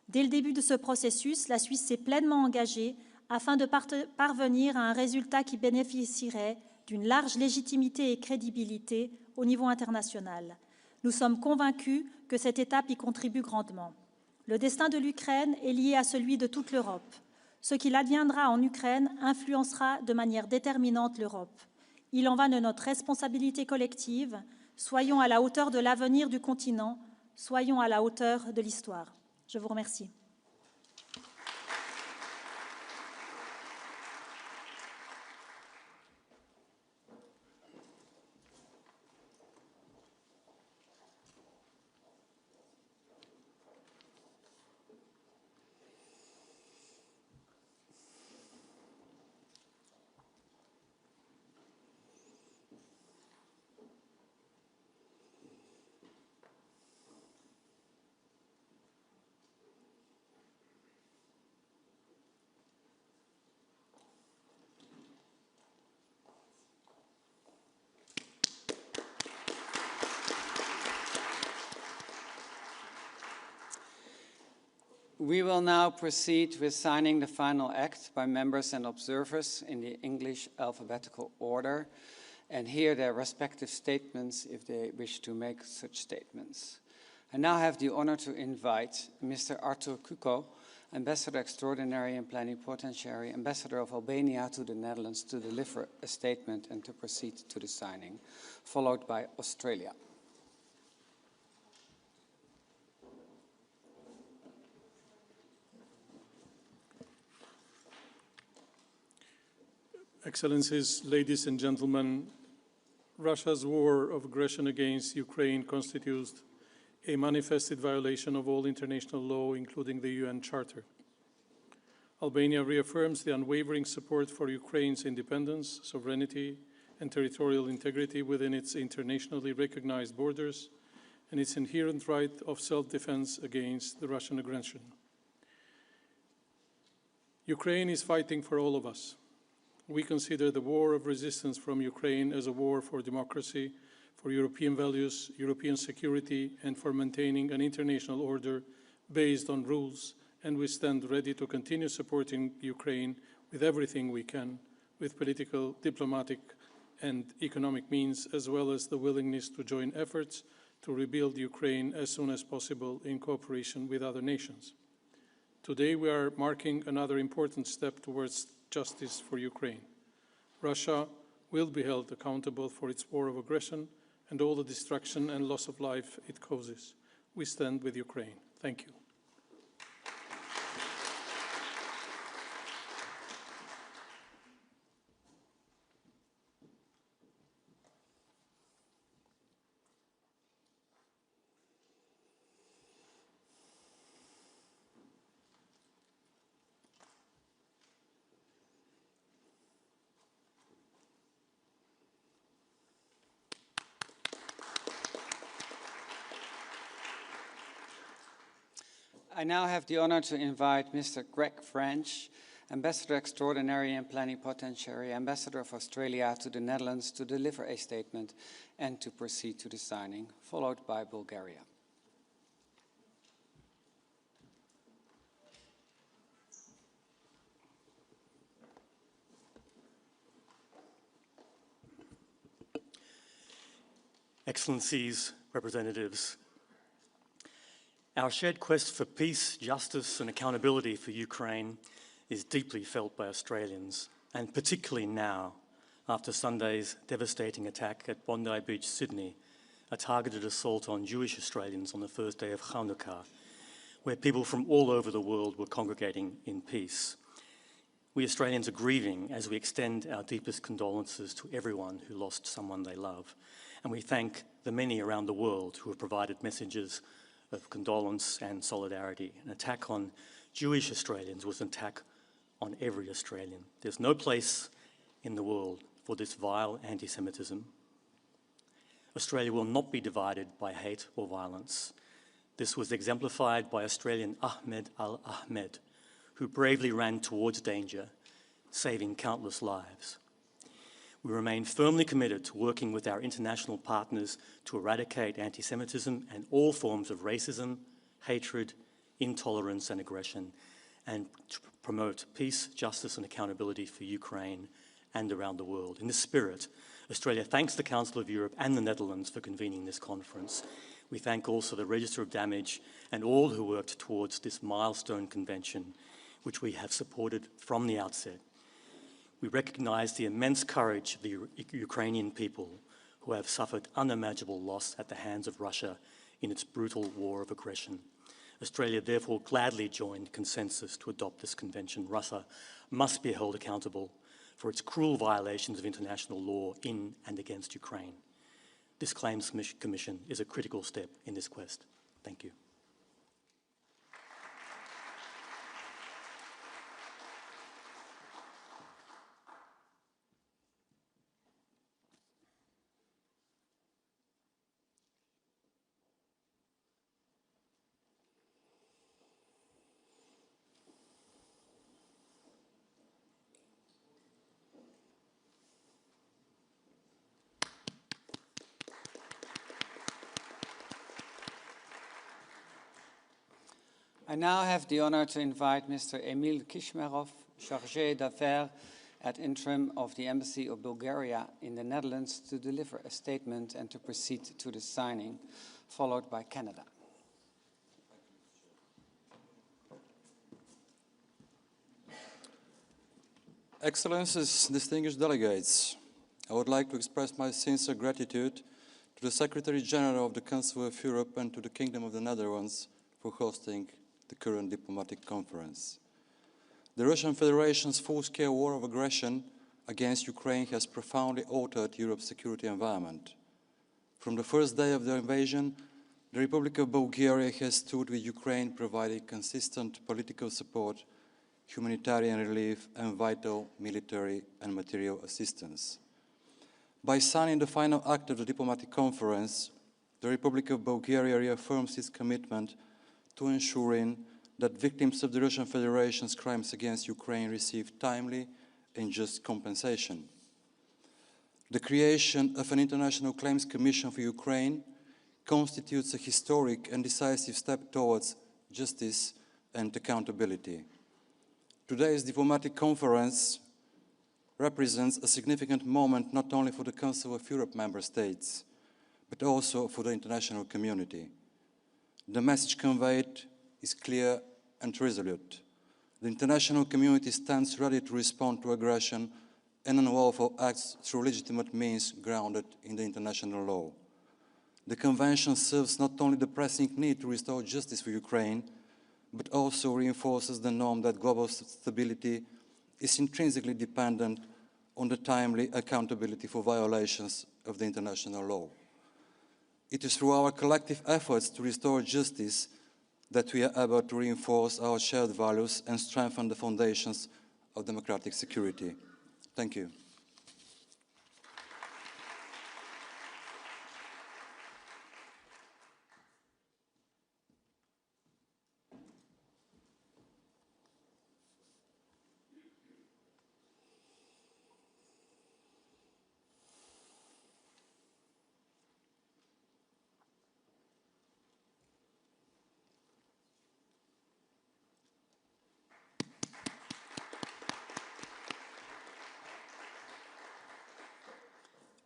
Dès le début de ce processus, la Suisse s'est pleinement engagée afin de parvenir à un résultat qui bénéficierait d'une large légitimité et crédibilité au niveau international. Nous sommes convaincus que cette étape y contribue grandement. Le destin de l'Ukraine est lié à celui de toute l'Europe. Ce qu'il adviendra en Ukraine influencera de manière déterminante l'Europe. Il en va de notre responsabilité collective, Soyons à la hauteur de l'avenir du continent, soyons à la hauteur de l'histoire. Je vous remercie. We will now proceed with signing the final act by members and observers in the English alphabetical order and hear their respective statements if they wish to make such statements. I now have the honor to invite Mr. Artur Kuko, Ambassador Extraordinary and Plenipotentiary, Ambassador of Albania to the Netherlands, to deliver a statement and to proceed to the signing, followed by Australia. Excellencies, ladies and gentlemen, Russia's war of aggression against Ukraine constitutes a manifested violation of all international law, including the UN Charter. Albania reaffirms the unwavering support for Ukraine's independence, sovereignty, and territorial integrity within its internationally recognized borders and its inherent right of self-defense against the Russian aggression. Ukraine is fighting for all of us. We consider the war of resistance from Ukraine as a war for democracy, for European values, European security, and for maintaining an international order based on rules, and we stand ready to continue supporting Ukraine with everything we can, with political, diplomatic, and economic means, as well as the willingness to join efforts to rebuild Ukraine as soon as possible in cooperation with other nations. Today we are marking another important step towards justice for Ukraine. Russia will be held accountable for its war of aggression and all the destruction and loss of life it causes. We stand with Ukraine. Thank you. I now have the honor to invite Mr. Greg French, Ambassador Extraordinary and Plenipotentiary, Ambassador of Australia to the Netherlands, to deliver a statement and to proceed to the signing, followed by Bulgaria. Excellencies, representatives, our shared quest for peace, justice and accountability for Ukraine is deeply felt by Australians, and particularly now, after Sunday's devastating attack at Bondi Beach, Sydney, a targeted assault on Jewish Australians on the first day of Hanukkah, where people from all over the world were congregating in peace. We Australians are grieving as we extend our deepest condolences to everyone who lost someone they love, and we thank the many around the world who have provided messages of condolence and solidarity. An attack on Jewish Australians was an attack on every Australian. There's no place in the world for this vile anti-Semitism. Australia will not be divided by hate or violence. This was exemplified by Australian Ahmed Al-Ahmed, who bravely ran towards danger, saving countless lives. We remain firmly committed to working with our international partners to eradicate anti-Semitism and all forms of racism, hatred, intolerance and aggression, and to promote peace, justice and accountability for Ukraine and around the world. In this spirit, Australia thanks the Council of Europe and the Netherlands for convening this conference. We thank also the Register of Damage and all who worked towards this milestone convention, which we have supported from the outset. We recognise the immense courage of the Ukrainian people who have suffered unimaginable loss at the hands of Russia in its brutal war of aggression. Australia therefore gladly joined consensus to adopt this convention. Russia must be held accountable for its cruel violations of international law in and against Ukraine. This Claims Commission is a critical step in this quest. Thank you. I now have the honor to invite Mr. Emil Kishmerov, Chargé d'Affaires at interim of the Embassy of Bulgaria in the Netherlands, to deliver a statement and to proceed to the signing, followed by Canada. Excellencies, distinguished delegates, I would like to express my sincere gratitude to the Secretary General of the Council of Europe and to the Kingdom of the Netherlands for hosting the current diplomatic conference. The Russian Federation's full-scale war of aggression against Ukraine has profoundly altered Europe's security environment. From the first day of the invasion, the Republic of Bulgaria has stood with Ukraine, providing consistent political support, humanitarian relief, and vital military and material assistance. By signing the final act of the diplomatic conference, the Republic of Bulgaria reaffirms its commitment to ensuring that victims of the Russian Federation's crimes against Ukraine receive timely and just compensation. The creation of an International Claims Commission for Ukraine constitutes a historic and decisive step towards justice and accountability. Today's diplomatic conference represents a significant moment not only for the Council of Europe member states, but also for the international community. The message conveyed is clear and resolute. The international community stands ready to respond to aggression and unlawful acts through legitimate means grounded in the international law. The Convention serves not only the pressing need to restore justice for Ukraine, but also reinforces the norm that global stability is intrinsically dependent on the timely accountability for violations of the international law. It is through our collective efforts to restore justice that we are able to reinforce our shared values and strengthen the foundations of democratic security. Thank you.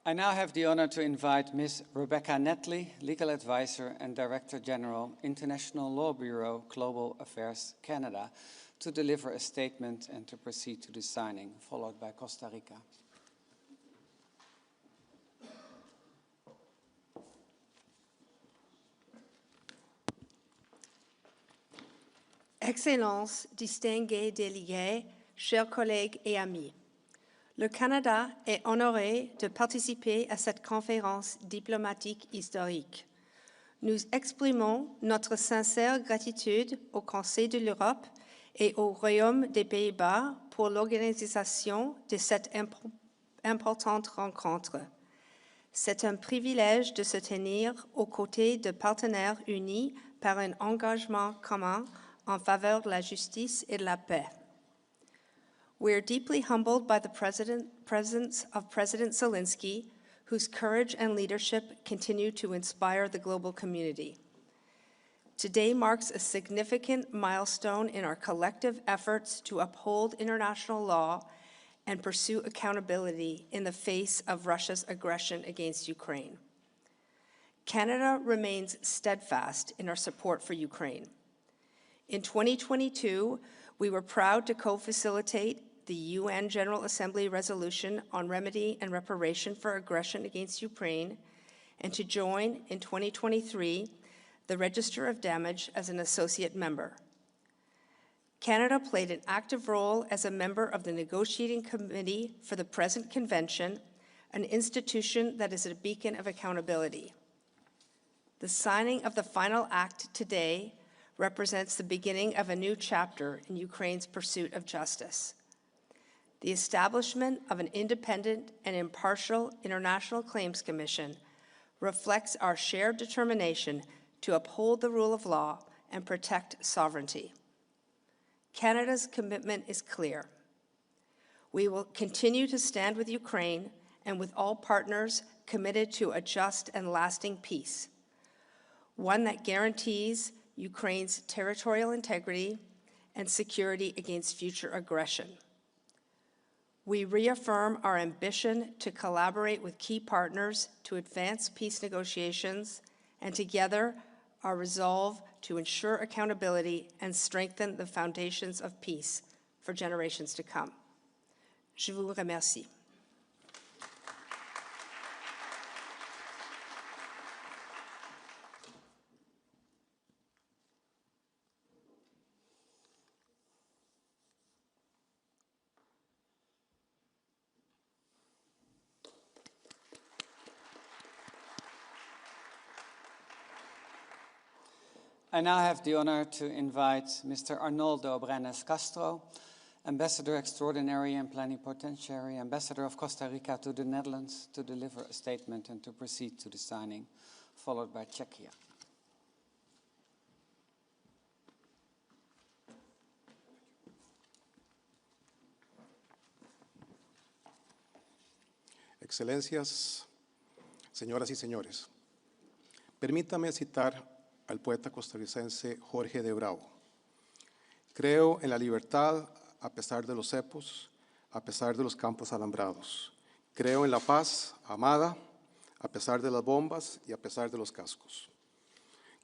I now have the honor to invite Ms. Rebecca Netley, Legal Advisor and Director General, International Law Bureau, Global Affairs, Canada, to deliver a statement and to proceed to the signing, followed by Costa Rica. Excellences, distingués délégués, chers collègues et amis, le Canada est honoré de participer à cette conférence diplomatique historique. Nous exprimons notre sincère gratitude au Conseil de l'Europe et au Royaume des Pays-Bas pour l'organisation de cette importante rencontre. C'est un privilège de se tenir aux côtés de partenaires unis par un engagement commun en faveur de la justice et de la paix. We are deeply humbled by the presence of President Zelensky, whose courage and leadership continue to inspire the global community. Today marks a significant milestone in our collective efforts to uphold international law and pursue accountability in the face of Russia's aggression against Ukraine. Canada remains steadfast in our support for Ukraine. In 2022, we were proud to co-facilitate the UN General Assembly resolution on remedy and reparation for aggression against Ukraine, and to join in 2023 the Register of Damage as an associate member. Canada played an active role as a member of the negotiating committee for the present convention, an institution that is a beacon of accountability. The signing of the final act today represents the beginning of a new chapter in Ukraine's pursuit of justice. The establishment of an independent and impartial International Claims Commission reflects our shared determination to uphold the rule of law and protect sovereignty. Canada's commitment is clear. We will continue to stand with Ukraine and with all partners committed to a just and lasting peace, one that guarantees Ukraine's territorial integrity and security against future aggression. We reaffirm our ambition to collaborate with key partners to advance peace negotiations, and together our resolve to ensure accountability and strengthen the foundations of peace for generations to come. Je vous remercie. I now have the honor to invite Mr. Arnoldo Brenes Castro, Ambassador Extraordinary and Plenipotentiary, Ambassador of Costa Rica to the Netherlands, to deliver a statement and to proceed to the signing, followed by Czechia. Excelencias, señoras y señores, permítame citar al poeta costarricense Jorge de Bravo. Creo en la libertad a pesar de los cepos, a pesar de los campos alambrados. Creo en la paz amada a pesar de las bombas y a pesar de los cascos.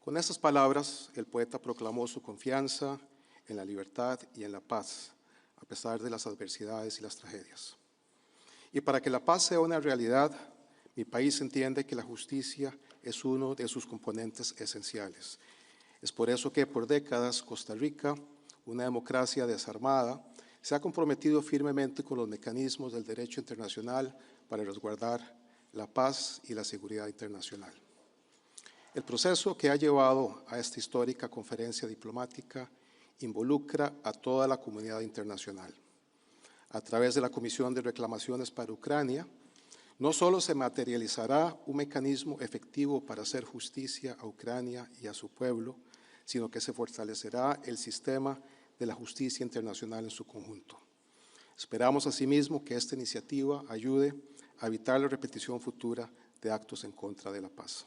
Con estas palabras, el poeta proclamó su confianza en la libertad y en la paz, a pesar de las adversidades y las tragedias. Y para que la paz sea una realidad, mi país entiende que la justicia es uno de sus componentes esenciales. Es por eso que por décadas Costa Rica, una democracia desarmada, se ha comprometido firmemente con los mecanismos del derecho internacional para resguardar la paz y la seguridad internacional. El proceso que ha llevado a esta histórica conferencia diplomática involucra a toda la comunidad internacional. A través de la Comisión de Reclamaciones para Ucrania, no solo se materializará un mecanismo efectivo para hacer justicia a Ucrania y a su pueblo, sino que se fortalecerá el sistema de la justicia internacional en su conjunto. Esperamos asimismo que esta iniciativa ayude a evitar la repetición futura de actos en contra de la paz.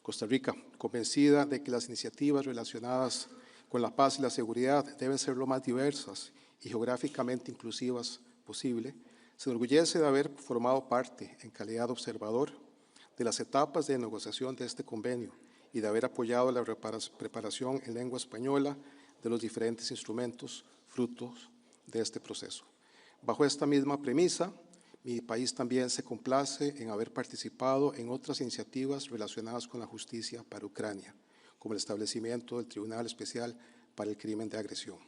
Costa Rica, convencida de que las iniciativas relacionadas con la paz y la seguridad deben ser lo más diversas y geográficamente inclusivas posible, se enorgullece de haber formado parte, en calidad de observador, de las etapas de negociación de este convenio y de haber apoyado la preparación en lengua española de los diferentes instrumentos frutos de este proceso. Bajo esta misma premisa, mi país también se complace en haber participado en otras iniciativas relacionadas con la justicia para Ucrania, como el establecimiento del Tribunal Especial para el Crimen de Agresión.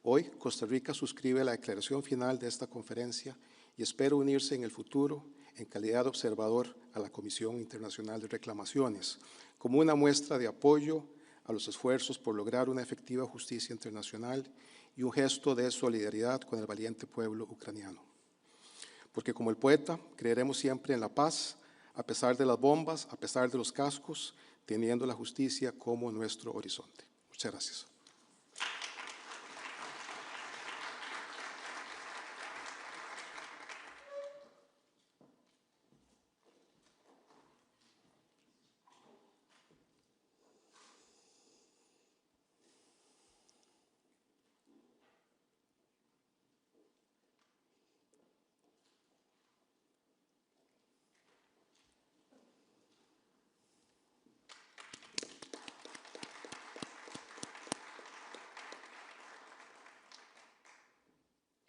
Hoy, Costa Rica suscribe la declaración final de esta conferencia y espera unirse en el futuro en calidad de observador a la Comisión Internacional de Reclamaciones, como una muestra de apoyo a los esfuerzos por lograr una efectiva justicia internacional y un gesto de solidaridad con el valiente pueblo ucraniano. Porque como el poeta, creeremos siempre en la paz, a pesar de las bombas, a pesar de los cascos, teniendo la justicia como nuestro horizonte. Muchas gracias.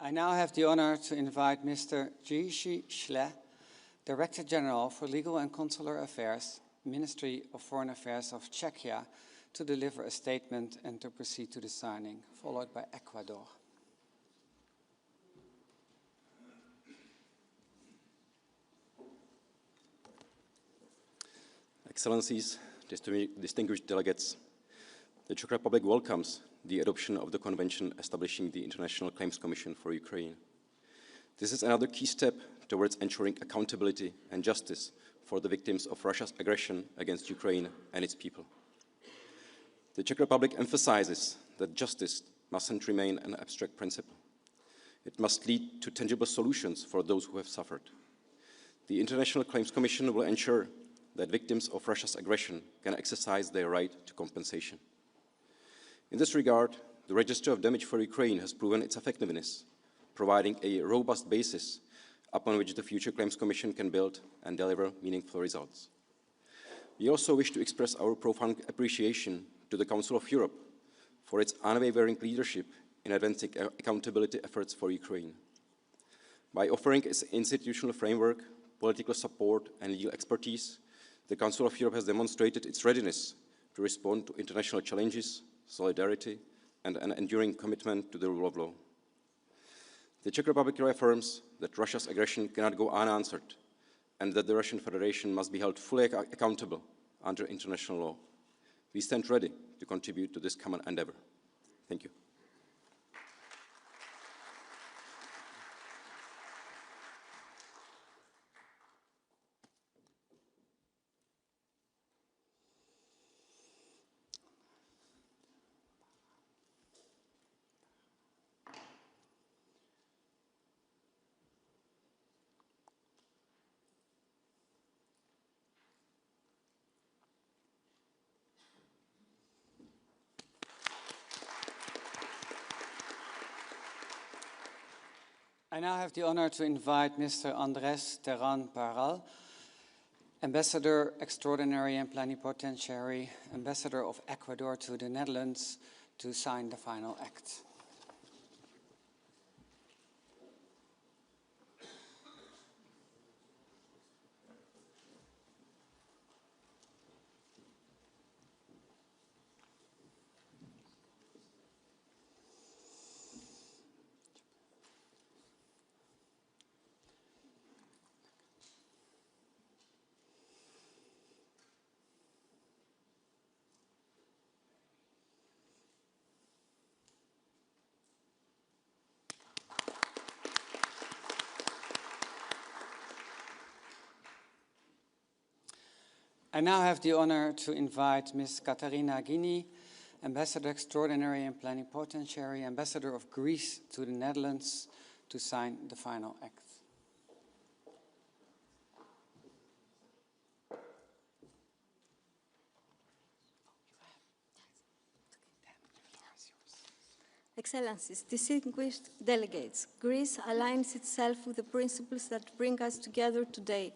I now have the honor to invite Mr. Jiří Šle, Director General for Legal and Consular Affairs, Ministry of Foreign Affairs of Czechia, to deliver a statement and to proceed to the signing, followed by Ecuador. Excellencies, distinguished delegates, the Czech Republic welcomes the adoption of the Convention establishing the International Claims Commission for Ukraine. This is another key step towards ensuring accountability and justice for the victims of Russia's aggression against Ukraine and its people. The Czech Republic emphasizes that justice mustn't remain an abstract principle. It must lead to tangible solutions for those who have suffered. The International Claims Commission will ensure that victims of Russia's aggression can exercise their right to compensation. In this regard, the Register of Damage for Ukraine has proven its effectiveness, providing a robust basis upon which the future Claims Commission can build and deliver meaningful results. We also wish to express our profound appreciation to the Council of Europe for its unwavering leadership in advancing accountability efforts for Ukraine. By offering its institutional framework, political support, and legal expertise, the Council of Europe has demonstrated its readiness to respond to international challenges, solidarity, and an enduring commitment to the rule of law. The Czech Republic reaffirms that Russia's aggression cannot go unanswered and that the Russian Federation must be held fully accountable under international law. We stand ready to contribute to this common endeavor. Thank you. I now have the honor to invite Mr. Andrés Terán Paral, Ambassador Extraordinary and Plenipotentiary, Ambassador of Ecuador to the Netherlands, to sign the final act. I now have the honor to invite Ms. Katarina Gini, Ambassador Extraordinary and Plenipotentiary, Ambassador of Greece to the Netherlands, to sign the final act. Excellencies, distinguished delegates, Greece aligns itself with the principles that bring us together today: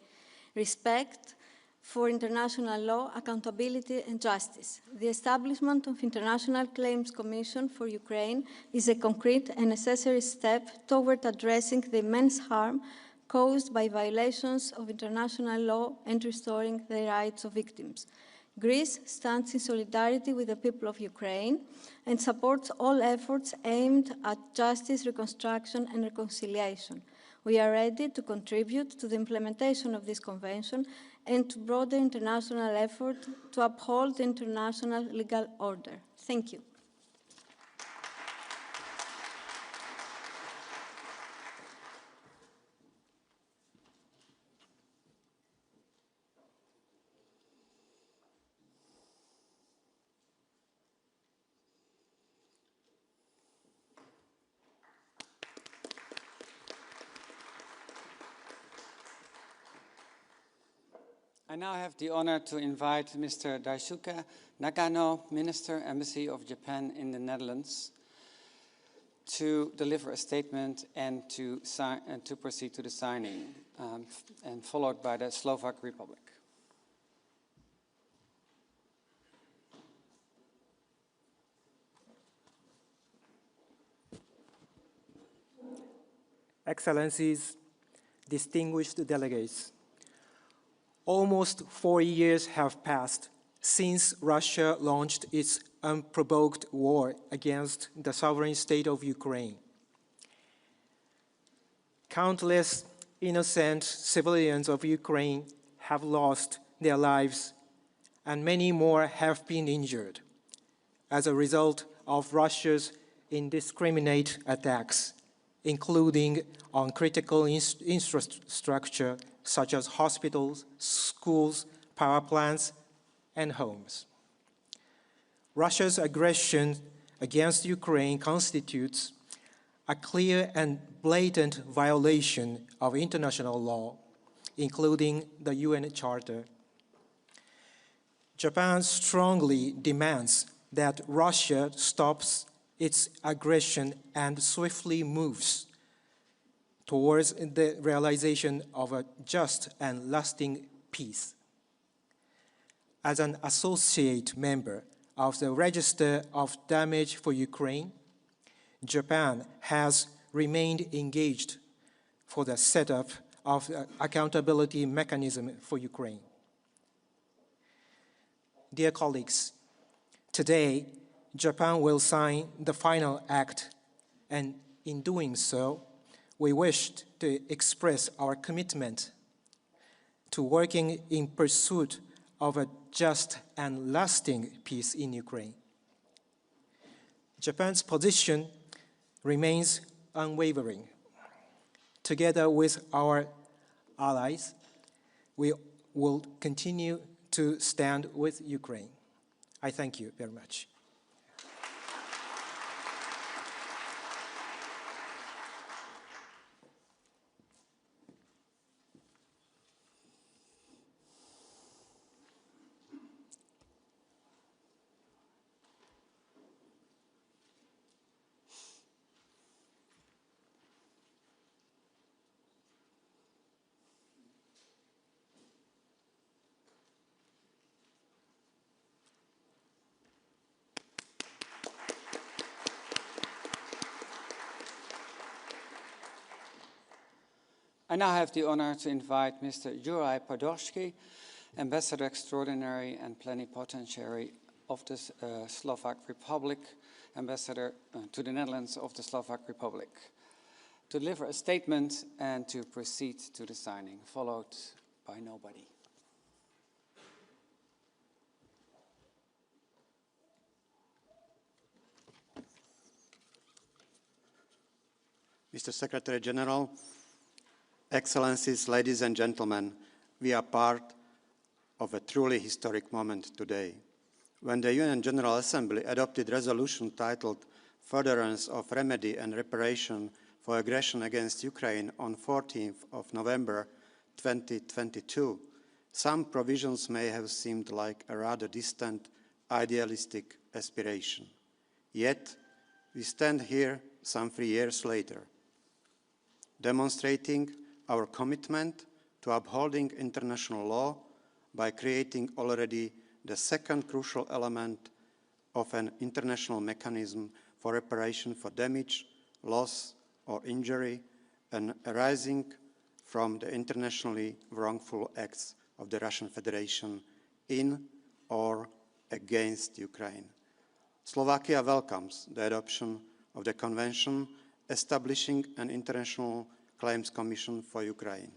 respect for international law, accountability and justice. The establishment of International Claims Commission for Ukraine is a concrete and necessary step toward addressing the immense harm caused by violations of international law and restoring the rights of victims. Greece stands in solidarity with the people of Ukraine and supports all efforts aimed at justice, reconstruction and reconciliation. We are ready to contribute to the implementation of this convention and to broader international effort to uphold the international legal order. Thank you. I now have the honor to invite Mr. Daisuke Nagano, Minister, Embassy of Japan in the Netherlands, to deliver a statement and to proceed to the signing, and followed by the Slovak Republic. Excellencies, distinguished delegates, almost 4 years have passed since Russia launched its unprovoked war against the sovereign state of Ukraine. Countless innocent civilians of Ukraine have lost their lives, and many more have been injured as a result of Russia's indiscriminate attacks, including on critical infrastructure such as hospitals, schools, power plants, and homes. Russia's aggression against Ukraine constitutes a clear and blatant violation of international law, including the UN Charter. Japan strongly demands that Russia stops its aggression and swiftly moves towards the realization of a just and lasting peace. As an associate member of the Register of Damage for Ukraine, Japan has remained engaged for the setup of an accountability mechanism for Ukraine. Dear colleagues, today, Japan will sign the final act, and in doing so, we wish to express our commitment to working in pursuit of a just and lasting peace in Ukraine. Japan's position remains unwavering. Together with our allies, we will continue to stand with Ukraine. I thank you very much. I now have the honor to invite Mr. Juraj Podorsky, Ambassador Extraordinary and Plenipotentiary of the Slovak Republic, Ambassador to the Netherlands of the Slovak Republic, to deliver a statement and to proceed to the signing, followed by nobody. Mr. Secretary General, Excellencies, ladies and gentlemen, we are part of a truly historic moment today. When the UN General Assembly adopted a resolution titled Furtherance of Remedy and Reparation for Aggression against Ukraine on 14th of November 2022, some provisions may have seemed like a rather distant, idealistic aspiration. Yet, we stand here some 3 years later, demonstrating our commitment to upholding international law by creating already the second crucial element of an international mechanism for reparation for damage, loss, or injury arising from the internationally wrongful acts of the Russian Federation in or against Ukraine. Slovakia welcomes the adoption of the Convention establishing an International Claims Commission for Ukraine.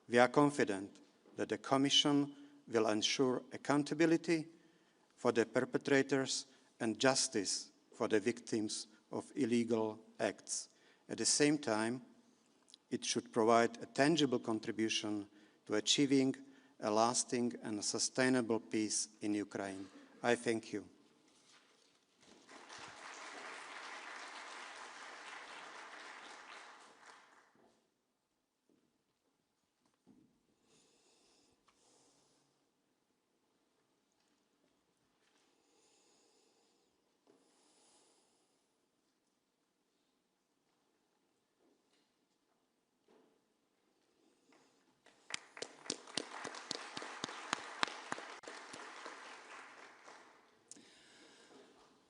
We are confident that the Commission will ensure accountability for the perpetrators and justice for the victims of illegal acts. At the same time, it should provide a tangible contribution to achieving a lasting and sustainable peace in Ukraine. I thank you.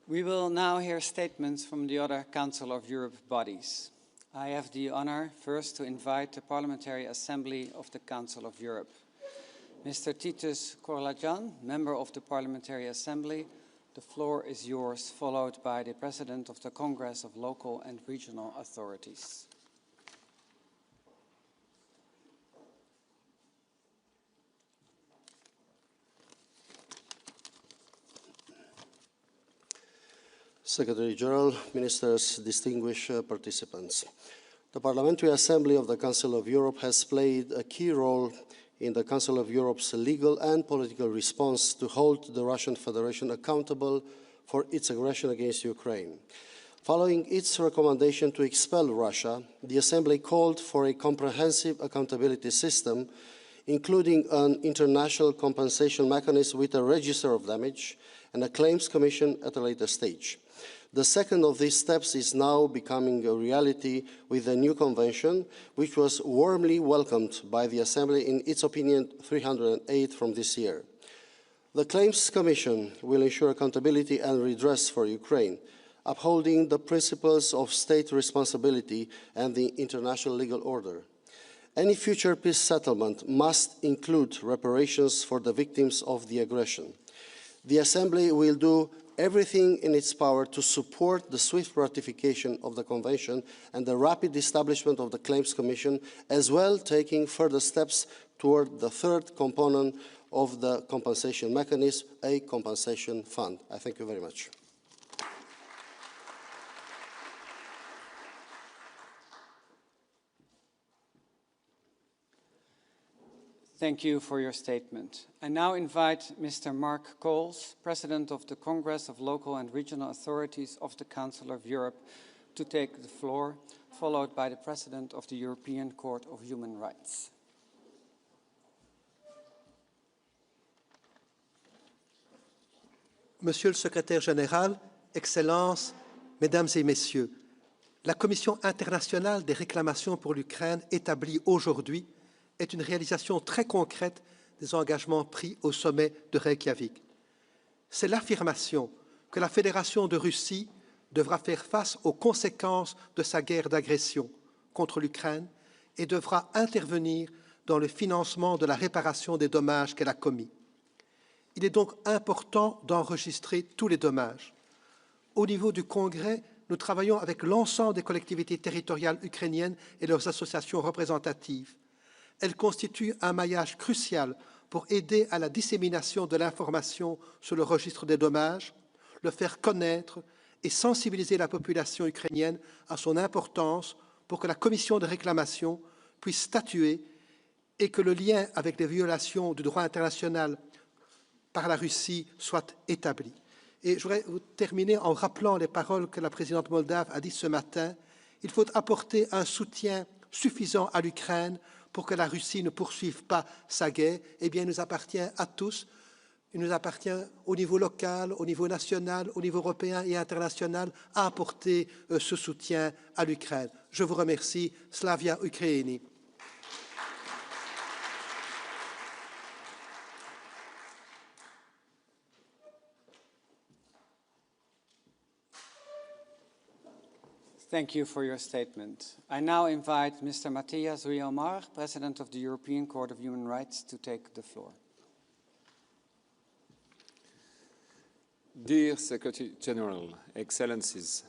We will now hear statements from the other Council of Europe bodies. I have the honor first to invite the Parliamentary Assembly of the Council of Europe. Mr. Titus Korlajan, member of the Parliamentary Assembly, the floor is yours, followed by the President of the Congress of Local and Regional Authorities. Secretary General, Ministers, distinguished participants. The Parliamentary Assembly of the Council of Europe has played a key role in the Council of Europe's legal and political response to hold the Russian Federation accountable for its aggression against Ukraine. Following its recommendation to expel Russia, the Assembly called for a comprehensive accountability system, including an international compensation mechanism with a register of damage and a claims commission at a later stage. The second of these steps is now becoming a reality with the new convention, which was warmly welcomed by the Assembly in its opinion 308 from this year. The Claims Commission will ensure accountability and redress for Ukraine, upholding the principles of state responsibility and the international legal order. Any future peace settlement must include reparations for the victims of the aggression. The Assembly will do everything in its power to support the swift ratification of the Convention and the rapid establishment of the Claims Commission, as well taking further steps toward the third component of the compensation mechanism, a compensation fund. I thank you very much. Thank you for your statement. I now invite Mr. Mark Coles, President of the Congress of Local and Regional Authorities of the Council of Europe, to take the floor, followed by the President of the European Court of Human Rights. Monsieur le Secrétaire général, Excellences, Mesdames et Messieurs, la Commission internationale des réclamations pour l'Ukraine établie aujourd'hui est une réalisation très concrète des engagements pris au sommet de Reykjavik. C'est l'affirmation que la Fédération de Russie devra faire face aux conséquences de sa guerre d'agression contre l'Ukraine et devra intervenir dans le financement de la réparation des dommages qu'elle a commis. Il est donc important d'enregistrer tous les dommages. Au niveau du Congrès, nous travaillons avec l'ensemble des collectivités territoriales ukrainiennes et leurs associations représentatives. Elle constitue un maillage crucial pour aider à la dissémination de l'information sur le registre des dommages, le faire connaître et sensibiliser la population ukrainienne à son importance pour que la commission de réclamation puisse statuer et que le lien avec les violations du droit international par la Russie soit établi. Et je voudrais terminer en rappelant les paroles que la présidente moldave a dites ce matin. Il faut apporter un soutien suffisant à l'Ukraine pour que la Russie ne poursuive pas sa guerre. Eh bien, il nous appartient à tous. Il nous appartient au niveau local, au niveau national, au niveau européen et international à apporter ce soutien à l'Ukraine. Je vous remercie. Slavia Ukraini. Thank you for your statement. I now invite Mr. Matthias Riomar, President of the European Court of Human Rights, to take the floor. Dear Secretary General, Excellencies,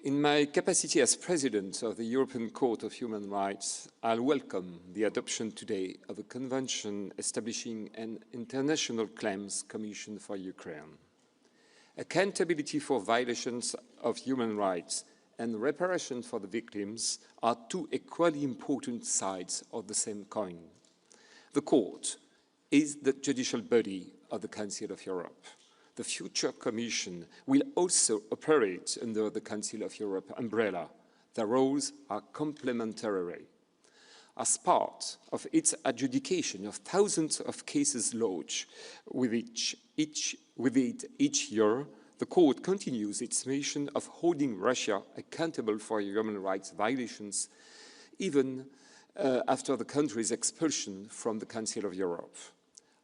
in my capacity as President of the European Court of Human Rights, I welcome the adoption today of a convention establishing an international claims commission for Ukraine. Accountability for violations of human rights and reparation for the victims are two equally important sides of the same coin. The Court is the judicial body of the Council of Europe. The future Commission will also operate under the Council of Europe umbrella. Their roles are complementary. As part of its adjudication of thousands of cases lodged with it each year, the Court continues its mission of holding Russia accountable for human rights violations, even after the country's expulsion from the Council of Europe.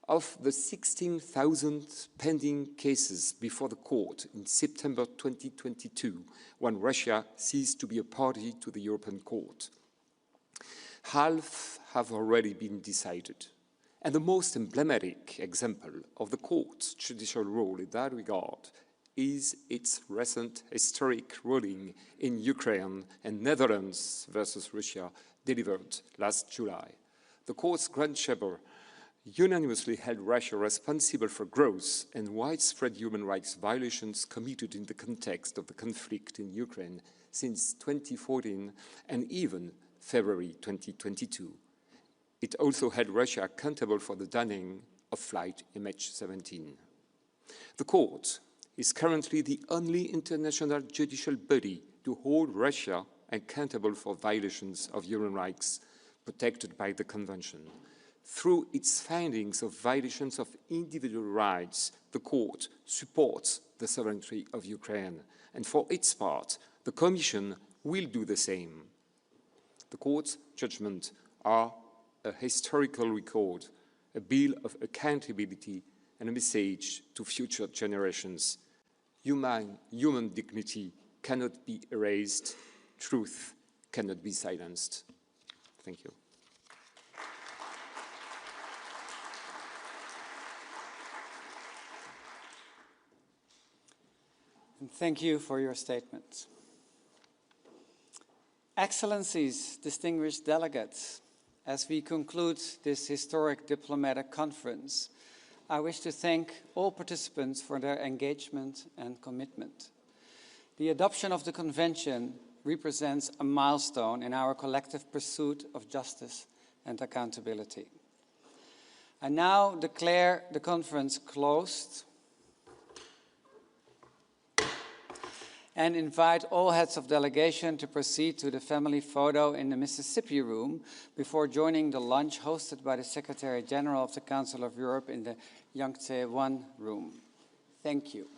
Of the 16,000 pending cases before the court in September 2022, when Russia ceased to be a party to the European Court, half have already been decided. And the most emblematic example of the court's judicial role in that regard is its recent historic ruling in Ukraine and Netherlands versus Russia, delivered last July. The court's grand chamber unanimously held Russia responsible for gross and widespread human rights violations committed in the context of the conflict in Ukraine since 2014 and even February 2022. It also held Russia accountable for the dunning of flight MH17. The court is currently the only international judicial body to hold Russia accountable for violations of human rights protected by the Convention. Through its findings of violations of individual rights, the court supports the sovereignty of Ukraine, and for its part, the Commission will do the same. The court's judgments are a historical record, a bill of accountability, and a message to future generations. Human dignity cannot be erased, truth cannot be silenced. Thank you. And thank you for your statement. Excellencies, distinguished delegates, as we conclude this historic diplomatic conference, I wish to thank all participants for their engagement and commitment. The adoption of the Convention represents a milestone in our collective pursuit of justice and accountability. I now declare the conference closed and invite all heads of delegation to proceed to the family photo in the Mississippi room before joining the lunch hosted by the Secretary General of the Council of Europe in the Yangtze 1 room. Thank you.